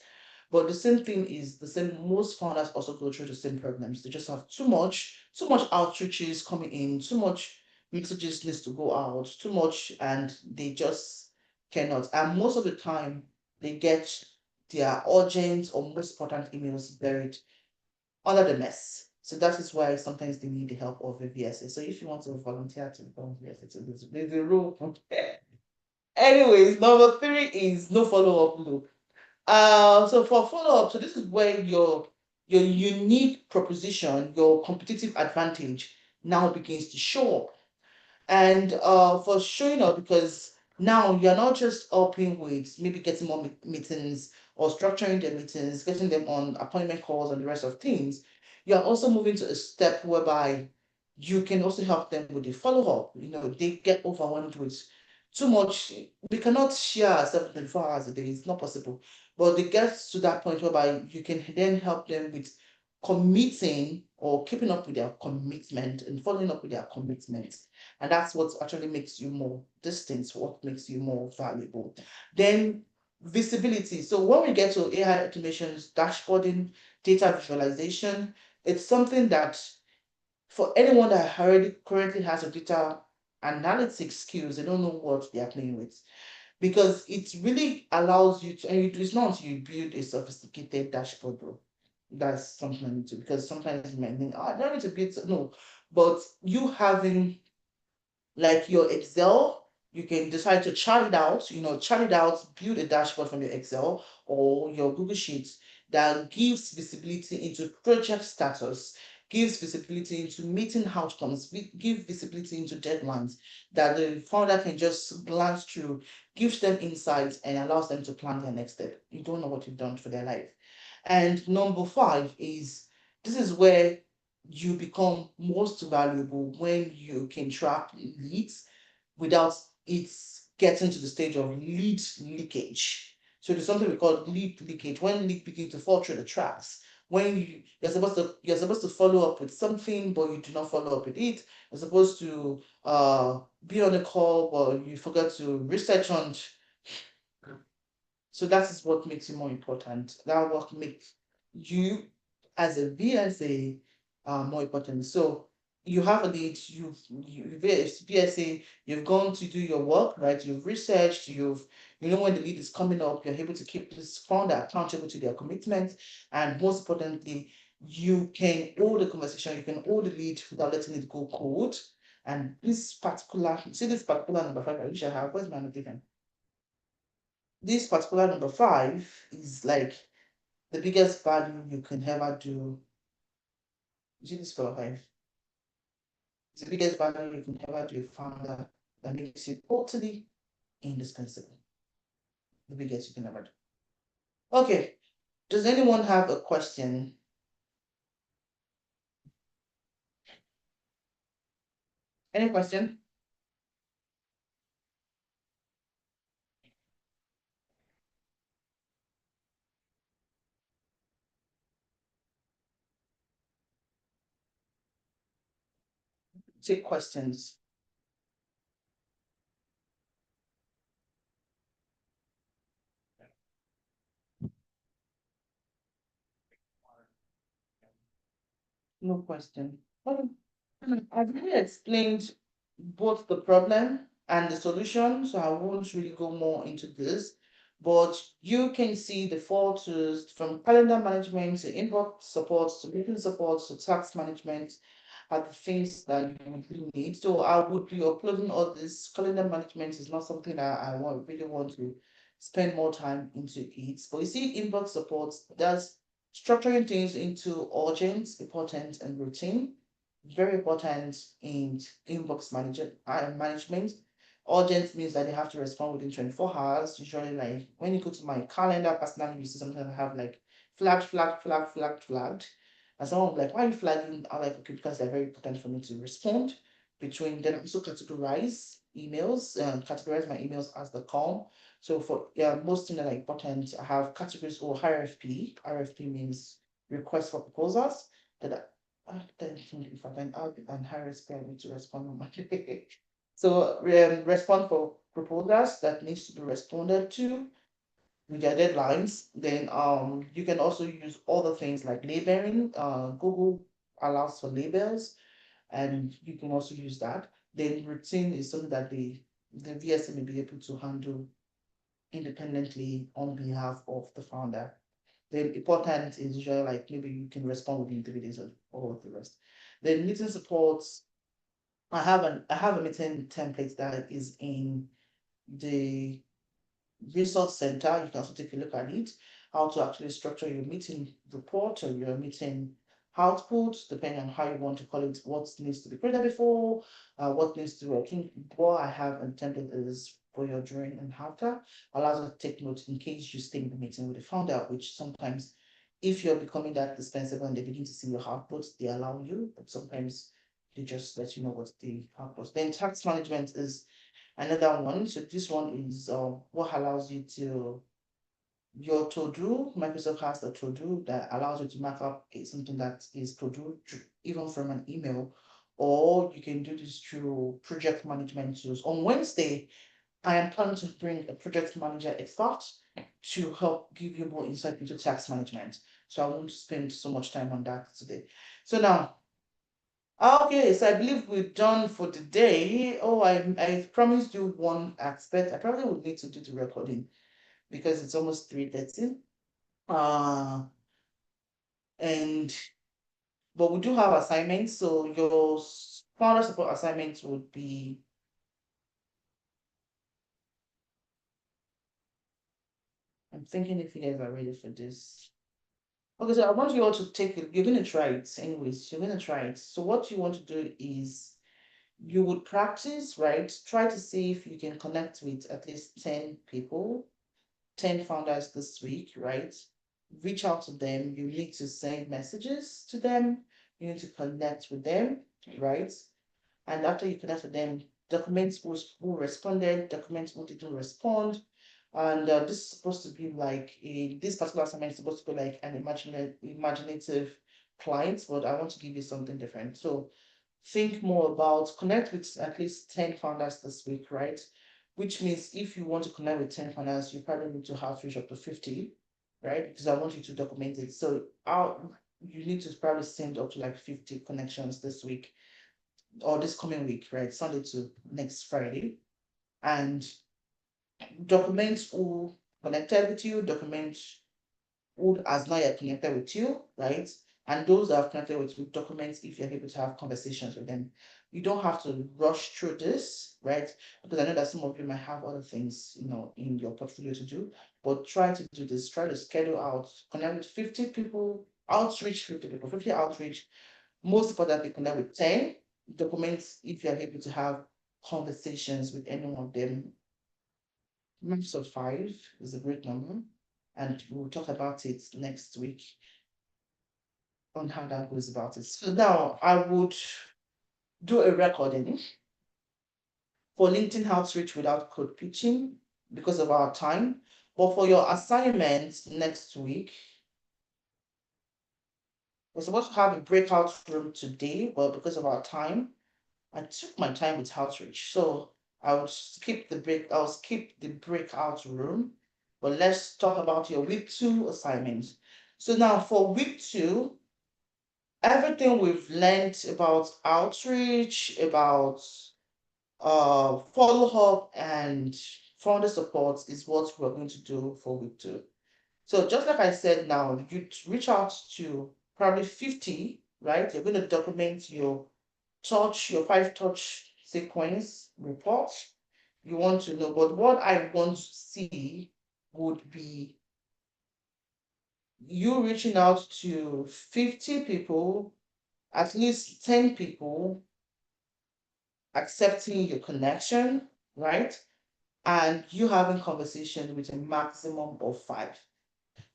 But the same thing is the same. Most founders also go through the same problems. They just have too much outreaches coming in, too much messages needs to go out, too much, and they just cannot. And most of the time, they get their urgent or most important emails buried under the mess. So that is why sometimes they need the help of a VSA. So if you want to volunteer to become a VSA, so there's a rule. Anyways, number three is no follow-up loop. So for follow-up, so this is where your unique proposition, your competitive advantage now begins to show up. And for showing up, because now you're not just helping with maybe getting more meetings or structuring the meetings, getting them on appointment calls and the rest of things, you're also moving to a step whereby you can also help them with the follow-up. They get overwhelmed with too much. We cannot share ourselves 24 hours a day, it's not possible. But they get to that point whereby you can then help them with committing or keeping up with their commitment and following up with their commitment. And that's what actually makes you more distinct, what makes you more valuable. Then visibility. So when we get to AI automations, dashboarding, data visualization, it's something that for anyone that already currently has a data analytics skills, they don't know what they are playing with. Because it really allows you to, and it's not until you build a sophisticated dashboard, bro. That's something I need to, because sometimes you might think, oh, I don't need to build, no. But you having like your Excel, you can decide to chart it out, build a dashboard from your Excel or your Google Sheets that gives visibility into project status, gives visibility into meeting outcomes, give visibility into deadlines that the founder can just glance through, gives them insights and allows them to plan their next step. You don't know what you've done for their life. And number five is this is where you become most valuable when you can track leads without it getting to the stage of lead leakage. So there's something we call lead leakage, when lead begin to fall through the tracks. When you're supposed to follow up with something, but you do not follow up with it. You're supposed to be on a call, but you forget to research on. So that is what makes you more important. That what makes you as a VSA more important. So you have a lead, VSA, you've gone to do your work, right? You've researched, you know when the lead is coming up, you're able to keep this founder accountable to their commitments, and most importantly, you can hold the conversation, you can hold the lead without letting it go cold. And this particular number five, I wish I have, where's my notation? This particular number five is like the biggest value you can ever do. You see this number five? It's the biggest value you can ever do a founder that makes you totally indispensable. The biggest you can ever do. Okay. Does anyone have a question? Any question? Take questions. No question. Okay. I've really explained both the problem and the solution, so I won't really go more into this. But you can see the four tools from calendar management to inbox support to meeting support to task management are the things that you really need. So I would be uploading all this. Calendar management is not something that I really want to spend more time into it. But you see, inbox support, that's structuring things into urgent, important, and routine. Very important in management. Urgent means that they have to respond within 24 hours. Usually, like when you go to my calendar, personally, you see something I have like flagged. And someone will be like, why are you flagging? I'm like, okay, because they're very important for me to respond between. Then also categorize emails, categorize my emails as the com. So for most things that are important, I have categories or RFP. RFP means request for proposals that then if I can add and RFP, I need to respond on my So respond for proposals that needs to be responded to with their deadlines. Then you can also use other things like labeling. Google allows for labels, and you can also use that. Then routine is something that the VSA may be able to handle independently on behalf of the founder. The important is usually like maybe you can respond within 3 days or all of the rest. Then meeting supports. I have a meeting template that is in the resource center. You can also take a look at it, how to actually structure your meeting report or your meeting output, depending on how you want to call it, what needs to be created before, what needs to be working. What I have in template is for your during and after, allows you to take notes in case you stay in the meeting with the founder, which sometimes if you're becoming that dispensable and they begin to see your outputs, they allow you, but sometimes they just let you know what the outputs. Then tax management is another one. So this one is what allows you to your to-do. Microsoft has the to-do that allows you to mark up something that is to-do even from an email, or you can do this through project management tools. On Wednesday, I am planning to bring a project manager expert to help give you more insight into tax management. So I won't spend so much time on that today. So now, okay, so I believe we're done for the day. Oh, I promised you one aspect. I probably would need to do the recording because it's almost 3:30. Uh, and but we do have assignments. So your founder support assignments would be I'm thinking if you guys are ready for this. Okay, so I want you all to take it. You're gonna try it anyways. You're gonna try it. So what you want to do is you would practice, right? Try to see if you can connect with at least 10 people 10 founders this week, right? Reach out to them. You need to send messages to them. You need to connect with them, right? And after you connect with them, document who responded, document who didn't respond. And this is supposed to be like this particular assignment is supposed to be like an imaginative client, but I want to give you something different. So think more about connect with at least 10 founders this week, right? Which means if you want to connect with 10 founders, you probably need to have reach up to 50, right? Because I want you to document it. So you need to probably send up to like 50 connections this week or this coming week, right? Sunday to next Friday. And document who connected with you, document who has not yet connected with you, right? And those that have connected with you, document if you're able to have conversations with them. You don't have to rush through this, right? Because I know that some of you might have other things, in your portfolio to do, but try to do this. Try to schedule out, connect with 50 people, outreach 50 people, 50 outreach. Most importantly, connect with 10. Document if you're able to have conversations with any one of them. Max of 5 is a great number, and we'll talk about it next week on how that goes about it. So now I would do a recording for LinkedIn Outreach without code pitching because of our time. But for your assignments next week, we're supposed to have a breakout room today, but because of our time, I took my time with outreach. So I'll skip the breakout room. But let's talk about your week 2 assignments. So now for week 2, everything we've learned about outreach, about follow-up and founder support is what we're going to do for week 2. So just like I said now, you reach out to probably 50, right? You're going to document your 5-touch sequence report. You want to know, but what I want to see would be you reaching out to 50 people, at least 10 people accepting your connection, right? And you having conversation with a maximum of 5.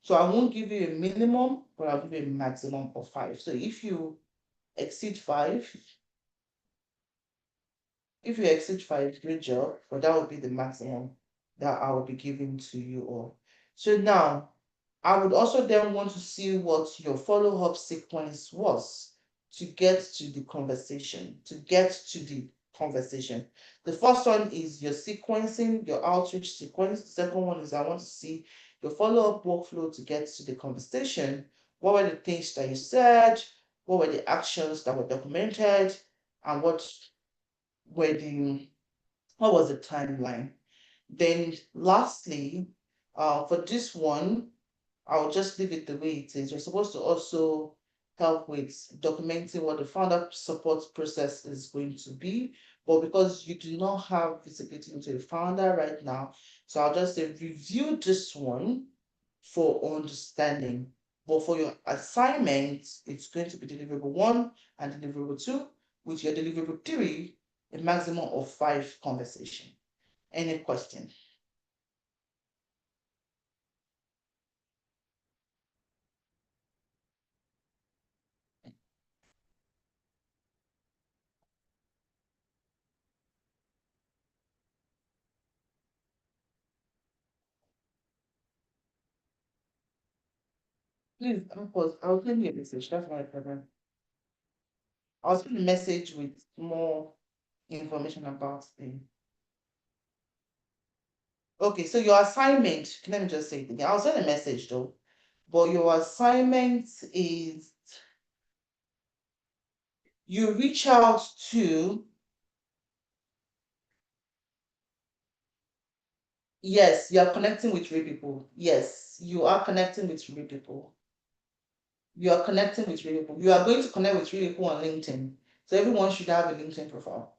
So I won't give you a minimum, but I'll give you a maximum of 5. So if you exceed 5, great job, but that would be the maximum that I will be giving to you all. So now, I would also then want to see what your follow-up sequence was to get to the conversation, The first one is your sequencing, your outreach sequence. The second one is I want to see your follow-up workflow to get to the conversation. What were the things that you said? What were the actions that were documented? And what was the timeline? Then lastly, for this one, I'll just leave it the way it is. You're supposed to also help with documenting what the founder support process is going to be. But because you do not have visibility into the founder right now, so I'll just say review this one for understanding. But for your assignment, it's going to be deliverable 1 and deliverable 2, with your deliverable 3, a maximum of 5 conversation. Any question? Please, I'll send you a message. That's not a problem. I'll send a message with more information about the. Okay, so your assignment, let me just say it again. I'll send a message though, but your assignment is you reach out to, yes, you are connecting with real people. Yes, you are connecting with real people. You are connecting with real people. You are going to connect with real people on LinkedIn. So everyone should have a LinkedIn profile.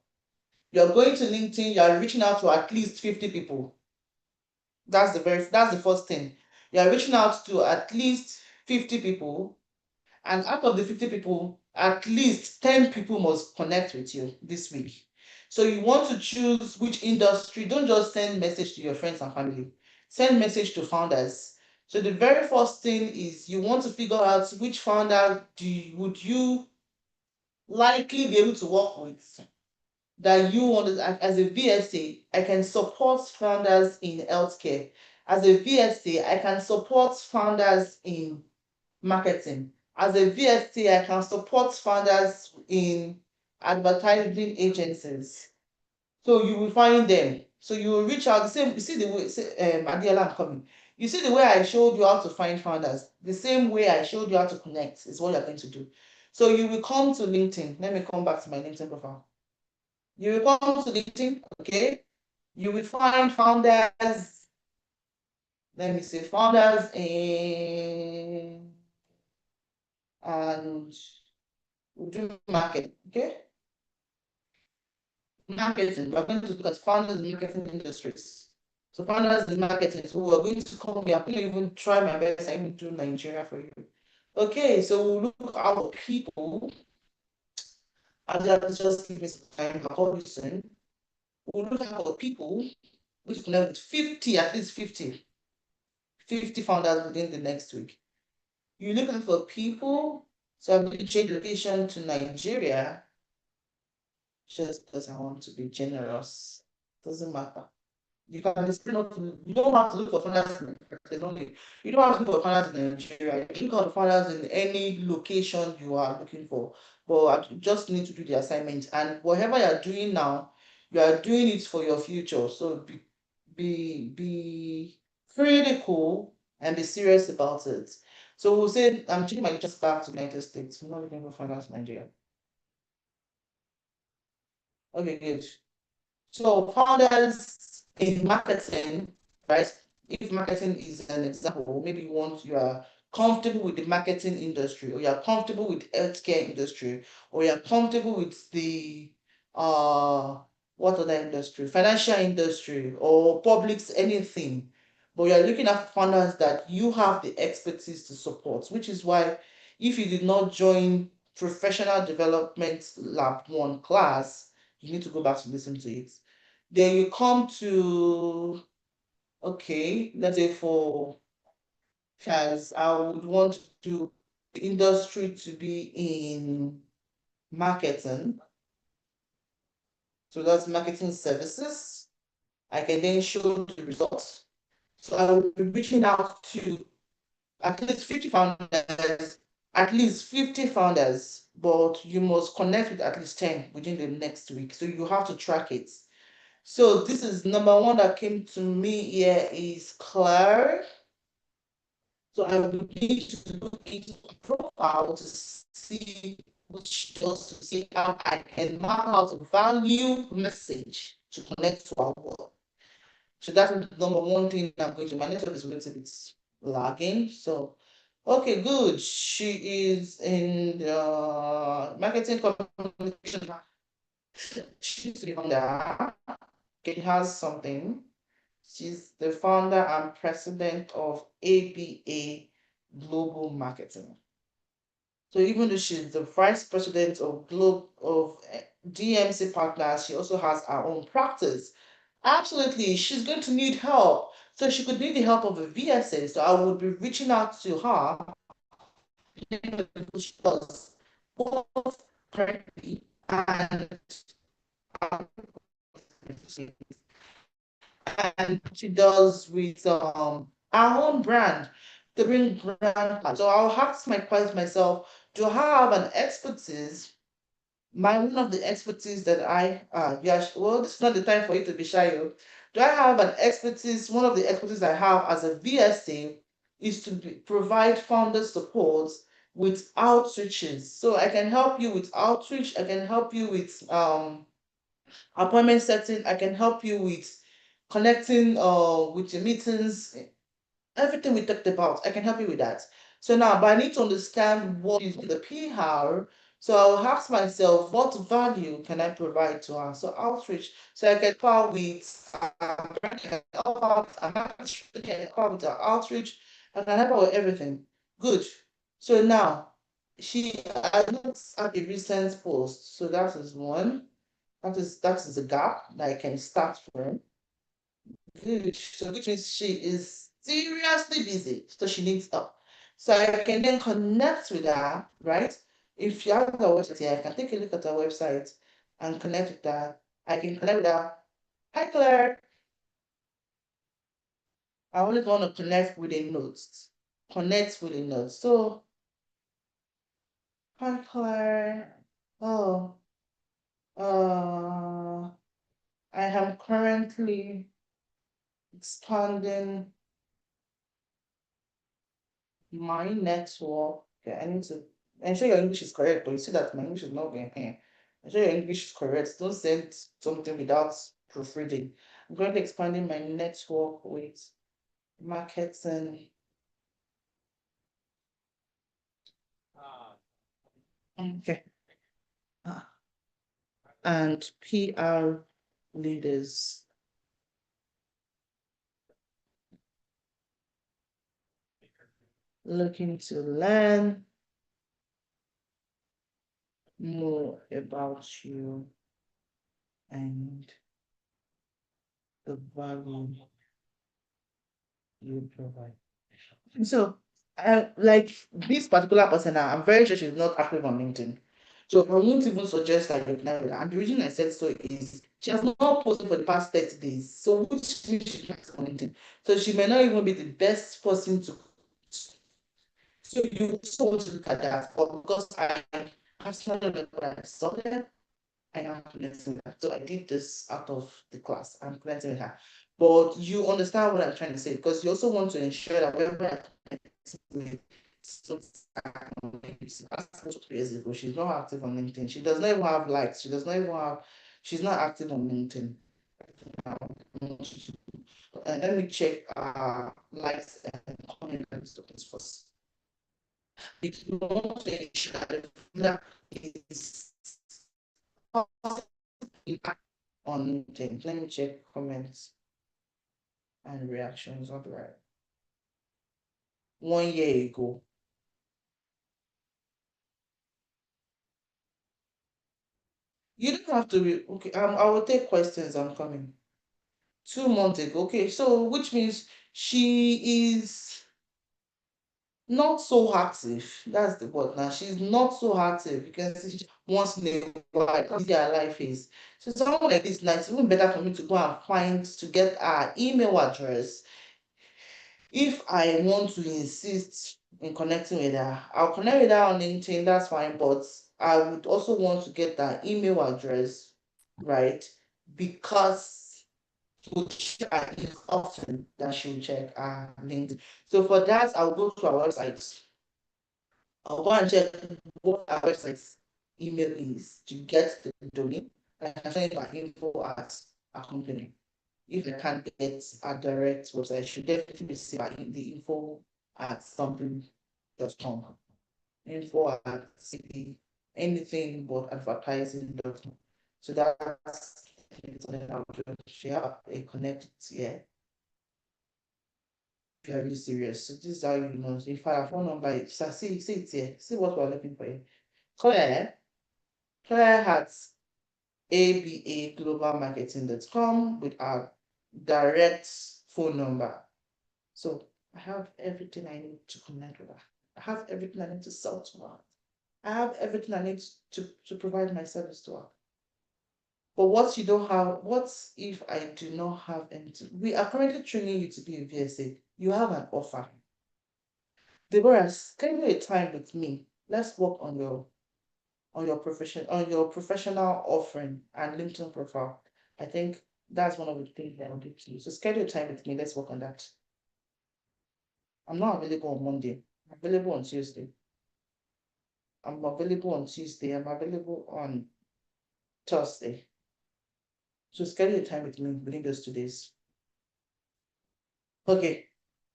You're going to LinkedIn, you are reaching out to at least 50 people. That's the first thing. You are reaching out to at least 50 people, and out of the 50 people, at least 10 people must connect with you this week. So you want to choose which industry. Don't just send message to your friends and family. Send message to founders. So the very first thing is you want to figure out which founder would you likely be able to work with, that you want as a VSA, I can support founders in healthcare. As a VSA, I can support founders in marketing. As a VSA, I can support founders in advertising agencies. So you will find them. So you will reach out. The same, you see the way, Adiola, I'm coming. You see the way I showed you how to find founders. The same way I showed you how to connect is what you're going to do. So you will come to LinkedIn. Let me come back to my LinkedIn profile. You will come to LinkedIn, okay? You will find founders, let me say founders and we'll do market, okay? Marketing, we're going to look at founders in marketing industries. So founders in marketing, so we're going to come here. I'm going to even try my best, I even do Nigeria for you. Okay, so we'll look out people. And just give me some time, I'll call you soon. We'll look out for people which connect 50, at least 50 founders within the next week. You're looking for people, so I'm going to change location to Nigeria just because I want to be generous. Doesn't matter. You can still not, you don't have to look for founders you don't have to look for founders in Nigeria. You look for founders in any location you are looking for. But I just need to do the assignment. And whatever you're doing now, you are doing it for your future. So be critical and be serious about it. So we'll say I'm changing my interest back to United States. I'm not looking for finance Nigeria. Okay, good. So founders in marketing, right? If marketing is an example, maybe you are comfortable with the marketing industry, or you are comfortable with healthcare industry, or you are comfortable with the what other industry, financial industry, or publics, anything. But you are looking at founders that you have the expertise to support, which is why if you did not join professional development lab 1 class, you need to go back to listen to it. Then you come to, okay, let's say for as I would want to the industry to be in marketing. So that's marketing services. I can then show the results. So I will be reaching out to at least 50 founders, but you must connect with at least 10 within the next week. So you have to track it. So this is number 1 that came to me here is Claire. So I will need to look into the profile to see to see how I can mark out a value message to connect to our world. So that's number 1 thing I'm going to. My network is a little bit lagging. So okay, good. She is in the marketing communication. She's the founder. She has something. She's the founder and president of ABA Global Marketing. So even though she's the vice president of DMC Partners, she also has her own practice. Absolutely, she's going to need help. So she could need the help of a VSA. So I would be reaching out to her. She does both currently and she does with our own brand, the bring brand. So I'll have to myself, do I have an expertise? One of the expertise that well, this is not the time for you to be shy. Do I have an expertise? One of the expertise I have as a VSA is to provide founder support with outreaches. So I can help you with outreach. I can help you with appointment setting. I can help you with connecting with your meetings, everything we talked about. I can help you with that. So now, but I need to understand what is the PR. So I'll ask myself, what value can I provide to her? So outreach. So I can help with outreach. I can help her with everything. Good. So now, I looked at a recent post. So that is one. That is a gap that I can start from. Good. So which means she is seriously busy. So she needs help. So I can then connect with her, right? If she has a website here, I can take a look at her website and connect with her. I can connect with her. Hi Claire. I always want to connect with a note. Connect with a note. So hi Claire. Oh, I am currently expanding my network. Okay, I need to ensure your English is correct, but you see that my English is not going here. Ensure your English is correct. Don't send something without proofreading. I'm currently expanding my network with marketing. Okay. And PR leaders. Looking to learn more about you and the value you provide. So, like this particular person, I'm very sure she's not active on LinkedIn. So I won't even suggest that you connect with her. And the reason I said so is she has not posted for the past 30 days. So which means she connects on LinkedIn. So she may not even be the best person to. So you also want to look at that. But because I personally like what I saw there, I am connecting with her. So I did this out of the class. I'm connecting with her. But you understand what I'm trying to say because you also want to ensure that wherever I connect with, Ask her 2 years ago, she's not active on LinkedIn. She does not even have likes. She's not active on LinkedIn. And let me check likes and comments first. If you want to ensure that is impact on LinkedIn, let me check comments and reactions. All right. 1 year ago. You don't have to be okay. I will take questions. I'm coming. 2 months ago. Okay, so which means she is not so active. That's the word now. She's not so active because once in a while, their life is. So someone like this, now it's even better for me to go and find to get her email address. If I want to insist in connecting with her, I'll connect with her on LinkedIn, that's fine, but I would also want to get that email address, right? Because would check often that she'll check LinkedIn. So for that, I'll go to our website. I'll go and check what our website's email is to get the domain. I can send my info at a company. If I can't get a direct website, I should definitely see the info at something.com. Info at city, anything but advertising.com. So that's something I'll do. She have a connect here. Very serious. So this is how you know. If our phone number is see it here. See what we're looking for here. Claire at abaglobalmarketing.com with our direct phone number. So I have everything I need to connect with her. I have everything I need to sell to her. I have everything I need to provide my service to her. But what you don't have, what if I do not have anything? We are currently training you to be a VSA. You have an offer. Deborah, schedule a time with me. Let's work on your professional offering and LinkedIn profile. I think that's one of the things that I'll do to you. So schedule a time with me. Let's work on that. I'm not available on Monday. I'm available on Tuesday. I'm available on Tuesday. I'm available on Thursday. So schedule a time with me within those 2 days. Okay.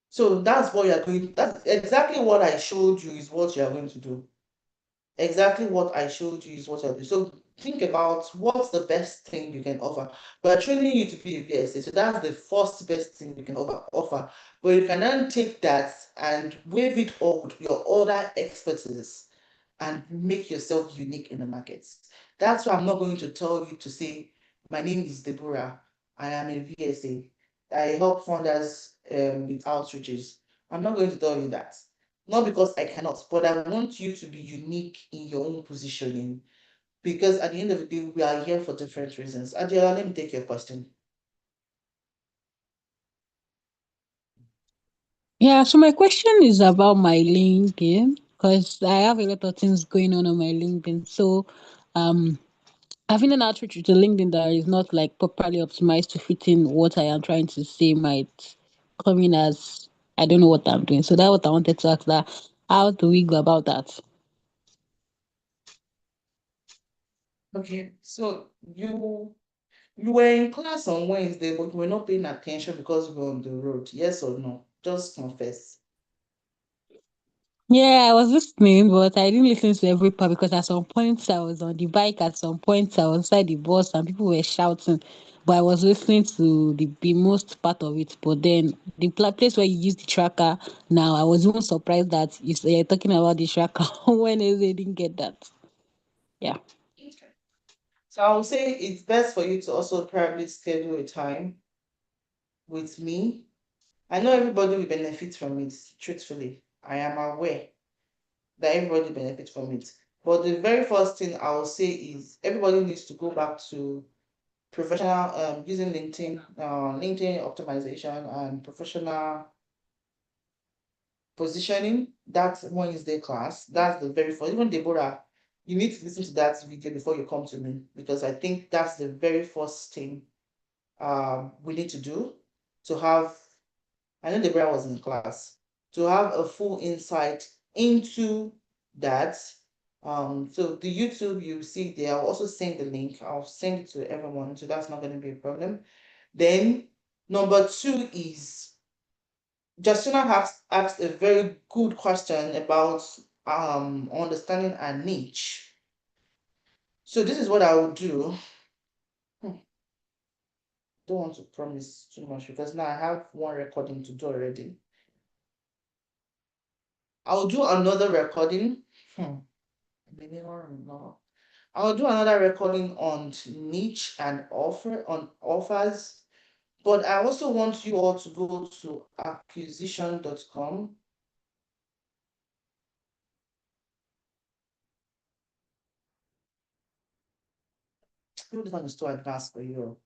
So that's what you're going. That's exactly what I showed you is what you're going to do. Exactly what I showed you is what I'll do. So think about what's the best thing you can offer. We're training you to be a VSA, so that's the first best thing you can offer. But you can then take that and wave it all with your other expertise and make yourself unique in the markets. That's why I'm not going to tell you to say, my name is Deborah, I am a VSA, I help funders with outreaches. I'm not going to tell you that. Not because I cannot, but I want you to be unique in your own positioning. Because at the end of the day, we are here for different reasons. Adela, let me take your question. Yeah, so my question is about my LinkedIn because I have a lot of things going on my LinkedIn. So, having an outreach to LinkedIn that is not like properly optimized to fit in what I am trying to say might come in as I don't know what I'm doing. So that's what I wanted to ask that. How do we go about that? Okay, so you were in class on Wednesday, but you were not paying attention because we were on the road. Yes or no? Just confess. Yeah, I was listening, but I didn't listen to every part because at some points I was on the bike, at some points I was inside the bus and people were shouting. But I was listening to the most part of it. But then the place where you use the tracker now, I was even surprised that you're talking about the tracker when they didn't get that. Yeah. Okay. So I would say it's best for you to also probably schedule a time with me. I know everybody will benefit from it, truthfully. I am aware that everybody benefits from it. But the very first thing I will say is everybody needs to go back to professional using LinkedIn optimization and professional positioning. That's Wednesday class. That's the very first. Even Deborah, you need to listen to that video before you come to me because I think that's the very first thing we need to do to have. I know Deborah was in class to have a full insight into that. So the YouTube you see there, I'll also send the link. I'll send it to everyone, so that's not going to be a problem. Then number 2 is Justina asked a very good question about understanding a niche. So this is what I will do. Don't want to promise too much because now I have one recording to do already. I'll do another recording. I'll do another recording on niche and offers, but I also want you all to go to acquisition.com. This one is too advanced for you.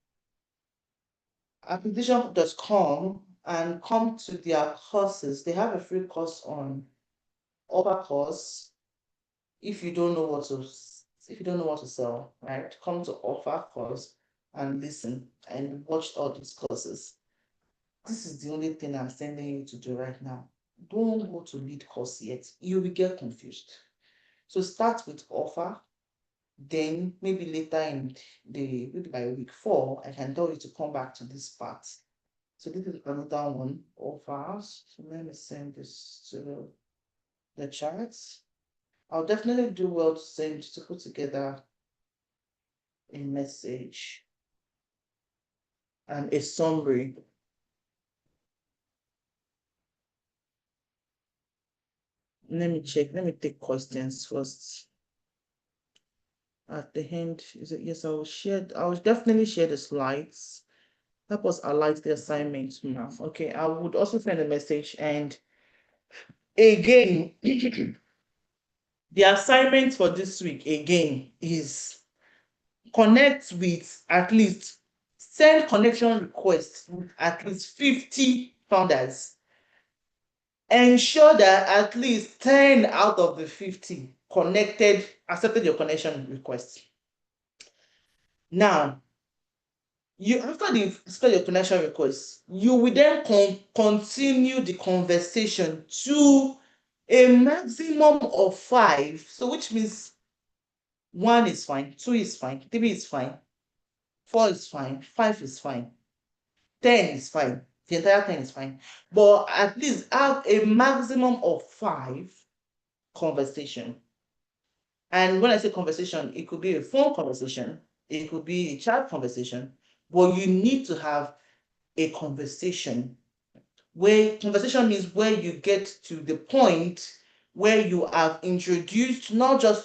Acquisition.com and come to their courses. They have a free course on offer course. If you don't know what to sell, right? Come to offer course and listen and watch all these courses. This is the only thing I'm sending you to do right now. Don't go to lead course yet. You will get confused. So start with offer. Then maybe later in maybe by week 4, I can tell you to come back to this part. So this is another one, offers. So let me send this to the charts. I'll definitely do well to put together a message and a summary. Let me check. Let me take questions first. At the end, is it yes? I will definitely share the slides. Help us highlight the assignment now. Okay, I would also send a message, and again, the assignment for this week again is connect with at least send connection requests with at least 50 founders. Ensure that at least 10 out of the 50 accepted your connection request. Now, after they accept your connection request, you will then continue the conversation to a maximum of 5. So which means 1 is fine, 2 is fine, 3 is fine, 4 is fine, 5 is fine, 10 is fine. The entire 10 is fine. But at least have a maximum of 5 conversation. And when I say conversation, it could be a phone conversation, it could be a chat conversation, but you need to have a conversation. Where conversation means where you get to the point where you have introduced not just